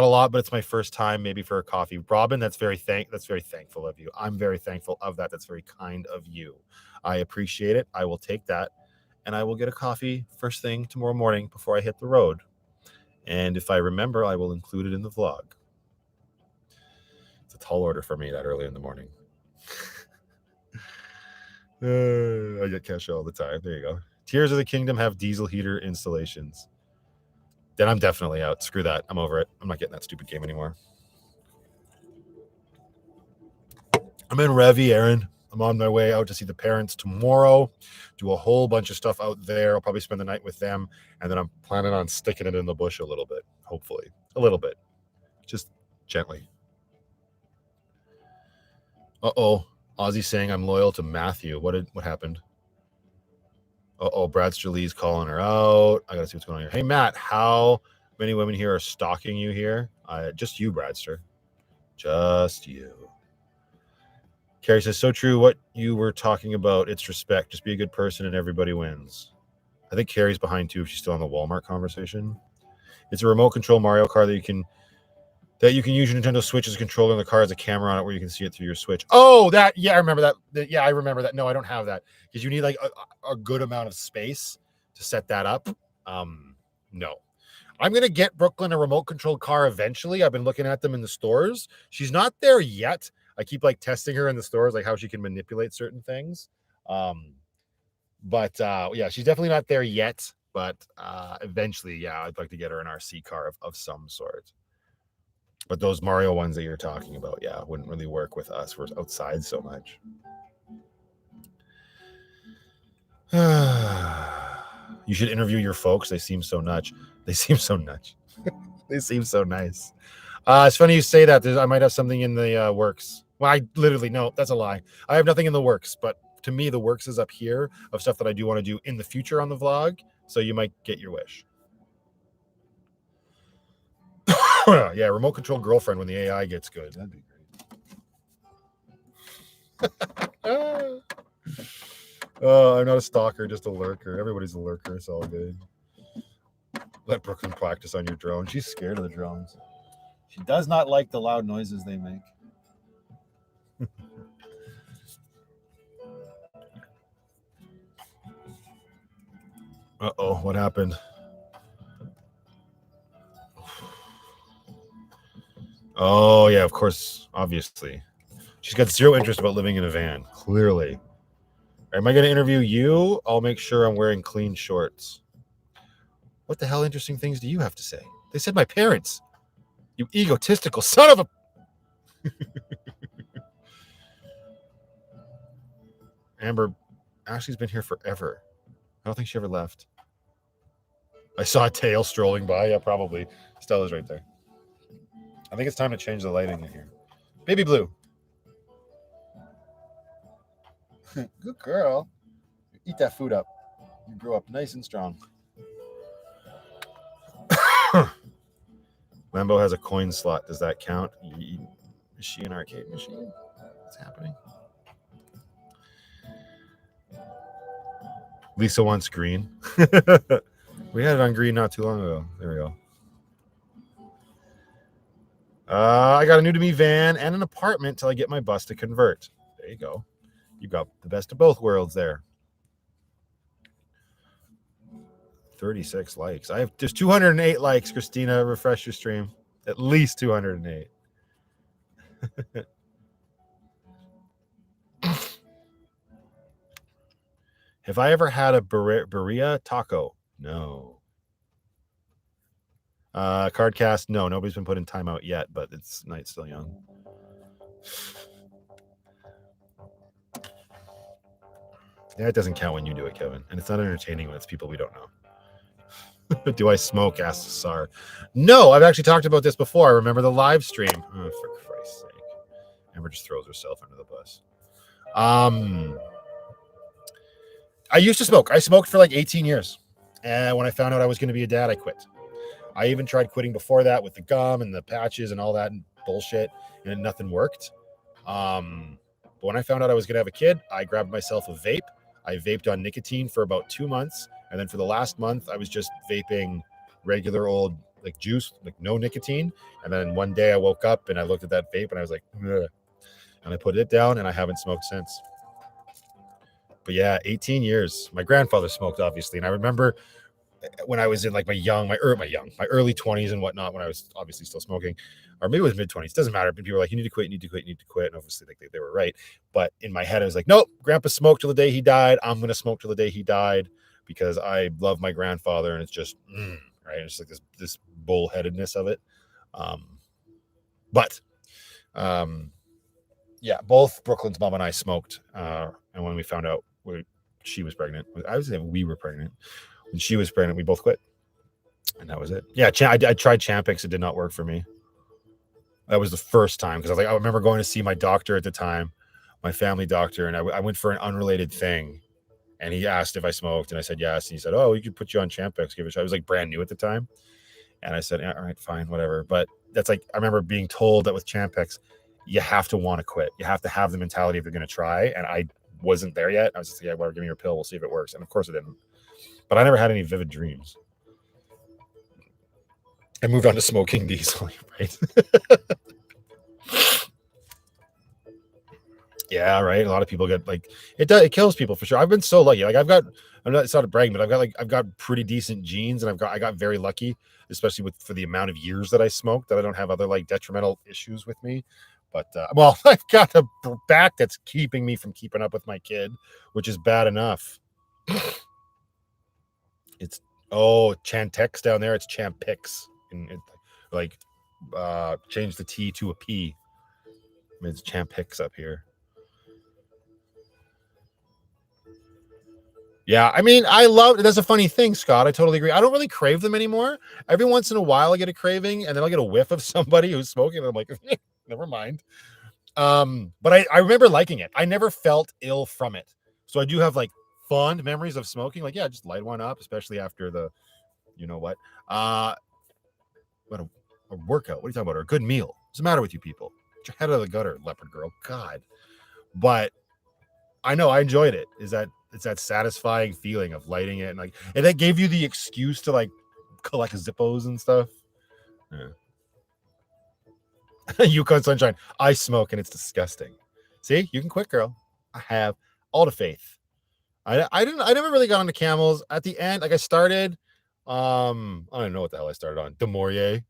Speaker 1: a lot, but it's my first time. Maybe for a coffee. Robin, that's very thankful of you. I'm very thankful of that. That's very kind of you. I appreciate it. I will take that, and I will get a coffee first thing tomorrow morning before I hit the road. And if I remember, I will include it in the vlog. It's a tall order for me that early in the morning. I get cash all the time. There you go. Tears of the Kingdom have diesel heater installations. Then I'm definitely out. Screw that. I'm over it. I'm not getting that stupid game anymore. I'm in Revy, Aaron. I'm on my way out to see the parents tomorrow. Do a whole bunch of stuff out there. I'll probably spend the night with them. And then I'm planning on sticking it in the bush a little bit. Hopefully. A little bit. Just gently. Uh-oh. Ozzy saying I'm loyal to Matthew. What happened? Uh-oh, Bradster Lee's calling her out. I gotta see what's going on here. Hey, Matt, how many women here are stalking you here? Just you, Bradster. Just you. Carrie says, so true what you were talking about. It's respect. Just be a good person and everybody wins. I think Carrie's behind too if she's still on the Walmart conversation. It's a remote control Mario Kart that you can use your Nintendo Switch as a controller, and the car has a camera on it where you can see it through your Switch. Oh, that, yeah, I remember that. Yeah, I remember that. No, I don't have that, because you need like a good amount of space to set that up. No, I'm going to get Brooklyn a remote controlled car eventually. I've been looking at them in the stores. She's not there yet. I keep like testing her in the stores, like how she can manipulate certain things. But yeah, she's definitely not there yet. But eventually, yeah, I'd like to get her an RC car of some sort. But those Mario ones that you're talking about, yeah, wouldn't really work with us. We're outside so much. You should interview your folks. They seem so nuts. They seem so nuts. They seem so nice. It's funny you say that. I might have something in the works. Well, I literally, no, that's a lie. I have nothing in the works, but to me, the works is up here of stuff that I do want to do in the future on the vlog. So you might get your wish. Yeah, remote control girlfriend when the AI gets good. That'd be great. I'm not a stalker, just a lurker. Everybody's a lurker. It's all good. Let Brooklyn practice on your drone. She's scared of the drones. She does not like the loud noises they make. Uh-oh, what happened? Oh, yeah, of course, obviously. She's got zero interest about living in a van, clearly. Am I going to interview you? I'll make sure I'm wearing clean shorts. What the hell interesting things do you have to say? They said my parents. You egotistical son of a... Amber, Ashley's been here forever. I don't think she ever left. I saw a tail strolling by. Yeah, probably. Stella's right there. I think it's time to change the lighting in here. Baby Blue. Good girl. Eat that food up. You grew up nice and strong. Lambo has a coin slot. Does that count? Is she an arcade machine? What's happening? Lisa wants green. We had it on green not too long ago. There we go. I got a new to me van and an apartment till I get my bus to convert. There you go. You got the best of both worlds there. 36 likes. There's 208 likes, Christina. Refresh your stream. At least 208. Have I ever had a birria taco? No. Cardcast, no. Nobody's been put in timeout yet, but it's night's still young. Yeah, it doesn't count when you do it, Kevin. And it's not entertaining when it's people we don't know. Do I smoke? Asks Sar. No, I've actually talked about this before. I remember the live stream. Oh, for Christ's sake. Amber just throws herself under the bus. I used to smoke. I smoked for like 18 years. And when I found out I was going to be a dad, I quit. I even tried quitting before that with the gum and the patches and all that bullshit, and nothing worked. But when I found out I was going to have a kid, I grabbed myself a vape. I vaped on nicotine for about 2 months. And then for the last month, I was just vaping regular old like juice, like no nicotine. And then one day I woke up and I looked at that vape and I was like, ugh. And I put it down and I haven't smoked since. But yeah, 18 years. My grandfather smoked, obviously. And I remember when I was in like my early 20s and whatnot, when I was obviously still smoking, or maybe it was mid 20s, doesn't matter. But people were like, you need to quit, you need to quit, you need to quit. And obviously like they were right. But in my head, I was like, nope, grandpa smoked till the day he died. I'm going to smoke till the day he died because I love my grandfather. And it's just, right. It's like this bullheadedness of it. Yeah, both Brooklyn's mom and I smoked. And when we found out she was pregnant, I was saying we were pregnant. When she was pregnant, we both quit. And that was it. Yeah, I tried Champix. It did not work for me. That was the first time because I remember going to see my doctor at the time, my family doctor, and I went for an unrelated thing. And he asked if I smoked, and I said yes. And he said, "Oh, we could put you on Champix. Give it a shot." I was like brand new at the time. And I said, yeah, all right, fine, whatever. But that's like, I remember being told that with Champix, you have to want to quit. You have to have the mentality if you're going to try. And I wasn't there yet. I was just like, yeah, well, give me your pill. We'll see if it works. And of course it didn't. But I never had any vivid dreams. I moved on to smoking diesel, right? Yeah, right. A lot of people get like it kills people for sure. I've been so lucky. Like it's not a bragging, but I've got pretty decent genes, and I got very lucky, especially for the amount of years that I smoked, that I don't have other like detrimental issues with me. But well, I've got a back that's keeping me from keeping up with my kid, which is bad enough. It's Chantex down there. It's Champix, and like change the T to a P. It's Champix up here. Yeah, I mean, that's a funny thing, Scott. I totally agree. I don't really crave them anymore. Every once in a while, I get a craving, and then I'll get a whiff of somebody who's smoking, and I'm like, never mind. But I remember liking it. I never felt ill from it. So I do have like fond memories of smoking. Like, yeah, just light one up, especially after the, you know what? What a workout. What are you talking about? Or a good meal. What's the matter with you people? Get your head out of the gutter, leopard girl. God. But I know I enjoyed it. It's that satisfying feeling of lighting it, and that gave you the excuse to like collect Zippos and stuff. Yeah. Yukon Sunshine. I smoke and it's disgusting. See, you can quit, girl. I have all the faith. I never really got into Camels at the end. Like I started, I don't know what the hell I started on. DeMaurier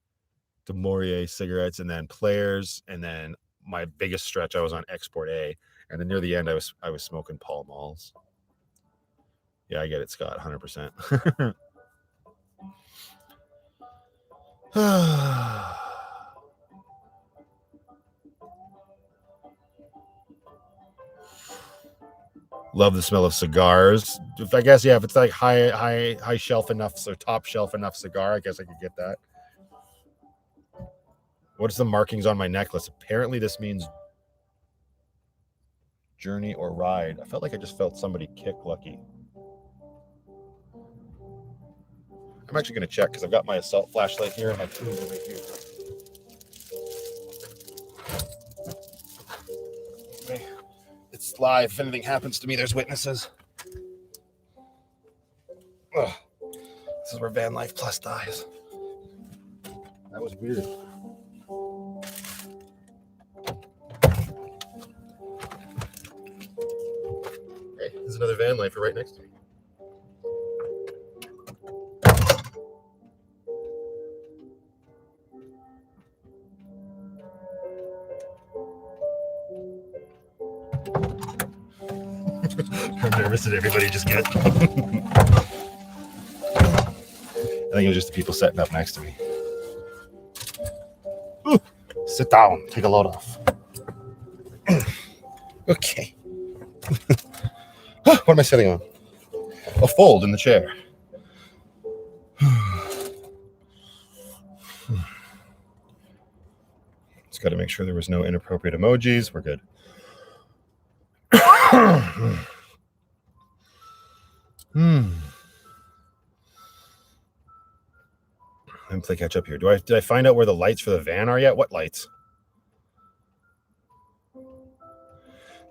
Speaker 1: cigarettes, and then Players, and then my biggest stretch I was on Export A, and then near the end I was smoking Pall Malls. Yeah, I get it, Scott, 100%. Love the smell of cigars. I guess, yeah, if it's like high shelf enough, so top shelf enough cigar, I guess I could get that. What is the markings on my necklace? Apparently this means journey or ride. I felt like I just felt somebody kick Lucky. I'm actually going to check because I've got my assault flashlight here and my tools over here. Okay. It's live. If anything happens to me, there's witnesses. Ugh. This is where VanlifePLUS dies. That was weird. Hey, there's another van lifer right next to me. I'm nervous. Did everybody just get? I think it was just the people setting up next to me. Ooh, sit down. Take a load off. Okay. What am I sitting on? A fold in the chair. Just got to make sure there was no inappropriate emojis. We're good. Let me play catch up here. Did I find out where the lights for the van are yet? What lights?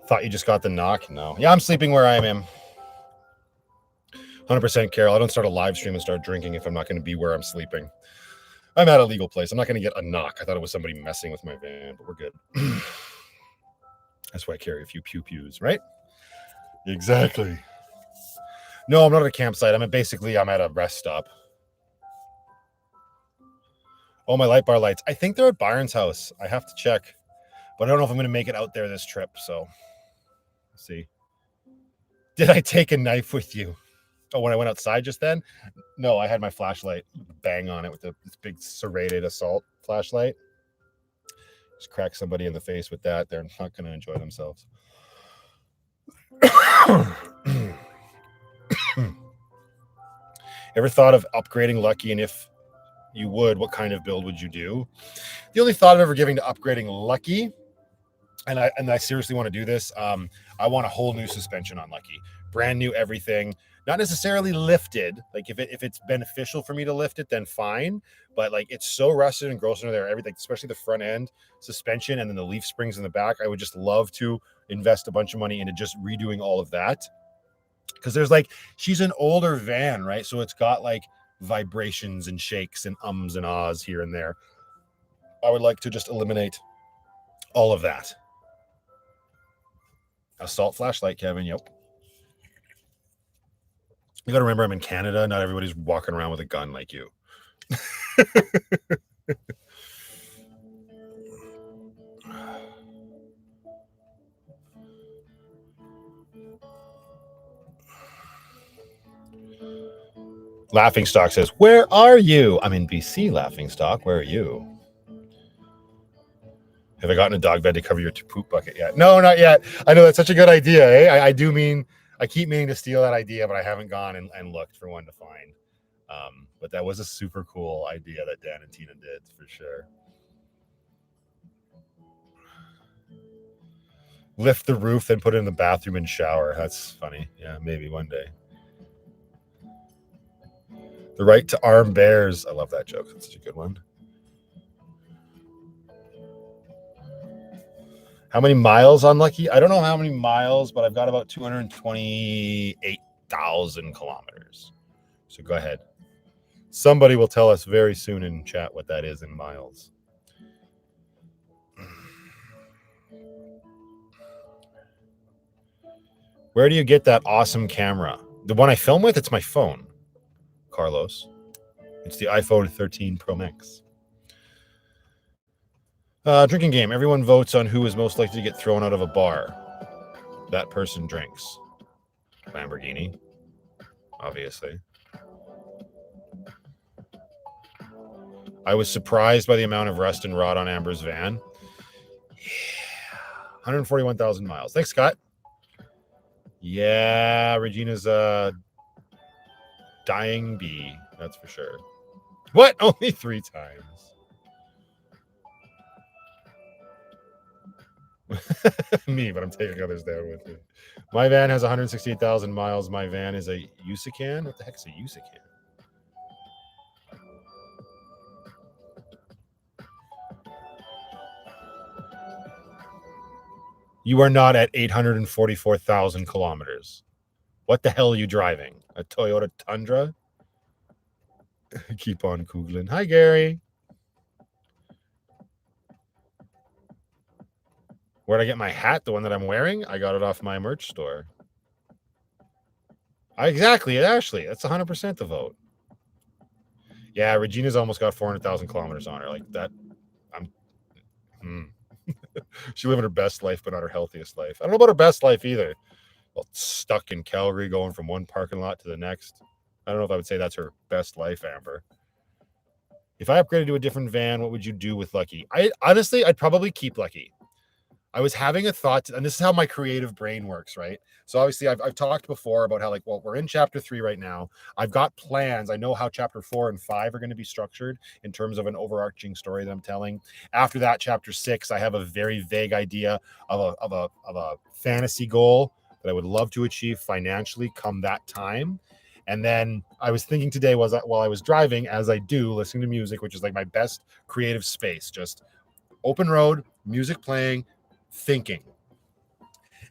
Speaker 1: Thought you just got the knock? No. Yeah, I'm sleeping where I am. 100% Carol. I don't start a live stream and start drinking if I'm not going to be where I'm sleeping. I'm at a legal place. I'm not going to get a knock. I thought it was somebody messing with my van, but we're good. That's why I carry a few pew-pews, right? Exactly. No, I'm not at a campsite. I'm at a rest stop. Oh, my light bar lights. I think they're at Byron's house. I have to check. But I don't know if I'm going to make it out there this trip, so let's see. Did I take a knife with you? Oh, when I went outside just then? No, I had my flashlight bang on it with this big serrated assault flashlight. Just crack somebody in the face with that. They're not going to enjoy themselves. Ever thought of upgrading Lucky? And if you would, what kind of build would you do? The only thought I've ever given to upgrading Lucky, and I seriously want to do this, I want a whole new suspension on Lucky. Brand new everything. Not necessarily lifted. Like if it's beneficial for me to lift it, then fine. But like it's so rusted and gross under there, everything, especially the front end suspension and then the leaf springs in the back. I would just love to invest a bunch of money into just redoing all of that. Because there's like, she's an older van, right? So it's got like vibrations and shakes and ums and ahs here and there. I would like to just eliminate all of that. Assault flashlight, Kevin. Yep. You got to remember, I'm in Canada. Not everybody's walking around with a gun like you. Laughing Stock says, where are you? I'm in BC, Laughing Stock. Where are you? Have I gotten a dog bed to cover your poop bucket yet? No, not yet. I know that's such a good idea. Eh? I do mean, I keep meaning to steal that idea, but I haven't gone and looked for one to find. But that was a super cool idea that Dan and Tina did for sure. Lift the roof, then put it in the bathroom and shower. That's funny. Yeah, maybe one day. The right to arm bears. I love that joke. That's such a good one. How many miles on Lucky? I don't know how many miles, but I've got about 228,000 kilometers. So go ahead. Somebody will tell us very soon in chat what that is in miles. Where do you get that awesome camera? The one I film with, it's my phone, Carlos. It's the iPhone 13 Pro Max. Drinking game. Everyone votes on who is most likely to get thrown out of a bar. That person drinks. Lamborghini, obviously. I was surprised by the amount of rust and rot on Amber's van. Yeah. 141,000 miles. Thanks, Scott. Yeah, Regina's a dying bee. That's for sure. What? Only 3 times. Me, but I'm taking others down with me. My van has 168,000 miles. My van is a Usican. What the heck is a Usican? You are not at 844,000 kilometers. What the hell are you driving? A Toyota Tundra? Keep on Googling. Hi, Gary. Where'd I get my hat? The one that I'm wearing? I got it off my merch store. Exactly, Ashley. That's 100% the vote. Yeah, Regina's almost got 400,000 kilometers on her. Like that. She living her best life, but not her healthiest life. I don't know about her best life either. Well, stuck in Calgary, going from one parking lot to the next. I don't know if I would say that's her best life, Amber. If I upgraded to a different van, what would you do with Lucky? I'd probably keep Lucky. I was having a thought, and this is how my creative brain works, right? So obviously I've talked before about how, like, well, we're in chapter 3 right now. I've got plans. I know how chapter 4 and 5 are going to be structured in terms of an overarching story that I'm telling. After that, chapter 6, I have a very vague idea of a fantasy goal that I would love to achieve financially come that time. And then I was thinking today while I was driving, as I do, listening to music, which is like my best creative space, just open road, music playing, thinking.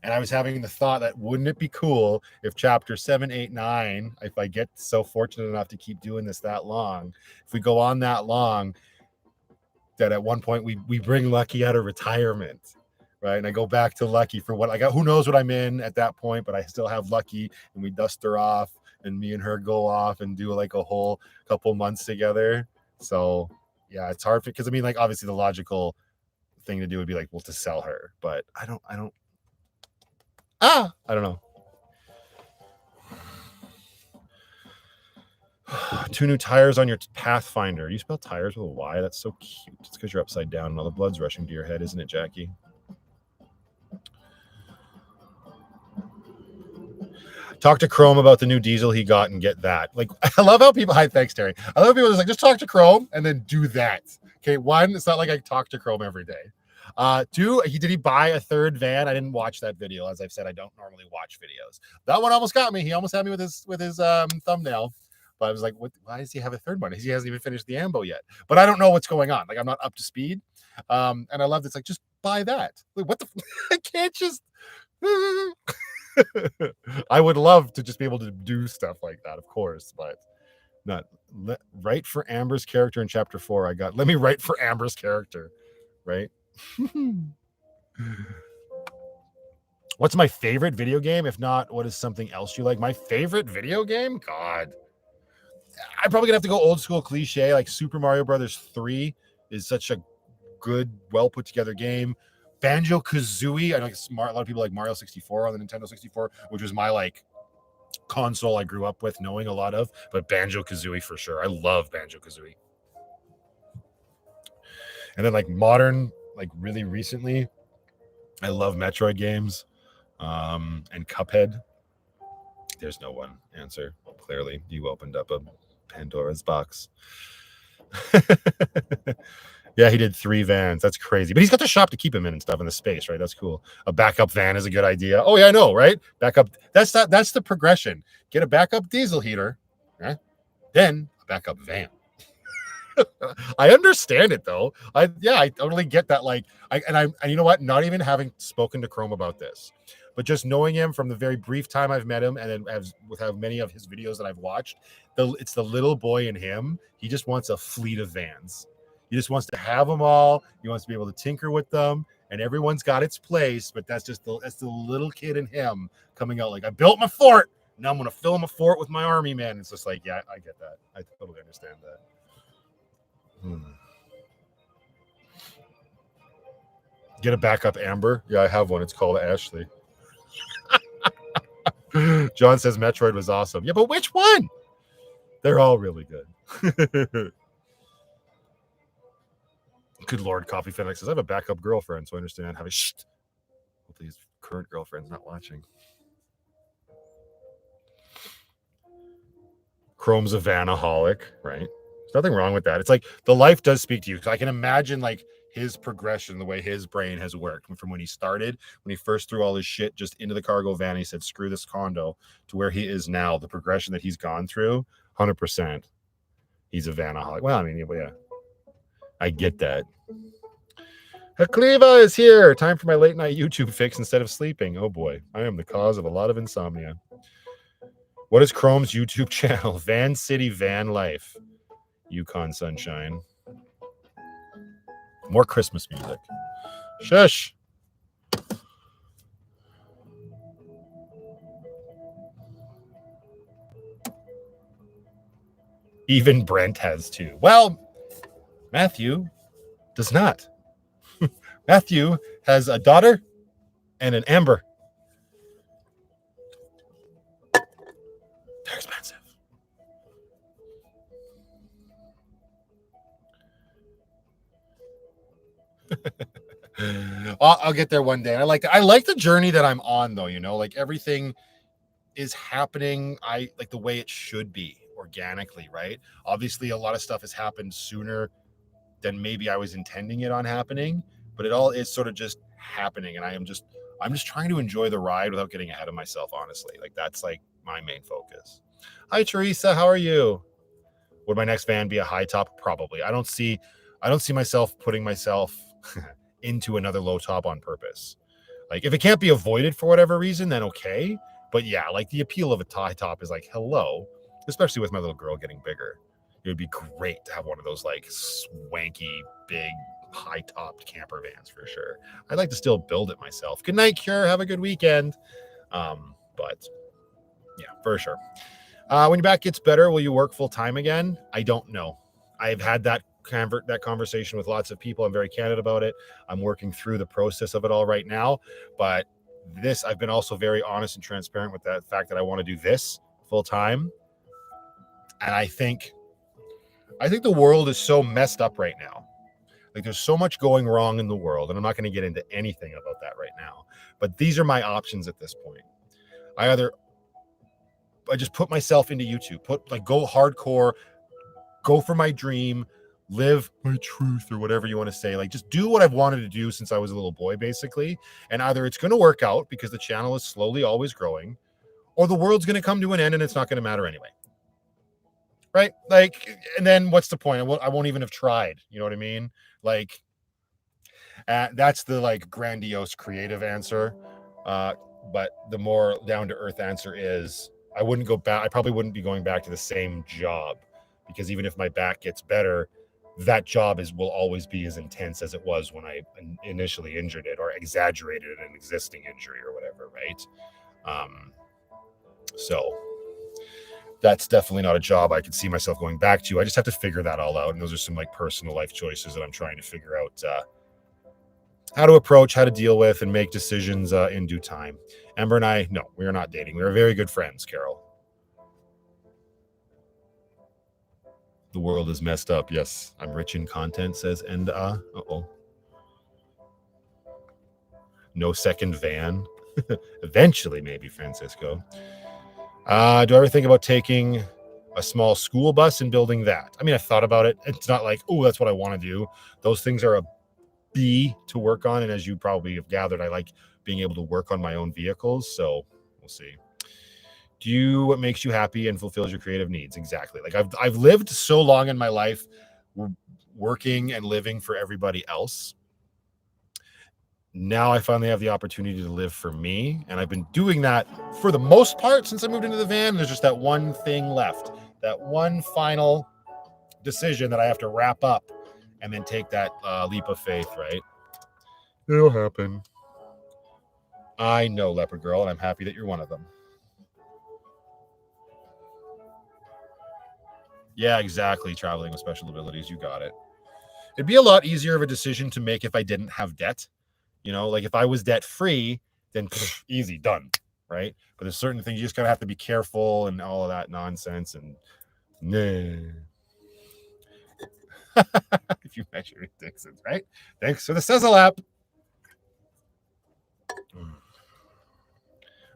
Speaker 1: And I was having the thought that wouldn't it be cool if chapter 7, 8, 9, if I get so fortunate enough to keep doing this that long, if we go on that long, that at one point we bring Lucky out of retirement, right? And I go back to Lucky for what I got. Who knows what I'm in at that point, but I still have Lucky, and we dust her off, and me and her go off and do like a whole couple months together. So yeah, it's hard because I mean, like, obviously the logical thing to do would be like, well, to sell her, but I don't know. 2 new tires on your Pathfinder. You spell tires with a Y? That's so cute. It's because you're upside down and all the blood's rushing to your head, isn't it, Jackie? Talk to Chrome about the new diesel he got and get that. Like, I love how people, hi, thanks, Terry. I love people just talk to Chrome and then do that. Okay, 1, it's not like I talk to Chrome every day. 2, did he buy a 3rd van? I didn't watch that video. As I've said, I don't normally watch videos. That one almost got me. He almost had me with his thumbnail. But I was like, why does he have a 3rd one? He hasn't even finished the AMBO yet. But I don't know what's going on. Like, I'm not up to speed. And I love this. Like, just buy that. Like, what the? I can't just. I would love to just be able to do stuff like that, of course, but not. Write for Amber's character in chapter 4. Let me write for Amber's character, right? What's my favorite video game? If not, what is something else you like? My favorite video game? God. I'm probably gonna have to go old school cliche. Like Super Mario Brothers 3 is such a good, well put together game. Banjo Kazooie. I know a lot of people like Mario 64 on the Nintendo 64, which was my like console I grew up with knowing a lot of, but Banjo Kazooie for sure. I love Banjo Kazooie. And then like modern, like really recently, I love Metroid games and Cuphead. There's no one answer. Clearly, you opened up a Pandora's box. Yeah, he did 3 vans. That's crazy. But he's got the shop to keep him in and stuff in the space, right? That's cool. A backup van is a good idea. Oh yeah, I know, right? Backup. That's the progression. Get a backup diesel heater, right? Then a backup van. I understand it though. I totally get that. Like, and you know what? Not even having spoken to Chrome about this, but just knowing him from the very brief time I've met him, and then with how many of his videos that I've watched, it's the little boy in him. He just wants a fleet of vans. He just wants to have them all. He wants to be able to tinker with them, and everyone's got its place. But that's the little kid in him coming out like, I built my fort. Now I'm going to fill him a fort with my army man. It's just like, yeah, I get that. I totally understand that. Get a backup Amber. Yeah, I have one. It's called Ashley. John says Metroid was awesome. Yeah, but which one? They're all really good. Good Lord, Coffee Fennec says, I have a backup girlfriend, so I understand how to hopefully his current girlfriend's not watching. Chrome's a vanaholic, right? There's nothing wrong with that. It's like the life does speak to you. I can imagine like his progression, the way his brain has worked from when he started, when he first threw all his shit just into the cargo van. He said, screw this condo, to where he is now, the progression that he's gone through, 100%. He's a vanaholic. Well, I mean, yeah, I get that. Hakliva is here. Time for my late night YouTube fix instead of sleeping. Oh boy, I am the cause of a lot of insomnia. What is Chrome's YouTube channel? Van City Van Life. Yukon Sunshine. More Christmas music. Shush. Even Brent has 2. Well, Matthew does not. Matthew has a daughter and an Amber. They're expensive. I'll get there one day. I like the journey that I'm on, though. You know, like everything is happening. I like the way it should be organically, right? Obviously, a lot of stuff has happened sooner than maybe I was intending it on happening, but it all is sort of just happening, and I'm just trying to enjoy the ride without getting ahead of myself. Honestly, like that's like my main focus. Hi, Teresa. How are you? Would my next van be a high top? Probably. I don't see myself putting myself into another low top on purpose. Like if it can't be avoided for whatever reason, then okay. But yeah, like the appeal of a high top is like, hello, especially with my little girl getting bigger. It would be great to have one of those like swanky, big, high-topped camper vans for sure. I'd like to still build it myself. Good night, Cure. Have a good weekend. But yeah, for sure. When your back gets better, will you work full time again? I don't know. I've had that conversation with lots of people. I'm very candid about it. I'm working through the process of it all right now. But I've been also very honest and transparent with that fact that I want to do this full time. And I think the world is so messed up right now. Like there's so much going wrong in the world, and I'm not going to get into anything about that right now. But these are my options at this point. I just put myself into YouTube, go hardcore, go for my dream, live my truth, or whatever you want to say. Like just do what I've wanted to do since I was a little boy, basically. And either it's going to work out because the channel is slowly always growing, or the world's going to come to an end and it's not going to matter anyway. Right? Like, and then what's the point? I won't even have tried. You know what I mean? Like, that's the like grandiose creative answer. But the more down to earth answer is I wouldn't go back. I probably wouldn't be going back to the same job, because even if my back gets better, that job will always be as intense as it was when I initially injured it or exaggerated an existing injury or whatever, right? So that's definitely not a job I could see myself going back to. I just have to figure that all out. And those are some like personal life choices that I'm trying to figure out how to approach, how to deal with, and make decisions in due time. Amber and I, no, we are not dating. We are very good friends, Carol. The world is messed up. Yes, I'm rich in content, says and uh-oh. No second van. Eventually, maybe, Francisco. Do I ever think about taking a small school bus and building that? I mean, I thought about it. It's not like, oh, that's what I want to do. Those things are a B to work on. And as you probably have gathered, I like being able to work on my own vehicles. So we'll see. Do what makes you happy and fulfills your creative needs. Exactly. Like I've lived so long in my life working and living for everybody else. Now I finally have the opportunity to live for me. And I've been doing that for the most part since I moved into the van. There's just that one thing left, that one final decision that I have to wrap up and then take that leap of faith, right? It'll happen. I know, Leopard Girl, and I'm happy that you're one of them. Yeah, exactly. Traveling with special abilities. You got it. It'd be a lot easier of a decision to make if I didn't have debt. You know, like if I was debt free, then easy, done. Right. But there's certain things you just gotta have to be careful and all of that nonsense. And nah. If you measure it, Dixon's right. Thanks for the Sizzle app.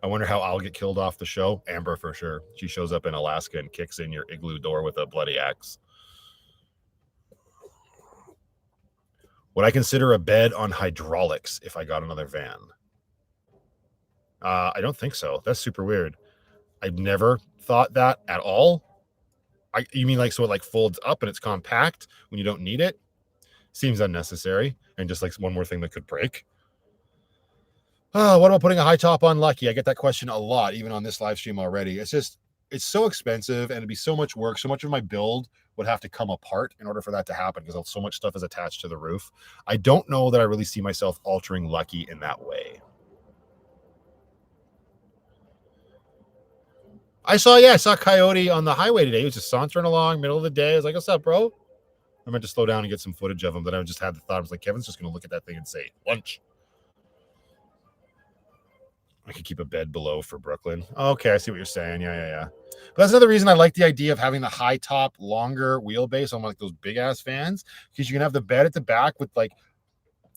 Speaker 1: I wonder how I'll get killed off the show. Amber for sure. She shows up in Alaska and kicks in your igloo door with a bloody axe. Would I consider a bed on hydraulics if I got another van? I don't think so. That's super weird. I've never thought that at all. You mean like so it like folds up and it's compact when you don't need it? Seems unnecessary and just like one more thing that could break. What about putting a high top on Lucky? I get that question a lot, even on this live stream already. It's so expensive and it'd be so much work. So much of my build would have to come apart in order for that to happen because so much stuff is attached to the roof. I don't know that I really see myself altering Lucky in that way. I saw Coyote on the highway today. He was just sauntering along, middle of the day. I was like, what's up, bro? I meant to slow down and get some footage of him, but I just had the thought. I was like, Kevin's just going to look at that thing and say, lunch. I could keep a bed below for Brooklyn. Okay, I see what you're saying. Yeah. But that's another reason I like the idea of having the high top, longer wheelbase on like those big ass fans, because you can have the bed at the back with like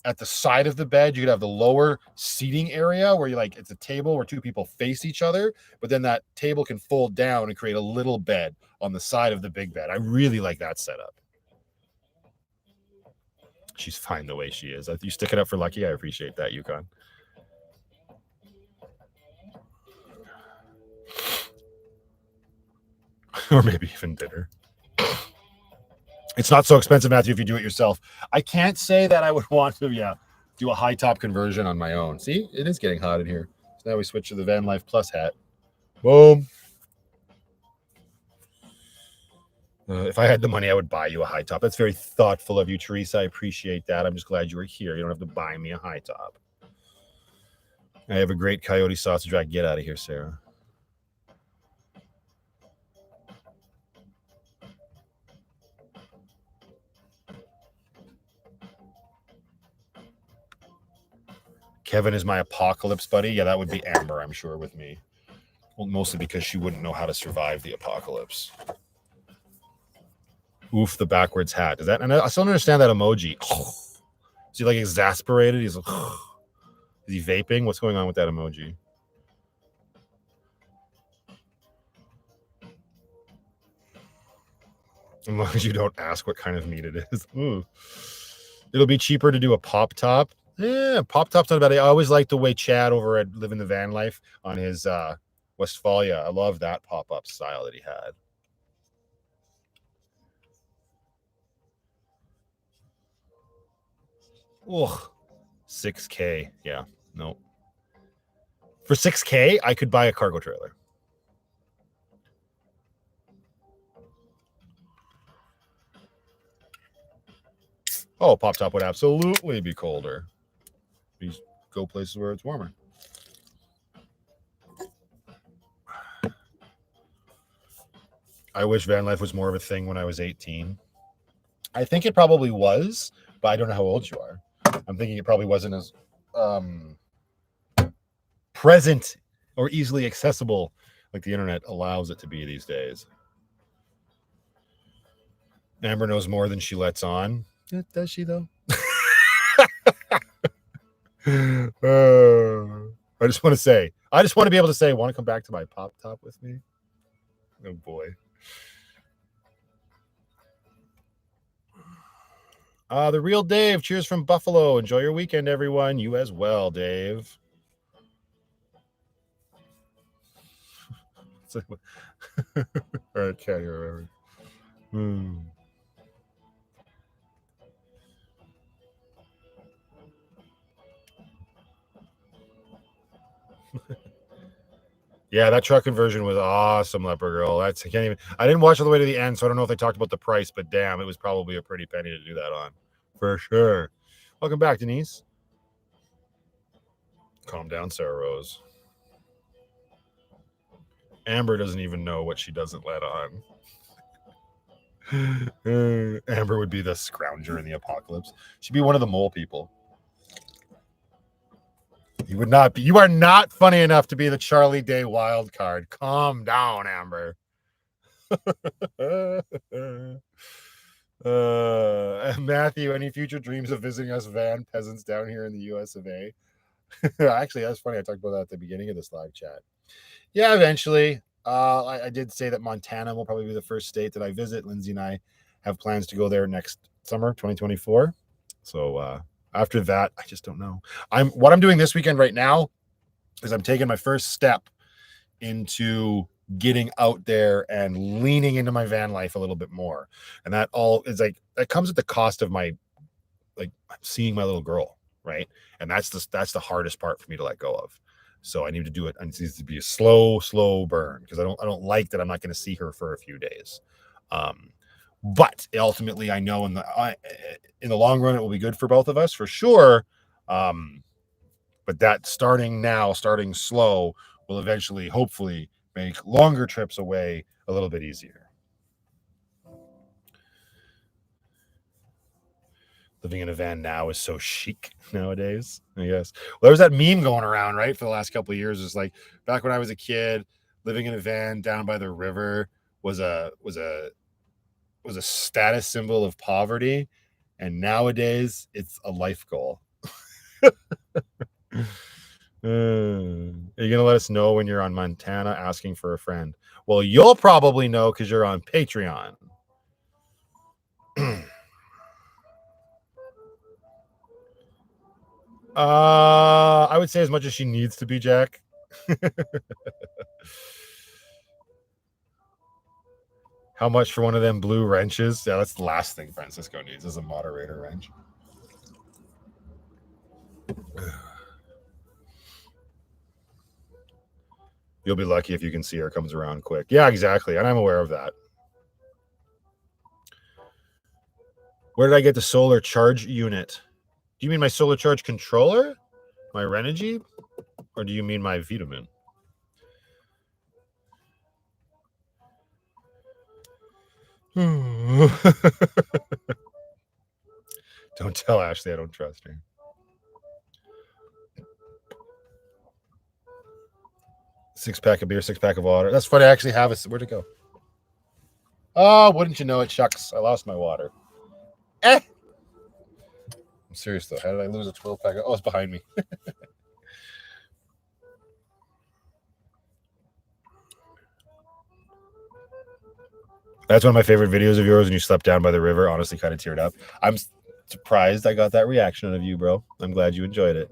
Speaker 1: at the side of the bed, you could have the lower seating area where you like it's a table where two people face each other, but then that table can fold down and create a little bed on the side of the big bed. I really like that setup. She's fine the way she is. You stick it up for Lucky. I appreciate that, Yukon. Or maybe even dinner. It's not so expensive, Matthew, if you do it yourself. I can't say that I would want to, do a high top conversion on my own. See, it is getting hot in here. So now we switch to the VanlifePLUS hat. Boom. If I had the money, I would buy you a high top. That's very thoughtful of you, Teresa. I appreciate that. I'm just glad you were here. You don't have to buy me a high top. I have a great coyote sausage rack. Get out of here, Sarah. Kevin is my apocalypse buddy. Yeah, that would be Amber, I'm sure, with me. Well, mostly because she wouldn't know how to survive the apocalypse. Oof, the backwards hat. Does that? And I still don't understand that emoji. Is he like exasperated? He's like, is he vaping? What's going on with that emoji? As long as you don't ask what kind of meat it is. Ooh. It'll be cheaper to do a pop top. Yeah, pop top's not a bad idea. I always like the way Chad over at Living the Van Life on his Westphalia. I love that pop-up style that he had. Ugh, 6K. Yeah, no. For 6K, I could buy a cargo trailer. Oh, pop top would absolutely be colder. You go places where it's warmer. I wish van life was more of a thing when I was 18. I think it probably was, but I don't know how old you are. I'm thinking it probably wasn't as present or easily accessible like the internet allows it to be these days. Amber knows more than she lets on. Does she, though? I just want to be able to say, want to come back to my pop top with me? Oh, boy. The real Dave. Cheers from Buffalo. Enjoy your weekend, everyone. You as well, Dave. All right, can't remember. Yeah, that truck conversion was awesome, Leper Girl. I didn't watch all the way to the end, so I don't know if they talked about the price, but damn, it was probably a pretty penny to do that on. For sure. Welcome back, Denise. Calm down, Sarah Rose. Amber doesn't even know what she doesn't let on. Amber would be the scrounger in the apocalypse. She'd be one of the mole people. You would not be. You are not funny enough to be the Charlie Day wild card. Calm down, Amber. Matthew, any future dreams of visiting us van peasants down here in the US of A? Actually, that's funny. I talked about that at the beginning of this live chat. Yeah, eventually. I did say that Montana will probably be the first state that I visit. Lindsay and I have plans to go there next summer, 2024. So after that, I just don't know. What I'm doing this weekend right now is I'm taking my first step into getting out there and leaning into my van life a little bit more. And that all is like, that comes at the cost of my, like, seeing my little girl. Right. And that's the hardest part for me to let go of. So I need to do it. And it needs to be a slow burn because I don't like that I'm not going to see her for a few days. But ultimately, I know in the long run, it will be good for both of us for sure. But that starting slow will eventually, hopefully, make longer trips away a little bit easier. Living in a van now is so chic nowadays, I guess. Well, there was that meme going around, right, for the last couple of years. It's like back when I was a kid, living in a van down by the river was a status symbol of poverty, and nowadays it's a life goal. Are you gonna let us know when you're on Montana asking for a friend? Well, you'll probably know because you're on Patreon. I would say as much as she needs to be, Jack. How much for one of them blue wrenches? Yeah, that's the last thing Francisco needs is a moderator wrench. You'll be lucky if you can see her comes around quick. Yeah, exactly. And I'm aware of that. Where did I get the solar charge unit? Do you mean my solar charge controller? My Renogy? Or do you mean my Vitamin? Don't tell Ashley I don't trust her. Six-pack of beer, six-pack of water. That's funny. I actually have it. Where'd it go? Oh, wouldn't you know it? Shucks. I lost my water. I'm serious, though. How did I lose a 12-pack? Oh, it's behind me. That's one of my favorite videos of yours when you slept down by the river. Honestly, kind of teared up. I'm surprised I got that reaction out of you, bro. I'm glad you enjoyed it.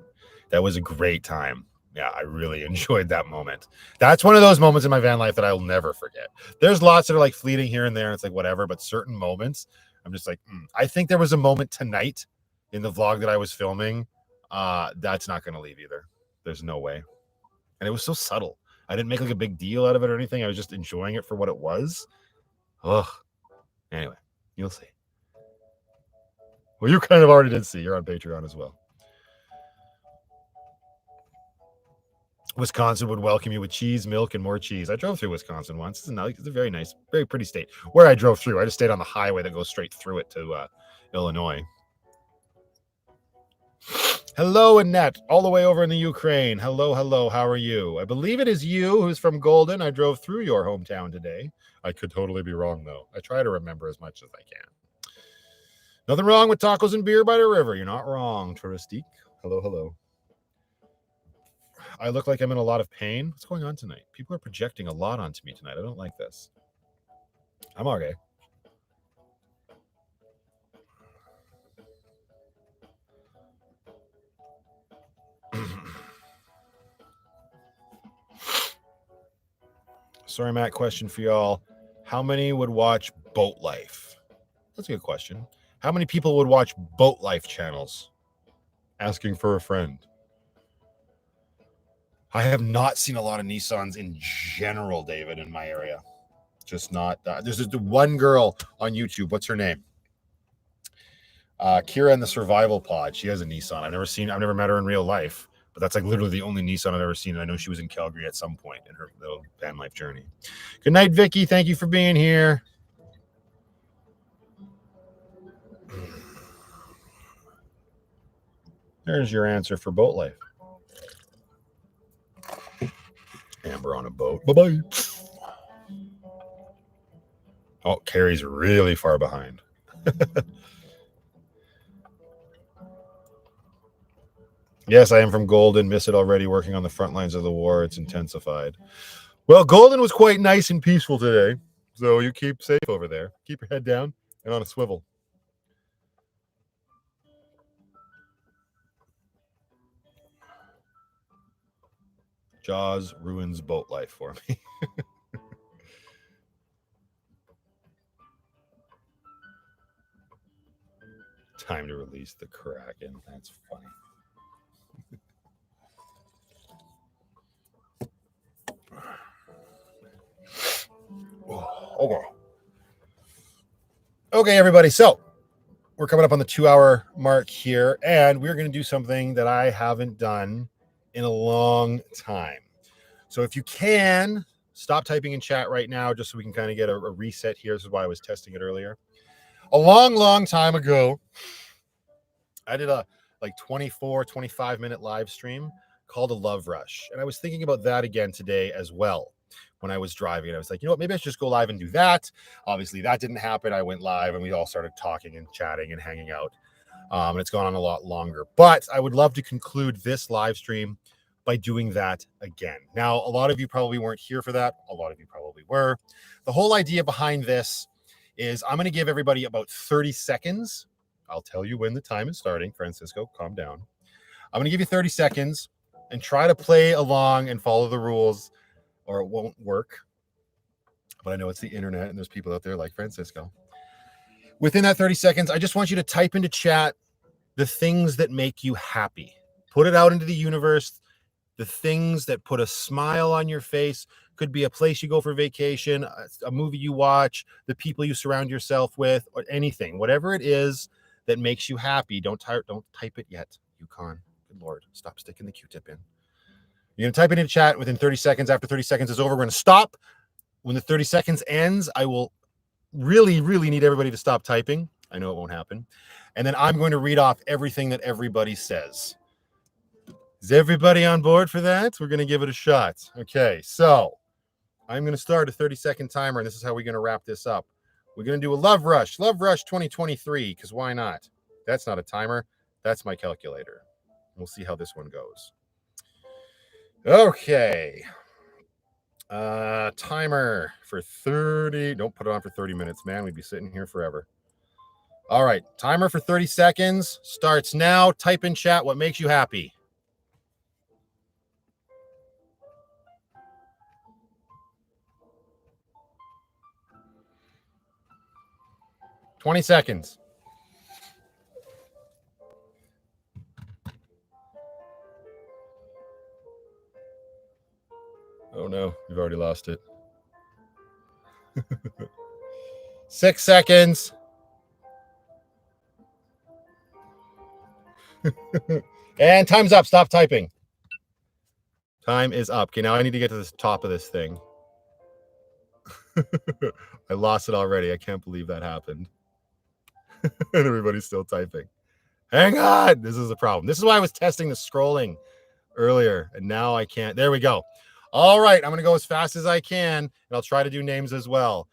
Speaker 1: That was a great time. Yeah, I really enjoyed that moment. That's one of those moments in my van life that I'll never forget. There's lots that are like fleeting here and there, and it's like whatever, but certain moments, I'm just like, I think there was a moment tonight in the vlog that I was filming. That's not going to leave either. There's no way. And it was so subtle. I didn't make like a big deal out of it or anything. I was just enjoying it for what it was. Ugh. Anyway, you'll see. Well, you kind of already did see. You're on Patreon as well. Wisconsin would welcome you with cheese, milk, and more cheese. I drove through Wisconsin once. It's a very nice, very pretty state. Where I drove through, I just stayed on the highway that goes straight through it to Illinois. Hello, Annette, all the way over in the Ukraine. Hello, hello. How are you? I believe it is you who's from Golden. I drove through your hometown today. I could totally be wrong, though. I try to remember as much as I can. Nothing wrong with tacos and beer by the river. You're not wrong, Touristique. Hello, hello. I look like I'm in a lot of pain. What's going on tonight? People are projecting a lot onto me tonight. I don't like this. I'm okay. Sorry, Matt, question for y'all. How many would watch Boat Life? That's a good question. How many people would watch Boat Life channels? Asking for a friend. I have not seen a lot of Nissans in general, David, in my area. Just not. There's just one girl on YouTube. What's her name? Kira in the Survival Pod. She has a Nissan. I've never met her in real life, but that's like literally the only Nissan I've ever seen. And I know she was in Calgary at some point in her little van life journey. Good night, Vicky. Thank you for being here. There's your answer for boat life. Amber on a boat. Bye-bye. Oh, Carrie's really far behind. Yes, I am from Golden. Miss it already. Working on the front lines of the war. It's intensified. Well, Golden was quite nice and peaceful today. So you keep safe over there. Keep your head down and on a swivel. Jaws ruins boat life for me. Time to release the Kraken. That's funny. Okay. Okay, everybody. So we're coming up on the 2-hour mark here, and we're going to do something that I haven't done in a long time. So if you can, stop typing in chat right now, just so we can kind of get a reset here. This is why I was testing it earlier. A long time ago, I did a 25-minute live stream called a Love Rush. And I was thinking about that again today as well when I was driving. I was like, you know what, maybe I should just go live and do that. Obviously, that didn't happen. I went live and we all started talking and chatting and hanging out. And it's gone on a lot longer. But I would love to conclude this live stream by doing that again. Now, a lot of you probably weren't here for that. A lot of you probably were. The whole idea behind this is I'm going to give everybody about 30 seconds. I'll tell you when the time is starting. Francisco, calm down. I'm going to give you 30 seconds and try to play along and follow the rules, or it won't work. But I know it's the internet and there's people out there like Francisco. Within that 30 seconds, I just want you to type into chat the things that make you happy. Put it out into the universe. The things that put a smile on your face. Could be a place you go for vacation, a movie you watch, the people you surround yourself with, or anything. Whatever it is that makes you happy. Don't type it yet, Yukon. Good Lord, stop sticking the Q-tip in. You're going to type it in chat within 30 seconds. After 30 seconds is over, we're going to stop. When the 30 seconds ends, I will really need everybody to stop typing. I know it won't happen. And then I'm going to read off everything that everybody says. Is everybody on board for that? We're going to give it a shot. Okay, so I'm going to start a 30-second timer, and this is how we're going to wrap this up. We're going to do a Love Rush 2023, because why not? That's not a timer. That's my calculator. We'll see how this one goes. Okay. Timer for 30. Don't put it on for 30 minutes, man. We'd be sitting here forever. All right. Timer for 30 seconds starts now. Type in chat what makes you happy. $20 seconds. Oh no, you've already lost it. 6 seconds. And time's up. Stop typing. Time is up. Okay, now I need to get to the top of this thing. I lost it already. I can't believe that happened. And everybody's still typing. Hang on. This is the problem. This is why I was testing the scrolling earlier, and now I can't. There we go. All right, I'm going to go as fast as I can, and I'll try to do names as well.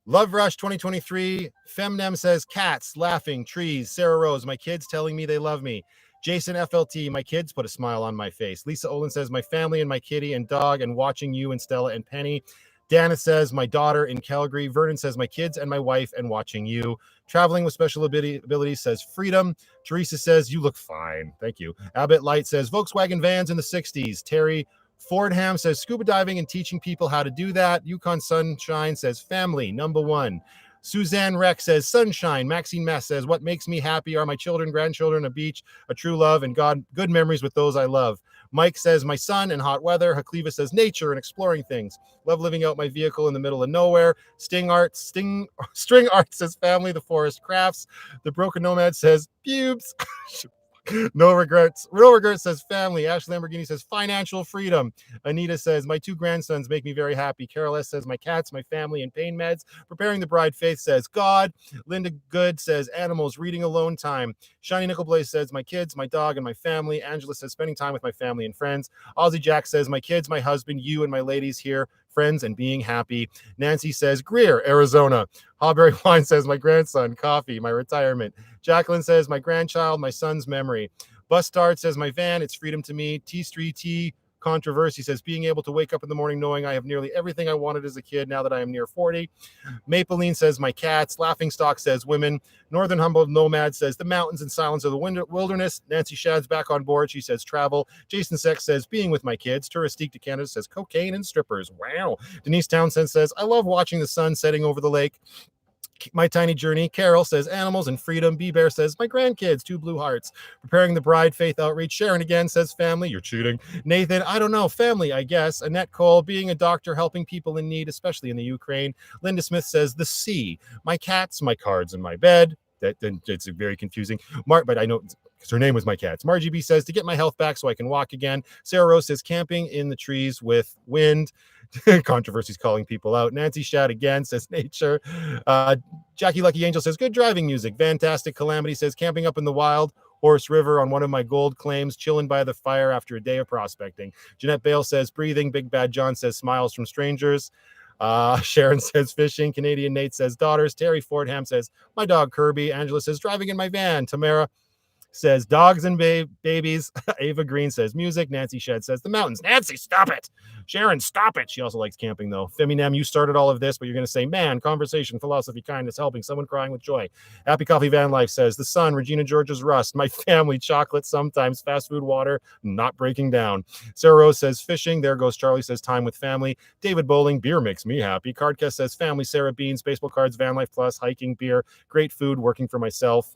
Speaker 1: Love Rush 2023. Femnem says cats, laughing, trees. Sarah Rose, my kids telling me they love me. Jason FLT, my kids put a smile on my face. Lisa Olin says my family and my kitty and dog and watching you and Stella and Penny. Dana says my daughter in Calgary. Vernon says my kids and my wife and watching you. Traveling with special abilities says freedom. Teresa says you look fine. Thank you. Abbott Light says Volkswagen vans in the 60s. Terry Fordham says scuba diving and teaching people how to do that. Yukon Sunshine says family, number one. Suzanne Reck says sunshine. Maxine Mess says what makes me happy are my children, grandchildren, a beach, a true love, and good memories with those I love. Mike says my son and hot weather. Hakleva says nature and exploring things. Love living out my vehicle in the middle of nowhere. String Art says family, the forest crafts. The Broken Nomad says pubes. No regrets. No regrets says family. Ashley Lamborghini says financial freedom. Anita says my two grandsons make me very happy. Carol S says my cats, my family, and pain meds. Preparing the bride. Faith says God. Linda Good says animals. Reading alone time. Shiny Nickel Blaze says my kids, my dog, and my family. Angela says spending time with my family and friends. Aussie Jack says my kids, my husband, you, and my ladies here. Friends and being happy. Nancy says Greer, Arizona. Hawberry Wine says my grandson, coffee, my retirement. Jacqueline says my grandchild, my son's memory. Bustard says my van, it's freedom to me. T3T Controversy says being able to wake up in the morning knowing I have nearly everything I wanted as a kid now that I am near 40. Mapleline says my cats. Laughing Stock says women. Northern Humboldt Nomad says the mountains and silence of the wilderness. Nancy Shad's back on board. She says travel. Jason Sex says being with my kids. Touristique to Canada says cocaine and strippers. Wow. Denise Townsend says I love watching the sun setting over the lake. My Tiny Journey. Carol says animals and freedom. B Bear says my grandkids, two blue hearts. Preparing the bride, faith outreach. Sharon again says family. You're cheating. Nathan, I don't know, family, I guess. Annette Cole, being a doctor, helping people in need, especially in the Ukraine. Linda Smith says the sea. My cats, my cards, and my bed. It's very confusing. But I know because her name was my cats. Margie B says to get my health back so I can walk again. Sarah Rose says camping in the trees with wind. Controversies calling people out. Nancy Shad again says nature. Jackie Lucky Angel says good driving music. Fantastic Calamity says camping up in the wild. Horse River on one of my gold claims, chilling by the fire after a day of prospecting. Jeanette Bale says breathing. Big Bad John says smiles from strangers. Sharon says fishing. Canadian Nate says daughters. Terry Fordham says my dog Kirby. Angela says driving in my van. Tamara says dogs and babies. Ava Green says music. Nancy Shed says the mountains. Nancy, stop it. Sharon, stop it. She also likes camping, though. Feminem, you started all of this, but you're going to say, man, conversation, philosophy, kindness, helping, someone crying with joy. Happy Coffee Van Life says the sun. Regina George's rust. My family, chocolate, sometimes fast food, water, not breaking down. Sarah Rose says fishing. There goes Charlie says time with family. David Bowling, beer makes me happy. Cardcast says family. Sarah Beans, baseball cards, VanlifePLUS, hiking, beer, great food, working for myself.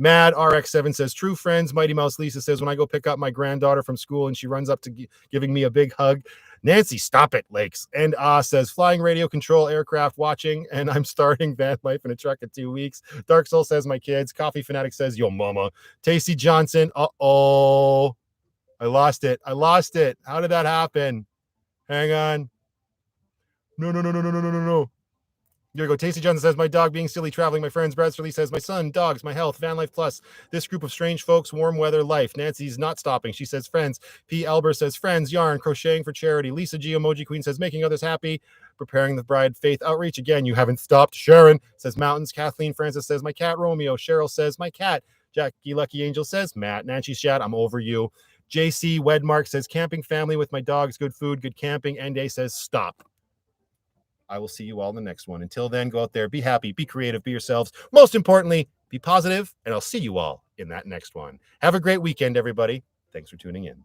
Speaker 1: Mad RX7 says true friends. Mighty Mouse Lisa says when I go pick up my granddaughter from school and she runs up to giving me a big hug. Nancy, stop it, Lakes. And says flying radio control aircraft watching, and I'm starting van life in a truck in 2 weeks. Dark Soul says my kids. Coffee Fanatic says yo mama. Tasty Johnson. Uh-oh. I lost it. How did that happen? Hang on. No. Here we go. Tasty Johnson says, my dog being silly, traveling. My friends. Bradley says, my son, dogs, my health, Van Life Plus. This group of strange folks, warm weather, life. Nancy's not stopping. She says, friends. P. Albert says, friends, yarn, crocheting for charity. Lisa G. Emoji Queen says, making others happy. Preparing the bride, faith outreach. Again, you haven't stopped. Sharon says, mountains. Kathleen Francis says, my cat, Romeo. Cheryl says, my cat. Jackie Lucky Angel says, Matt. Nancy Shat, I'm over you. JC Wedmark says, camping family with my dogs, good food, good camping. Ende says, stop. I will see you all in the next one. Until then, go out there, be happy, be creative, be yourselves. Most importantly, be positive, and I'll see you all in that next one. Have a great weekend, everybody. Thanks for tuning in.